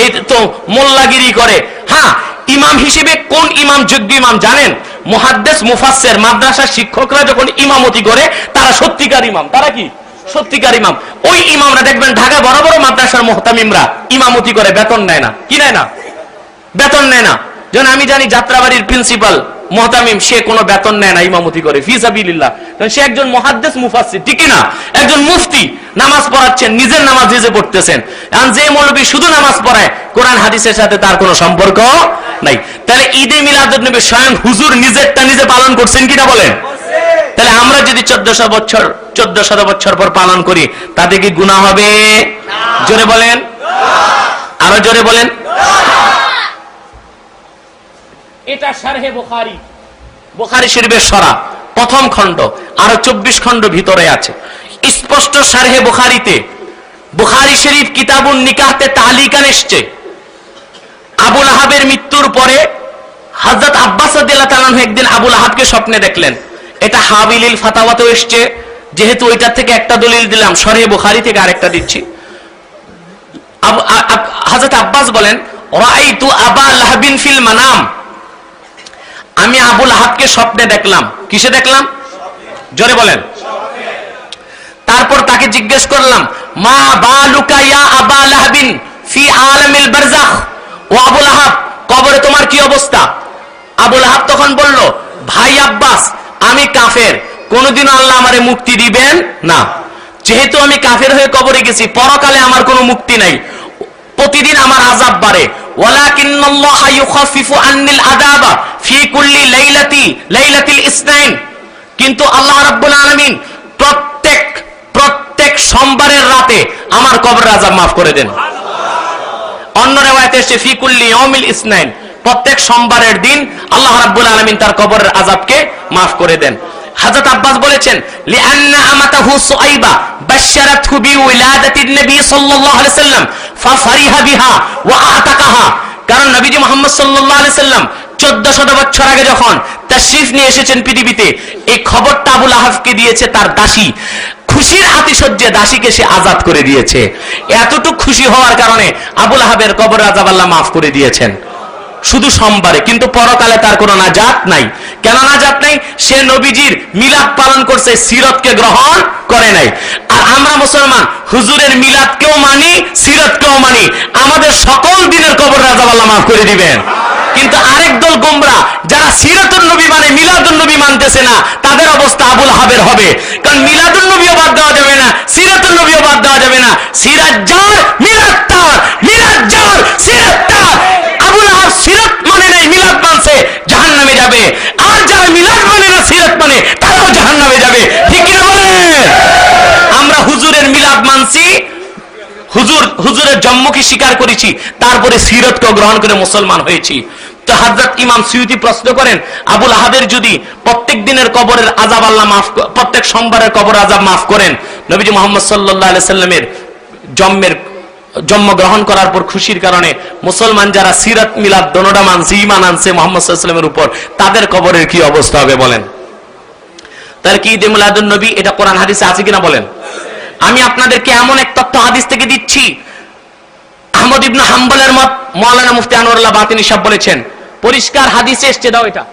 এই তো মোল্লাগিরি করে। হ্যাঁ, ইমাম হিসেবে কোন ইমাম যোগ্য ইমাম জানেন? মুহাদ্দিস, মুফাসসির, মাদ্রাসার শিক্ষকরা যখন ইমামতি করে, তারা সত্যিকার ইমাম। তারা কি? সত্যিকার ইমাম। ওই ইমামরা দেখবেন ঢাকা বড় বড় মাদ্রাসার মুহতামিমরা ইমামতি করে, বেতন নেয় না। কি নেয় না? বেতন নেয় না। যেন আমি জানি যাত্রাবাড়ির প্রিন্সিপাল মুহতামিম, সে কোনো বেতন নেয় না, ইমামতি করে ফি সাবিলিল্লাহ। সে একজন মুহাদ্দিস, মুফাসসির, ঠিক না? একজন মুফতি, নামাজ পড়াচ্ছেন, নিজের নামাজ নিজে পড়তেছেন। এখন যে মৌলবী শুধু নামাজ পড়ায়, কোরআন হাদিসের সাথে তার কোনো সম্পর্ক নাই। তাহলে ঈদে মিলাদুন নবী স্বয়ং হুজুর নিজেরটা নিজে পালন করছেন কিনা বলেন? তাহলে আমরা যদি 1400 বছর পর পালন করি, তাতে কি গুনাহ হবে? জোরে বলেন, আরো জোরে বলেন। এটা শারহে বুখারী, বুখারী শরীফের সরা প্রথম খণ্ড, আরো 24 খণ্ড ভিতরে আছে। স্পষ্ট শারহে বুখারীতে, বুখারী শরীফ কিতাবুন নিকাহতে তালিকান এসছে। আবুল আহাবের মৃত্যুর পরে হযরত আব্বাস রাদিয়াল্লাহু তাআলা একদিন আবুল আহাবকে স্বপ্নে দেখলেন। এটা হাবিলিল ফাতাওয়াতেও এসছে। যেহেতু ওইটার থেকে একটা দলিল দিলাম, শরহে বুখারী থেকে আরেকটা দিচ্ছি। হযরত আব্বাস বলেন, রাআইতু আবা লাহাবিন ফিল মানাম, আমি আবুল আহাবকে স্বপ্নে দেখলাম। কিসে দেখলাম? জোরে বলেন। তারপর তাকে জিজ্ঞেস করলাম, মা বালুকা ইয়া আবা লাহাবিন ফি আলামিল বারজাখ। ও আবুল আহাব, কবরে তোমার কি অবস্থা? আবু লাহাব তখন বলল, ভাই আব্বাস, আমি কাফের, কোনোদিনও আল্লাহ আমারে মুক্তি দিবেন না। যেহেতু আমি কাফের হয়ে কবরে গেছি, পরকালে আমার কোনো মুক্তি নাই, প্রতিদিন আমার আযাব বাড়ে। ওয়ালাকিন্নাল্লাহা ইউখাফিফু আন্নিল আযাবা ফি কুল্লি লাইলাতিল ইসনাইন, কিন্তু আল্লাহ রাব্বুল আলামিন প্রত্যেক সোমবারের রাতে আমার কবরের আযাব মাফ করে দেন। অন্য রিওয়ায়াতে এসেছে ফি কুল্লি ইয়াউমিল ইসনাইন, প্রত্যেক সোমবারের দিন আল্লাহ রাব্বুল আলামিন তার কবরের আযাবকে মাফ করে দেন। হযরত আব্বাস বলেছেন, লিআন্না আমাতাহু সুআইবা বাশশারাতহু বিউলাদাতিন নবী সাল্লাল্লাহু আলাইহি সাল্লাম ফাফারিহা বিহা ওয়া আতাকাহা, কারণ নবীজি মুহাম্মদ সাল্লাল্লাহু আলাইহি সাল্লাম 1400 বছর আগে যখন তাশরীফ নিয়ে এসেছেন পৃথিবীতে, এই খবরটা আবু লাহাবকে দিয়েছে তার দাসী। খুশির আতিশয্যে দাসীকে সে আজাদ করে দিয়েছে। এতটুকু খুশি হওয়ার কারণে আবু লাহাবের কবরের আযাব আল্লাহ মাফ করে দিয়েছেন শুধু সোমবারে, কিন্তু পরকালে তার কোনো নাজাত নাই। কেন নাজাত নাই? সে নবীজির মিলাদ পালন করছে, সিরতকে গ্রহণ করে নাই। আর আমরা মুসলমান হুজুরের মিলাদকেও মানি, সিরতকেও মানি, আমাদের সকল দিনের কবরের আযাব আল্লাহ মাফ করে দিবেন। কিন্তু আরেক দল গোমরা, যারা সিরাতুন নবী মানে মিলাদুন নবী মানতেছে না, তাদের অবস্থা আবু লাহাবের হবে। কারণ মিলাদুন নবীও বাদ দেওয়া যাবে না, সিরাতুন নবীও বাদ দেওয়া যাবে না। সিরাত যার, মিলাদ তার, মিলাদ যার, সিরাত তার। আবু লাহাব সিরাত মানে নাই, মিলাদ মানছে, জাহান্নামে যাবে। আর যারা মিলাদ মানে না, সিরাত মানে, তারাও জাহান্নামে যাবে। ঠিক কি না বলেন? আমরা হুজুরের মিলাদ মানছি, হুজুরের জন্মকে স্বীকার করেছি, তারপরে সিরতকে গ্রহণ করে মুসলমান হয়েছি। তো হযরত ইমাম সুয়ুতী প্রশ্ন করেন, আবু লাহাবের যদি প্রত্যেক দিনের কবরের আযাব আল্লাহ মাফ, প্রত্যেক সোমবারের কবরের আযাব মাফ করেন, নবীজি মুহাম্মদ সাল্লাল্লাহু আলাইহি সাল্লামের জন্ম গ্রহণ করার পর খুশির কারণে মুসলমান যারা সিরাত মিলাদ দোনোটা মানছে, ঈমান আনছে মুহাম্মদ সাল্লাল্লাহু আলাইহি সাল্লামের উপর, তাদের কবরের কি অবস্থা হবে বলেন? তার কি ঈদে মিলাদুন নবী এটা কোরআন হাদিসে আছে কিনা বলেন? আমি আপনাদেরকে এমন এক তথ্য হাদিস থেকে দিচ্ছি, আহমদ ইবনে হাম্বলের মত মাওলানা মুফতি আনোয়ারুল্লাহ বাতিনি সাহেব বলেছেন, পরিষ্কার হাদিসে এসেছে, দাও এটা,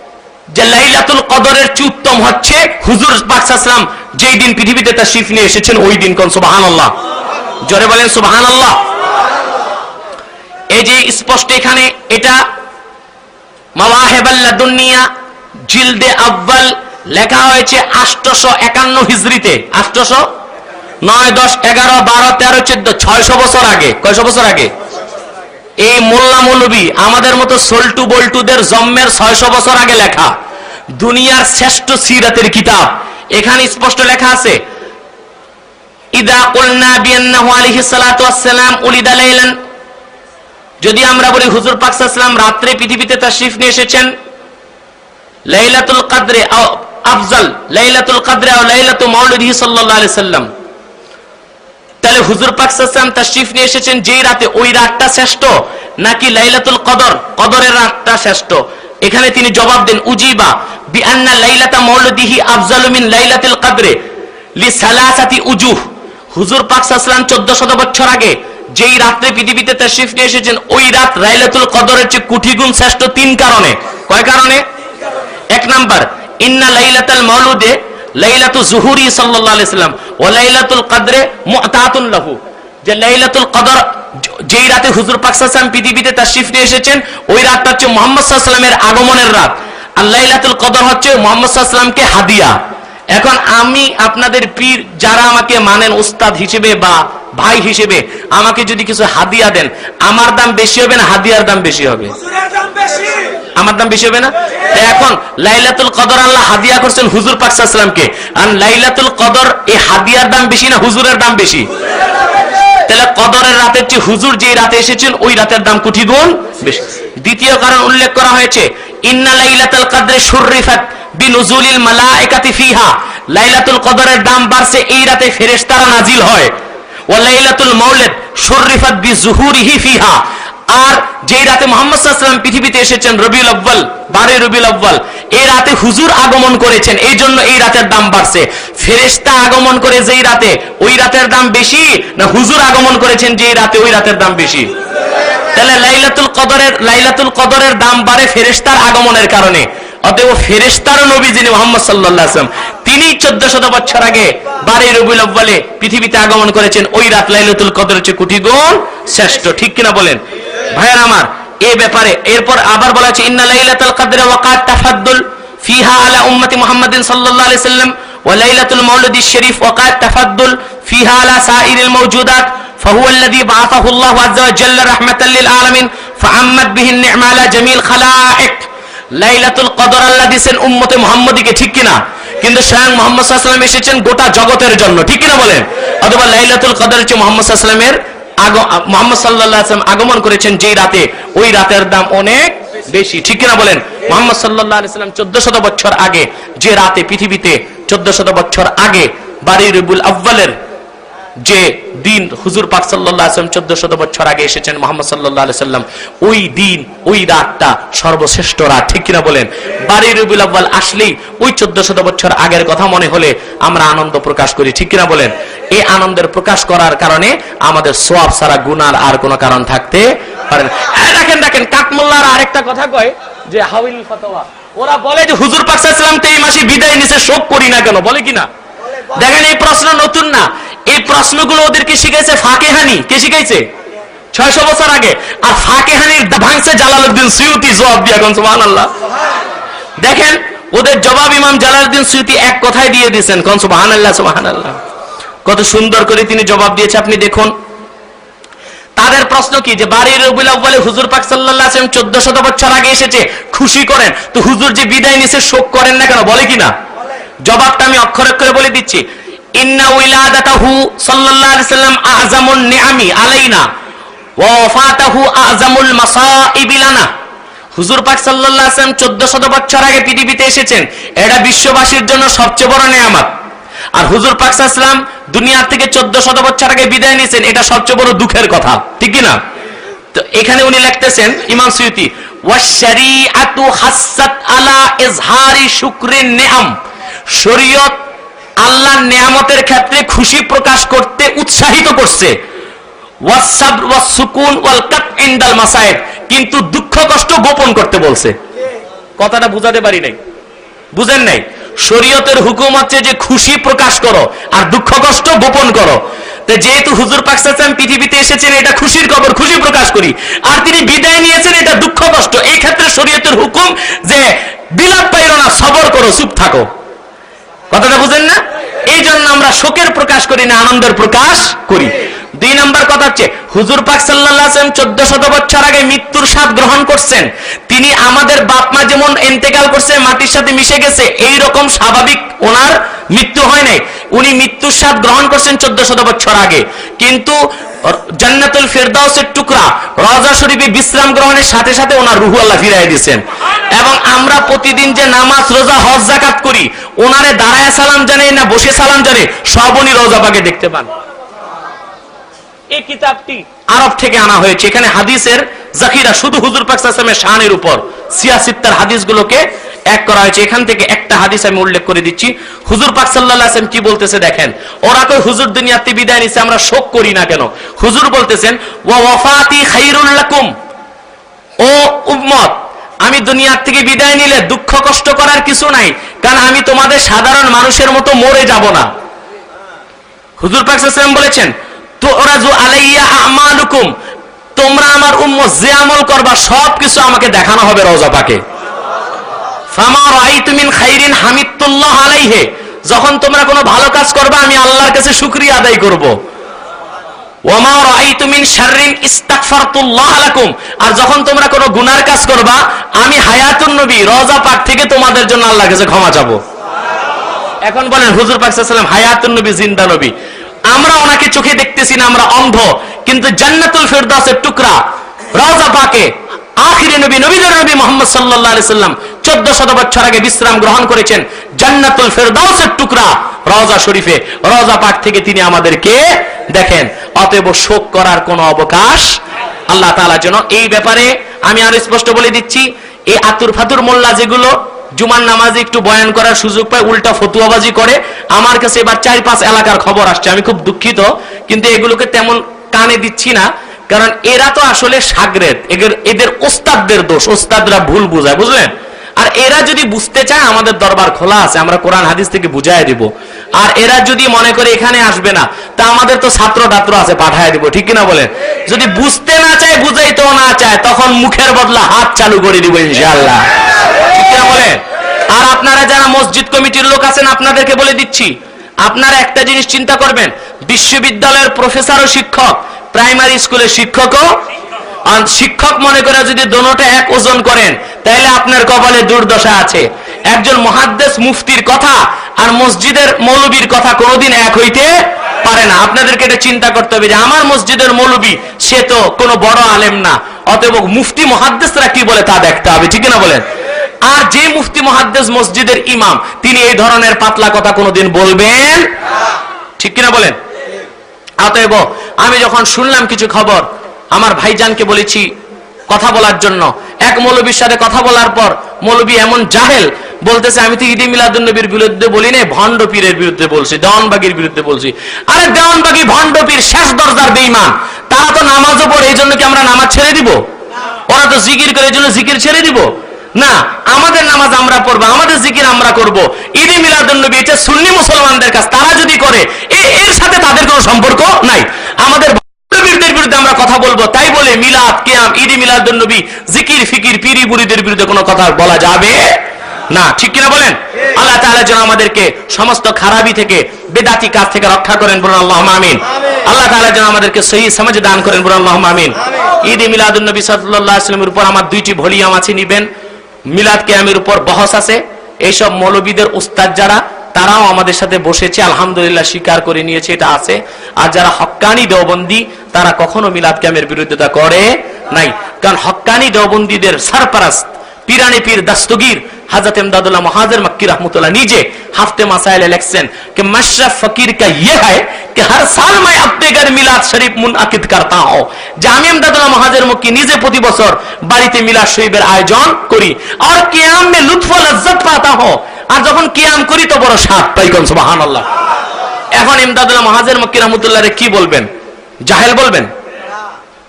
যে লাইলাতুল কদরের চেয়ে উত্তম হচ্ছে হুজুর পাক সাল্লাল্লাহু আলাইহি সাল্লাম যেই দিন পৃথিবীতে তাশরীফ নিয়ে এসেছেন ওই দিন। কোন সুবহানাল্লাহ, জোরে বলেন সুবহানাল্লাহ। এই যে স্পষ্ট এখানে এটা মাওয়াহিবুল লাদুনিয়া জিলদে আউয়াল লেখা হয়েছে 851 হিজরিতে। 800 9 10 11 12 13 14 600 বছর আগে। কয়শো বছর আগে? এই মোল্লা মৌলবী আমাদের মতো সল্টু বল্টুদের জন্মের 600 বছর আগে লেখা দুনিয়ার শ্রেষ্ঠ সিরাতের কিতাব। এখানে স্পষ্ট লেখা আছে, ইদা কুলনা বিআন্নাহু আলাইহিস সালাতু ওয়াস সালাম উলিদা লাইলান, যদি আমরা বলি হুজুর পাক সাল্লাল্লাহু আলাইহি ওয়াসাল্লাম রাতে পৃথিবীতে তাশরীফ নিয়ে এসেছেন, লাইলাতুল কদরে আফজাল, লাইলাতুল কদরে ও লাইলাতু মাউলিদিহি সাল্লাল্লাহু আলাইহি সাল্লাম, তাহলে হুজুর পাক সাল্লাল্লাহু আলাইহি ওয়াসাল্লাম তাশরীফ নিয়ে এসেছেন যেই রাতে, ওই রাতটা শ্রেষ্ঠ নাকি লাইলাতুল কদর, কদরের রাতটা শ্রেষ্ঠ? এখানে তিনি জবাব দেন, উজিবা বিআন্না লাইলাতা মাউলিদিহি আফজালু মিন লাইলাতিল কদরে লিসালাসাতি উজুহ। হুজুর পাক সাল্লাল্লাহু আলাইহি ওয়াসাল্লাম 1400 বছর আগে যেই রাতে পৃথিবীতে তাশরীফ নিয়ে এসেছেন, ওই রাত লাইলাতুল কদরের চেয়ে কোটি গুণ শ্রেষ্ঠ 3 কারণে। কয় কারণে? 1 নাম্বার, ইন্না লাইলাতাল মাউলুদে লাইলাতু যুহুরি সাল্লাল্লাহু আলাইহি সাল্লাম ওয়া লাইলাতুল কদরে মুতাতুন লাহু, যে লাইলাতুল কদর যেই রাতে হুজুর পাক সাল্লাল্লাহু আলাইহি ওয়াসাল্লাম পৃথিবীতে তাশরীফ নিয়ে এসেছেন, ওই রাতটা হচ্ছে মুহাম্মদ সাল্লাল্লাহু আলাইহি ওয়াসাল্লামের আগমনের রাত। আর লাইলাতুল কদর হচ্ছে মুহাম্মদ সাল্লাল্লাহু আলাইহি ওয়াসাল্লামকে হাদিয়া। এখন আমি আপনাদের পীর যারা আমাকে মানেন উস্তাদ হিসেবে বা ভাই হিসেবে, আমাকে যদি কিছু হাদিয়া দেন, আমার দাম বেশি হবে না হাদিয়ার দাম বেশি হবে? আমার দাম বেশি হবে না? এখন লাইলাতুল কদর আল্লাহ হাদিয়া করছেন হুজুর পাক সাল্লাল্লাহু আলাইহি ওয়াসাল্লামকে, আর লাইলাতুল কদর এই হাদিয়ার দাম বেশি না হুজুরের দাম বেশি? তাহলে কদরের রাতের চেয়ে হুজুর যেই রাতে এসেছেন ওই রাতের দাম কোটি গুণ বেশি। দ্বিতীয় কারণ উল্লেখ করা হয়েছে, ইন্না লাইলাতুল কদরে শুররিফাত বিনুজুলিল মালায়েকাতি ফিহা, লাইলাতুল কদরের দাম বাড়ছে এই রাতে ফেরেশতারা নাজিল হয়। ওয়া লাইলাতুল মাউলিদ শুররিফাত বিযুহুরিহি ফিহা, আর যেই রাতে মুহাম্মদ সাল্লাল্লাহু আলাইহি ওয়াসাল্লাম পৃথিবীতে এসেছেন রবিউল আউয়াল, 12 রবিউল আউয়াল, এই রাতে হুজুর আগমন করেছেন, এই জন্য এই রাতের দাম বাড়ছে। ফেরেশতা আগমন করে যেই রাতে ওই রাতের দাম বেশি না হুজুর আগমন করেছেন যেই রাতে ওই রাতের দাম বেশি? তাহলে লাইলাতুল কদরের দাম বাড়ে ফেরেশতার আগমনের কারণে। অতএব ফেরেশতার নবী যিনি মুহাম্মদ সাল্লাল্লাহু আলাইহি ওয়াসাল্লাম, তিনি 1400 বছর আগে 12 রবিউল আউয়ালে পৃথিবীতে আগমন করেছেন, ওই রাত লাইলাতুল কদরের চেয়ে কোটি গুণ শ্রেষ্ঠ। ঠিক কিনা বলেন ভাইয়ার আমার? এই ব্যাপারে এরপর আবার বলা হয়েছে ইন্না লাইলাতুল কদর ওয়াকাত তাফাদ্দুল ফিহা আলা উম্মতি মুহাম্মাদিন সাল্লাল্লাহু আলাইহি সাল্লাম ওয়া লাইলাতুল মাউলিদিশ শরীফ ওয়াকাত তাফাদ্দুল ফিহা আলা সাইরিল মাওজুদাত فهو الذي بعثه الله عز وجل رحمة للعالمين فعمت به النعمة على جميع الخلائق লাইলাতুল কদর আল্লাহ দিয়েছেন উম্মতে মুহাম্মদীকে, ঠিক কিনা? কিন্তু স্বয়ং মুহাম্মদ সাল্লাল্লাহু আলাইহি ওয়াসাল্লাম এসেছেন গোটা জগতের জন্য, ঠিক কিনা বলেন? অথবা লাইলাতুল কদর হচ্ছে মুহাম্মদ সাল্লাল্লাহু আলাইহি ওয়াসাল্লামের মুহাম্মদ সাল্লাল্লাহু আলাইহি ওয়াসাল্লাম আগমন করেছেন যেই রাতে, ওই রাতের দাম অনেক বেশি, ঠিক কিনা বলেন? মুহাম্মদ সাল্লাল্লাহু আলাইহি ওয়াসাল্লাম 1400 বছর আগে যে রাতে পৃথিবীতে 1400 বছর আগে 12 রবিউল আউয়ালের যে দিন হুজুর পাক সাল্লাল্লাহু আলাইহি ওয়াসাল্লাম 1400 বছর আগে এসেছেন মুহাম্মদ সাল্লাল্লাহু আলাইহি ওয়াসাল্লাম, ওই দিন ওই রাতটা সর্বশ্রেষ্ঠ রাত, ঠিক কিনা বলেন? 12 রবিউল আউয়াল আসলেই ওই 1400 বছর আগের কথা মনে হলে আমরা আনন্দ প্রকাশ করি, ঠিক কিনা বলেন? এই আনন্দের প্রকাশ করার কারণে আমাদের সওয়াব ছাড়া গুনার আর কোনো কারণ থাকতে পারে না। দেখেন দেখেন কাকমুল্লাহর আরেকটা কথা কয় যে হাউল ফতোয়া, ওরা বলে যে হুজুর পাক সাল্লাল্লাহু আলাইহি ওয়াসাল্লাম তো এই মাসে বিদায় নিছে, শোক করি না কেন, বলে কিনা? দেখেন এই প্রশ্ন নতুন না, এই প্রশ্নগুলো ওদেরকে শিখাইছে ফাকেহানি। কে শিখাইছে? 600 বছর আগে। আর ফাকেহানির ভাঙছে জালালউদ্দিন সুয়ুতি জবাব দিয়া, কোন সুবহানাল্লাহ। দেখেন ওদের জবাব ইমাম জালালউদ্দিন সুয়ুতি এক কথায় দিয়ে দিয়েছেন, কোন সুবহানাল্লাহ সুবহানাল্লাহ। কত সুন্দর করে তিনি জবাব দিয়েছে আপনি দেখুন। তাদের প্রশ্ন কি যে 12 রবিউল আউয়ালে হুজুর পাক সাল্লাল্লাহু আলাইহি ওয়াসাল্লাম 1400 বছর আগে এসেছে, খুশি করেন, তো হুজুর যে বিদায় নিছে শোক করেন না কেন, বলে কিনা? জবাবটা আমি অক্ষরে অক্ষরে বলে দিচ্ছি। ইন্না উইলাদাতাহু সাল্লাল্লাহু আলাইহি ওয়াসাল্লাম আযামুন নিআমি আলাইনা ওয়া ওয়াফাতাহু আযামুল মাসাইবি লানা। হুজুর পাক সাল্লাল্লাহু আলাইহি ওয়াসাল্লাম 1400 বছর আগে পৃথিবীতে এসেছেন, এটা বিশ্ববাসীর জন্য সবচেয়ে বড় নিয়ামত। আর হুজুর পাক সাল্লাল্লাহু আলাইহি ওয়াসাল্লাম দুনিয়া থেকে 1400 বছর আগে বিদায় নিয়েছেন, এটা সবচেয়ে বড় দুঃখের কথা, ঠিক কি না? তো এখানে উনি লিখতেছেন ইমাম সুয়ুতি, ওয়াশ শরীআতু হাসসাত আলা ইজহারি শুকরিন নিআম, শরীয়ত আল্লাহর নিয়ামতের ক্ষেত্রে খুশি প্রকাশ করতে উৎসাহিত করছে, ওয়াস সাবর ওয়াস সুকুন ওয়াল কাত ইনদাল মাসায়েব, কিন্তু দুঃখ কষ্ট গোপন করতে বলছে। কথাটা বুঝাতে পারি নাই, বুঝেন নাই? শরীয়তের হুকুম হচ্ছে যে খুশি প্রকাশ করো আর দুঃখ কষ্ট গোপন করো। তো যেহেতু হুজুর পাক সাল্লাল্লাহু আলাইহি ওয়াসাল্লাম পৃথিবীতে এসেছেন, এটা খুশির খবর, খুশি প্রকাশ করি, আর তিনি বিদায় নিয়েছেন, এটা দুঃখ কষ্ট। এই ক্ষেত্রে শরীয়তের হুকুম যে বিলাপ পাইরো না, সবর করো, চুপ থাকো। কথাটা বুঝেন না? এই জন্য আমরা শোকের প্রকাশ করি না, আনন্দের প্রকাশ করি। 2 নম্বর কথা হচ্ছে হুজুর পাক সাল্লাল্লাহু আলাইহি ওয়াসাল্লাম 1400 বছর আগে মৃত্যুর স্বাদ গ্রহণ করছেন। তিনি আমাদের বাপ মা যেমন ইন্তেকাল করছে, মাটির সাথে মিশে গেছে, এই রকম স্বাভাবিক ওনার মৃত্যু হয় নাই। উনি মৃত্যুর স্বাদ গ্রহণ করছেন 1400 বছর আগে, কিন্তু জান্নাতুল ফেরদাউসের টুকরা রওজা শরীফে বিশ্রাম গ্রহণের সাথে সাথে ওনার রূহ আল্লাহ ফিরাই দিয়েছেন। এবং আমরা প্রতিদিন যে নামাজ রোজা হজ যাকাত করি, ওনারে দাঁড়ায় সালাম জানাই না বসে সালাম জানে, সব উনি রওজা পাকে দেখতে পান। এই কিতাবটি আরব থেকে আনা হয়েছে, এখানে হাদিসের জাকিরা শুধু হুজুর পাক সাল্লাল্লাহু আলাইহি ওয়াসাল্লামের শানের উপর সিয়াসিত্তার হাদিসগুলোকে এক করা হয়েছে। এখান থেকে একটা হাদিস আমি উল্লেখ করে দিচ্ছি। হুজুর পাক সাল্লাল্লাহু আলাইহি ওয়াসাল্লাম কি বলতেছে দেখেন। ওরা কই হুজুর দুনিয়াতে বিদায় নিছে, আমরা শোক করি না কেন? হুজুর বলতেছেন ওয়া ওয়াফাতি খায়রুল লাকুম, ও উম্মত, আমি দুনিয়ার থেকে বিদায় নিলে দুঃখ কষ্ট করার কিছু নাই, কারণ আমি তোমাদের সাধারণ মানুষের মতো মরে যাব না। হুজুর পাক সাল্লাল্লাহু আলাইহি ওয়াসাল্লাম বলেছেন তুরাজু আলাইয়া আমালুকুম, তোমরা আমার উম্মত যে আমল করবা সবকিছু আমাকে দেখানো হবে রওজা পাকে। ফামা রাআইতু মিন খাইরিন হামিদতুল্লাহ আলাইহি, যখন তোমরা কোনো ভালো কাজ করবা আমি আল্লাহর কাছে শুকরিয়া আদায় করব। ওয়ামা রাআইতু মিন শাররিন ইস্তাগফারতুল্লাহ লাকুম, আর যখন তোমরা কোনো গুনার কাজ করবা আমি হায়াতুন নবী রওজা পাক থেকে তোমাদের জন্য আল্লাহর কাছে ক্ষমা চাবো। এখন বলেন হুজুর পাক সাল্লাল্লাহু আলাইহি ওয়াসাল্লাম হায়াতুন নবী, জিন্দা নবী, আমরা ওনাকে চোখে দেখতেছি না, আমরা অন্ধ, কিন্তু জান্নাতুল ফেরদাউসের টুকরা রওজা পাকে আখিরি নবী, নবীদের নবী মুহাম্মদ সাল্লাল্লাহু আলাইহি ওয়াসাল্লাম 1400 বছর আগে বিশ্রাম গ্রহণ করেছেন জান্নাতুল ফেরদাউসের টুকরা রওজা শরীফে, রওজা পাক থেকে তিনি আমাদেরকে দেখেন। অতএব শোক করার কোনো অবকাশ আল্লাহ তাআলা যেন এই ব্যাপারে, আমি আরো স্পষ্ট বলে দিচ্ছি, এই আতুর ফাতুর মোল্লা যেগুলো জুমার নামাজে একটু বয়ান করার সুযোগ পায়, উল্টা ফতুয়াবাজি করে, আমার কাছে এবার 4-5 এলাকার খবর আসছে, আমি খুব দুঃখিত, কিন্তু এগুলোকে তেমন কানে দিচ্ছি না, কারণ এরা তো আসলে শাগরেদ, এদের ওস্তাদদের দোষ, ওস্তাদরা ভুল বুঝায়, বুঝলেন? আর এরা যদি বুঝতে চায় আমাদের দরবার খোলা আছে, আমরা কোরআন হাদিস থেকে বুঝাই দিব। আর এরা যদি মনে করে এখানে আসবে না, তা আমাদের তো ছাত্র টাত্র আছে, পাঠায় দিব, ঠিক কিনা বলেন? যদি বুঝতে না চায়, বুঝাইতেও না চায়, তখন মুখের বদলা হাত চালু করে দিব ইনশাআল্লাহ, ঠিক কিনা বলেন? আর আপনারা যারা মসজিদ কমিটির লোক আছেন, আপনাদেরকে বলে দিচ্ছি, আপনারা একটা জিনিস চিন্তা করবেন, বিশ্ববিদ্যালয়ের প্রফেসর ও শিক্ষক, প্রাইমারি স্কুলের শিক্ষকও শিক্ষক মনে করে যদি দোনোটা এক ওজন করেন, তাহলে আপনার কপালে দুর্দশা আছে। একজন মুহাদ্দিস মুফতির কথা আর মসজিদের মৌলবীর কথা কোনোদিন এক হইতে পারে না। আপনাদেরকে এটা চিন্তা করতে হবে যে আমার মসজিদের মৌলবী সে তো কোনো বড় আলেম না, অতএব মুফতি মুহাদ্দিসরা কি বলে তা দেখতে হবে, ঠিক না বলেন? আর যে মুফতি মুহাদ্দিস মসজিদের ইমাম, তিনি এই ধরনের পাতলা কথা কোনোদিন বলবেন, ঠিক কিনা বলেন? অতএব আমি যখন শুনলাম কিছু খবর, আমার ভাইজানকে বলেছি কথা বলার জন্য। এক মৌলবীর সাথে কথা বলার পর মৌলবী এমন জাহেল, বলতেছে আমি তো ঈদে মিলাদুন নবীর বিরুদ্ধে বলি না, ভণ্ড পীরের বিরুদ্ধে বলছি, দেওয়ানবাগির বিরুদ্ধে বলছি। আরে দেওয়ানবাগি ভণ্ড পীর শেষ দরজার বেঈমান, তারা তো নামাজও পড়ে, এই জন্য কি আমরা নামাজ ছেড়ে দিব? ওরা তো জিকির করে, এই জন্য জিকির ছেড়ে দিব না? আমাদের নামাজ আমরা পড়বো, আমাদের জিকির আমরা করব। ঈদে মিলাদুন নবী এটা সুন্নি মুসলমানদের কাজ, তারা যদি করে এর সাথে তাদের কোনো সম্পর্ক নাই। আমাদের বিরুদ্ধে আমরা কথা বলবো, তাই বলে মিলাদ, কিয়াম, ঈদে মিলাদুন নবী, জিকির ফিকির, পীরি মুরিদের বিরুদ্ধে কোনো কথা বলা যাবে না, ঠিক কিনা বলেন? আল্লাহ তাআলা যেন আমাদেরকে সমস্ত খারাপি থেকে, বেদাতি কাজ থেকে রক্ষা করেন, বলুন আল্লাহুম্মা আমিন। আল্লাহ তাআলা যেন আমাদেরকে সহি সমাজ দান করেন, বলুন আল্লাহুম্মা আমিন। ঈদে মিলাদুন নবী সাল্লাল্লাহু আলাইহি ওয়াসাল্লামের উপর আমার 2টি ভলিউম আছে, নিবেন। মিলাদ কিয়ামের উপর বহস আছে। এইসব মৌলবীদের উস্তাদ যারা, তারাও আমাদের সাথে বসেছে, আলহামদুলিল্লাহ স্বীকার করে নিয়েছে, এটা আছে। আর যারা হক্কানি দেওবন্দি, তারা কখনো মিলাদ কিয়ামের বিরোধিতা করে নাই। কারণ হক্কানি দেওবন্দীদের সরপরস্ত পীরানে পীর দস্তগীর হযরত ইমদাদুল্লাহ মুহাজির মক্কি रहमतुल्लाह নিজে हफ्ते मसाइल लिखছেন कि मशरफ फकीर का ये है कि हर साल मैं अपने घर मिलाद शरीफ मुनअकिद करता हूं। যে আমি ইমদাদুল্লাহ মুহাজির মক্কি নিজে প্রতি বছর বাড়িতে মিলাদ শরীফের আয়োজন করি, আর কিয়াম में लुत्फ व लज्जत पाता हूं। আর যখন কিয়াম করি তো বড় স্বাদ পাই, কোন সুবহানাল্লাহ। এখন ইমদাদুল্লাহ মুহাজির মক্কি रहमतुल्लाह রে কি বলবেন? জাহেল বলবেন?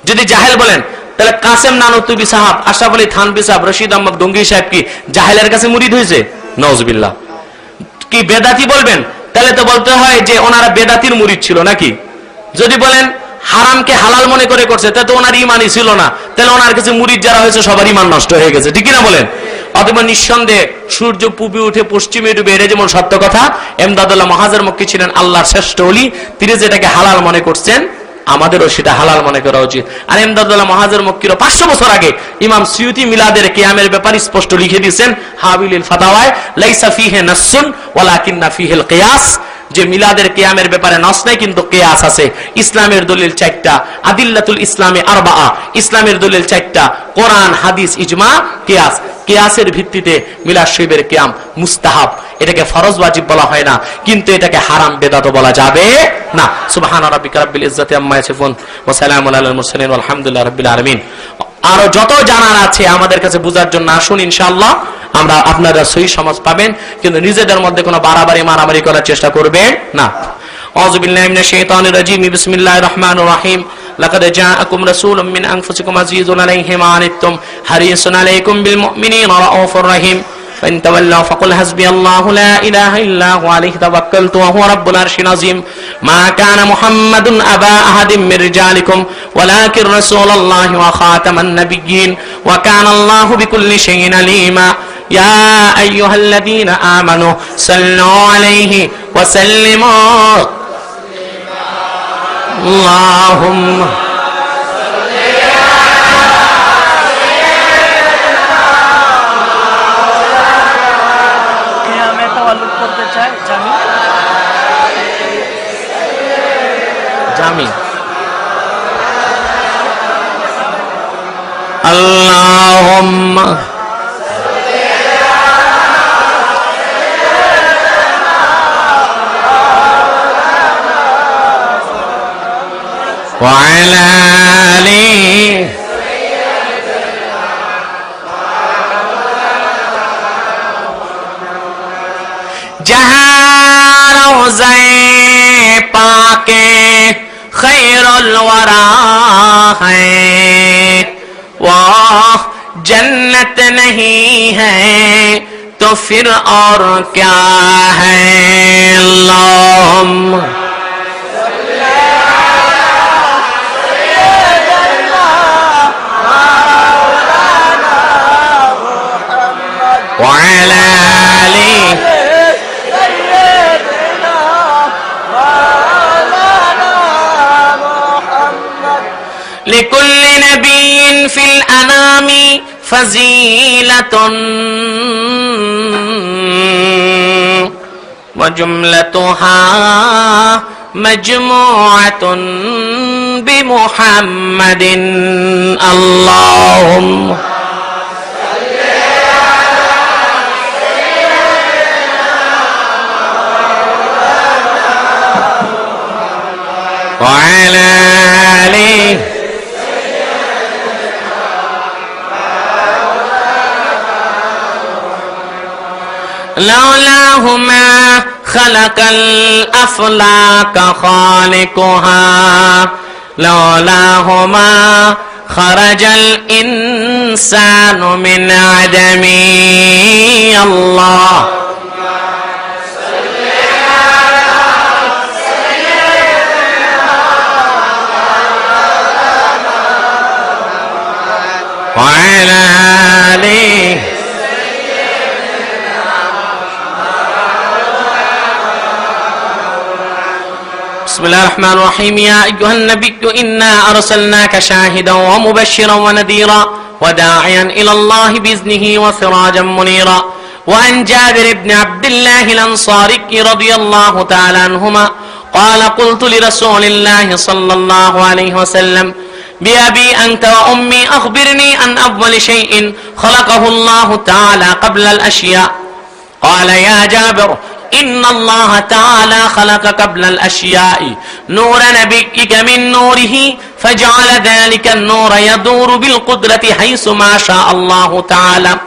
যদি জাহেল বলেন, তাহলে কাসেম নানুতুবি সাহেব, আশরাফ আলী থানভী সাহেব, রশিদ আহমদ গঙ্গি সাহেব কি জাহেলের কাছে মুরিদ হয়েছে? নাউজুবিল্লাহ। কি বেদাতি বলবেন? তাহলে তো বলতে হয় যে ওনারা বেদাতির মুরিদ ছিল নাকি? যদি বলেন হারামকে হালাল মনে করে করছে, তাহলে তো ওনার ইমানই ছিল না, তাহলে ওনার কাছে মুরিদ যারা হয়েছে সবার ইমান নষ্ট হয়ে গেছে, ঠিক না বলেন? অথবা নিঃসন্দেহে সূর্য পূবে উঠে পশ্চিমে ডুবে, এটা যেমন সত্য কথা, ইমদাদুল্লাহ মুহাজির মক্কি ছিলেন আল্লাহর শ্রেষ্ঠ ওলি, তিনি যেটাকে হালাল মনে করছেন, আমাদেরও সেটা হালাল মনে করা উচিত। আর ইমদাদুল্লাহ মুহাজির মক্কির 500 বছর আগে ইমাম সুয়ুতি মিলাদের কিয়ামের ব্যাপারে স্পষ্ট লিখে দিয়েছেন হাবিলুল ফাতাওয়ায়, লাইসা ফিহি নাসসুন ওয়ালাকিন্না ফিহিল কিয়াস, যে মিলাদের কিয়ামের ব্যাপারে নাস নাই, কিন্তু কিয়াস আছে। ইসলামের দলিল 4টা, আদিল্লাতুল ইসলামে 4, ইসলামের দলিল 4টা, কোরআন, হাদিস, ইজমা, কিয়াস। কিয়াসের ভিত্তিতে মিলাদ শরীফের কিয়াম মুস্তাহাব, এটাকে ফরজ ওয়াজিব বলা হয় না, কিন্তু এটাকে হারাম বেদাত বলা যাবে না। সুবহান রাব্বিকা রাব্বিল ইজ্জাতি আম্মা ইয়াসিফুন ওয়া সালামুন আলাল মুরসালিন ওয়ালহামদুলিল্লাহি রাব্বিল আলামিন। আরো যত জানার আছে আমাদের কাছে বুঝার জন্য আসুন, ইনশাআল্লাহ আমরা আপনারা সহি সমাজ পাবেন, কিন্তু নিজেদের মধ্যে কোনো বাড়াবাড়ি মারামারি করার চেষ্টা করবেন না। আউযু বিল্লাহি মিনাশ শাইতানির রাজিম, বিসমিল্লাহির রহমানির রহিম। لقد جاءكم رسول من أنفسكم عزيز عليه ما عنتم حريص عليكم بالمؤمنين رؤوف رحيم فإن تولوا فقل حسبي الله لا إله إلا هو عليه توكلت وهو رب العرش العظيم ما كان محمد أبا أحد من رجالكم ولكن رسول الله وخاتم النبيين وكان الله بكل شيء عليما يا أيها الذين آمنوا صلوا عليه وسلموا اللهم জামি আল্লাহুম্মা وعلى آله जहाँ रोज़े पाके खैरुल वरा है वो जन्नत नहीं है तो फिर और क्या है। अल्लाहुम्मा व अला आलिहि लिकुल्लि नबिय्यिन फिल अनामी फज़ीलतुन व जुमलतुहा मजमूअतुन बिमुहम्मदिन। अल्लाहुम्मा व अला आलिहि लौलाहुमा खलकल अफलाक खालिकुहा लौलाहुमा खरजल इंसानु मिन अदमी। अल्लाह व अला आलिहि بسم الله الرحمن الرحيم يا أيها النبي إنا أرسلناك شاهدا ومبشرا ونذيرا وداعيا إلى الله بإذنه وسراجا منيرا. وعن جابر بن عبد الله الأنصاري رضي الله تعالى عنهما قال قلت لرسول الله صلى الله عليه وسلم بأبي أنت وأمي أخبرني عن أول شيء خلقه الله تعالى قبل الأشياء. قال يا جابر إن الله تعالى خلق قبل الأشياء نور نبيك من نوره فجعل ذلك النور يدور بالقدرة حيث ما شاء الله تعالى.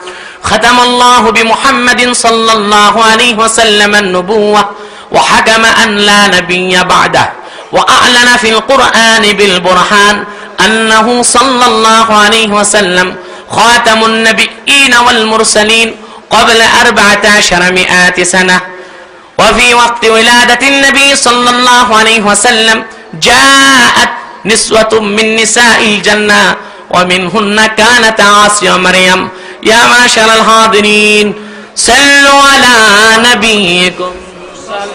ختم الله بمحمد صلى الله عليه وسلم النبوة وحكم أن لا نبي بعده وأعلن في القرآن بالبرهان أنه صلى الله عليه وسلم خاتم النبيين والمرسلين قبل 1400 سنة. وفي وقت ولادة النبي صلى الله عليه وسلم جاءت نسوة من نساء الجنة ومنهن كانت عاصية مريم. يا معشر الحاضرين صلوا على نبيكم सलाम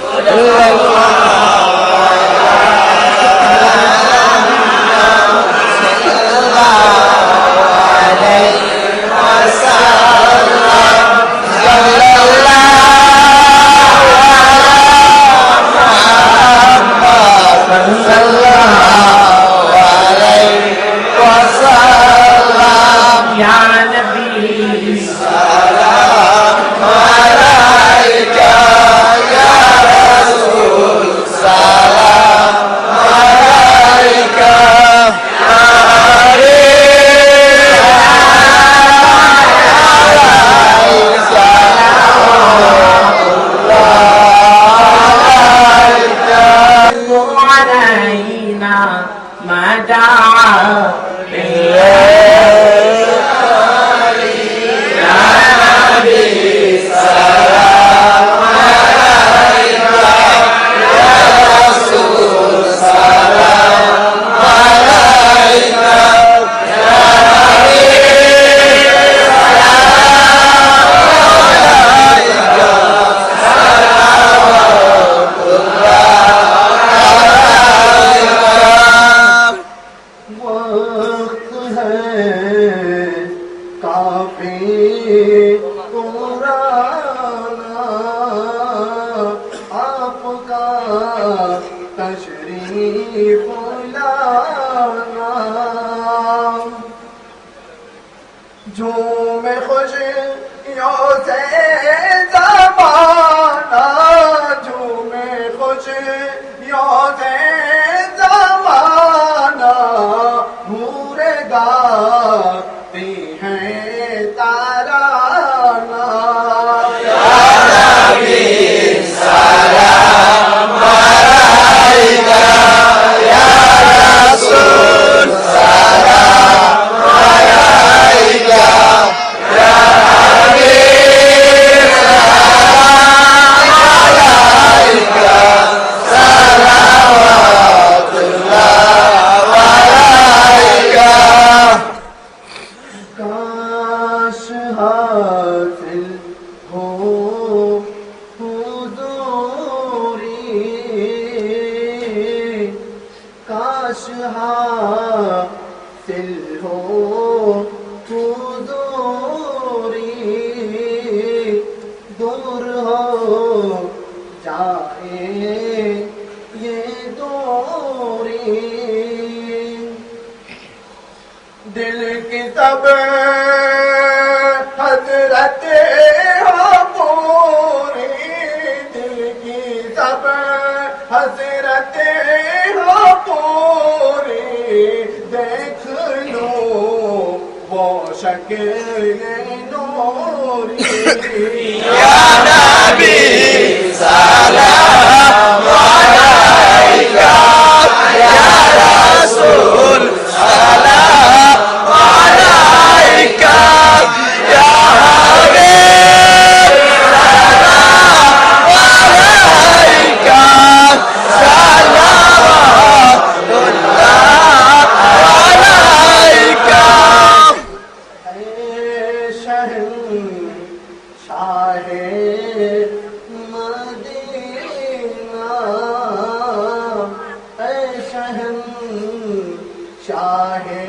हासिल हो हुजूरी, दूर हो जाए ये दूरी। दिल की सब हजरत हो पूरी, दिल की सब हजरत हो पूरी, देख लो वो शक्ल नूरी। या नबी सलाम अलैका, या रसूल सलाम अलैका, या हबीब सलाम अलैका, सलावतुल्लाह अलैका। शहंशाहे मदीना, शहंशाहे